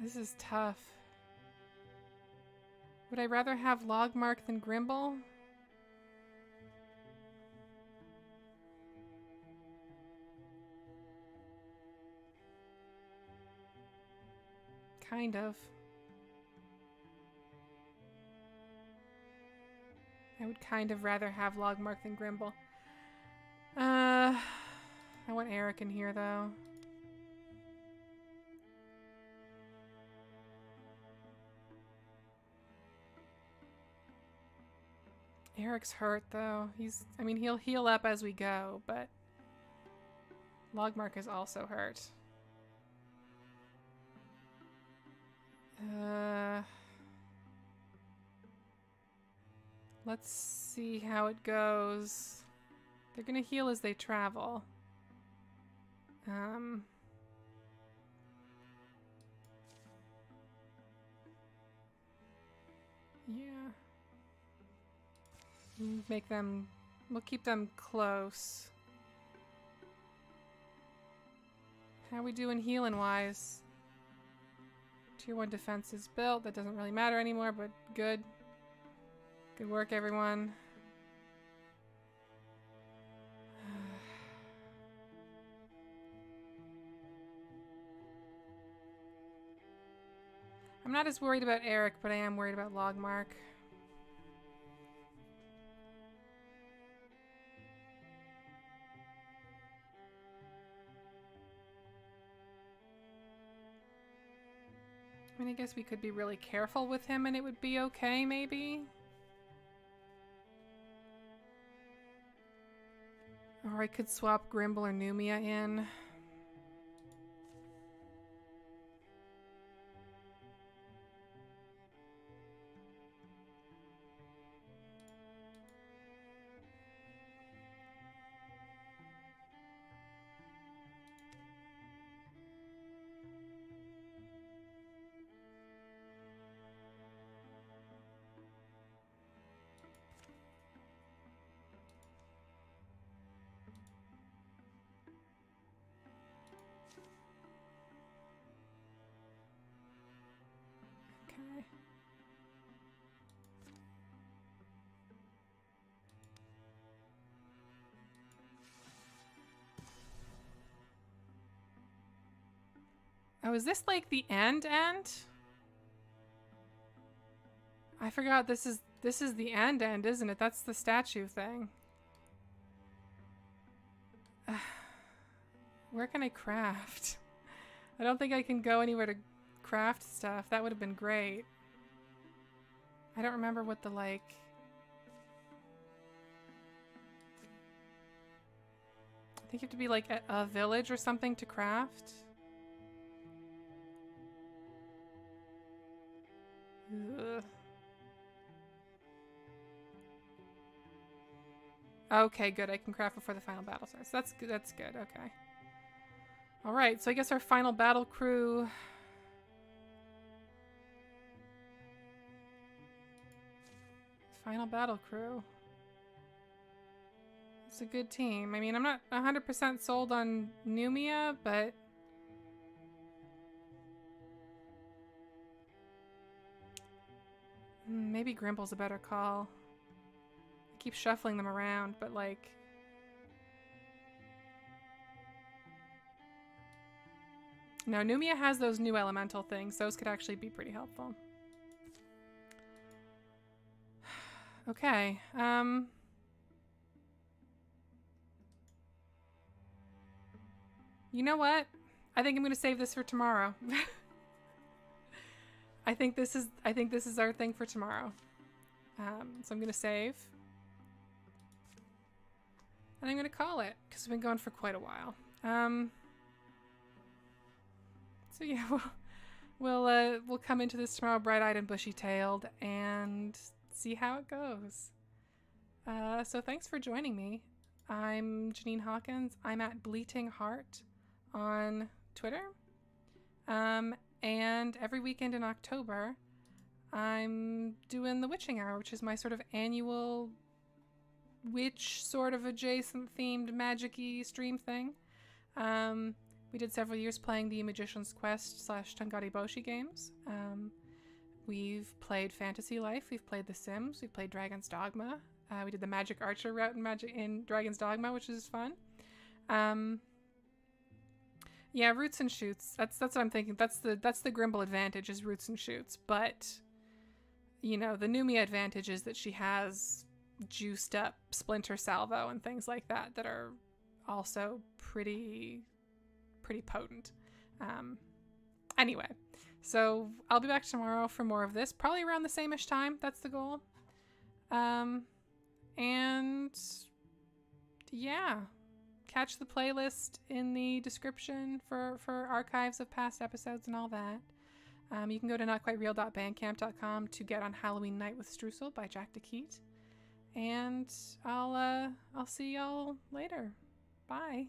This is tough. Would I rather have Logmark than Grimble? Kind of. I would kind of rather have Logmark than Grimble. I want Eric in here though. Eric's hurt though. I mean, he'll heal up as we go, but Logmark is also hurt. Let's see how it goes. They're gonna heal as they travel. Yeah. We'll keep them close. How we doing healing wise? Tier 1 defense is built. That doesn't really matter anymore, but good. Good work, everyone. I'm not as worried about Eric, but I am worried about Logmark. I mean, I guess we could be really careful with him and it would be okay, maybe? Or I could swap Grimble or Numia in. Okay. Oh, is this like the end? I forgot this is the end, isn't it? That's the statue thing. Where can I craft? I don't think I can go anywhere to craft stuff. That would have been great. I don't remember what the like... I think you have to be like at a village or something to craft. Ugh. Okay, good. I can craft before the final battle starts. That's good. That's good. Okay. All right. So I guess our final battle crew. Final battle crew. It's a good team. I mean, I'm not 100% sold on Numia, but maybe Grimble's a better call. I keep shuffling them around, but like... No, Numia has those new elemental things. Those could actually be pretty helpful. Okay, you know what? I think I'm gonna save this for tomorrow. I think this is our thing for tomorrow. So I'm gonna save. And I'm gonna call it, because we've been going for quite a while. So yeah, we'll come into this tomorrow bright-eyed and bushy-tailed and see how it goes. So thanks for joining me. I'm Janine Hawkins. I'm at Bleating Heart on Twitter. And every weekend in October, I'm doing the Witching Hour, which is my sort of annual witch sort of adjacent themed magic-y stream thing. We did several years playing the Magician's Quest / Tungari Boshi games. We've played Fantasy Life, we've played The Sims, we've played Dragon's Dogma. We did the Magic Archer route in Dragon's Dogma, which is fun. Yeah, roots and shoots. That's what I'm thinking. That's the Grimble advantage, is roots and shoots. But you know, the Numia advantage is that she has juiced up Splinter Salvo and things like that that are also pretty potent. Anyway, so I'll be back tomorrow for more of this, probably around the same-ish time. That's the goal. And yeah, catch the playlist in the description for archives of past episodes and all that. You can go to notquitereal.bandcamp.com to get on Halloween Night with Streusel by Jack de Quidt. And I'll see y'all later. Bye.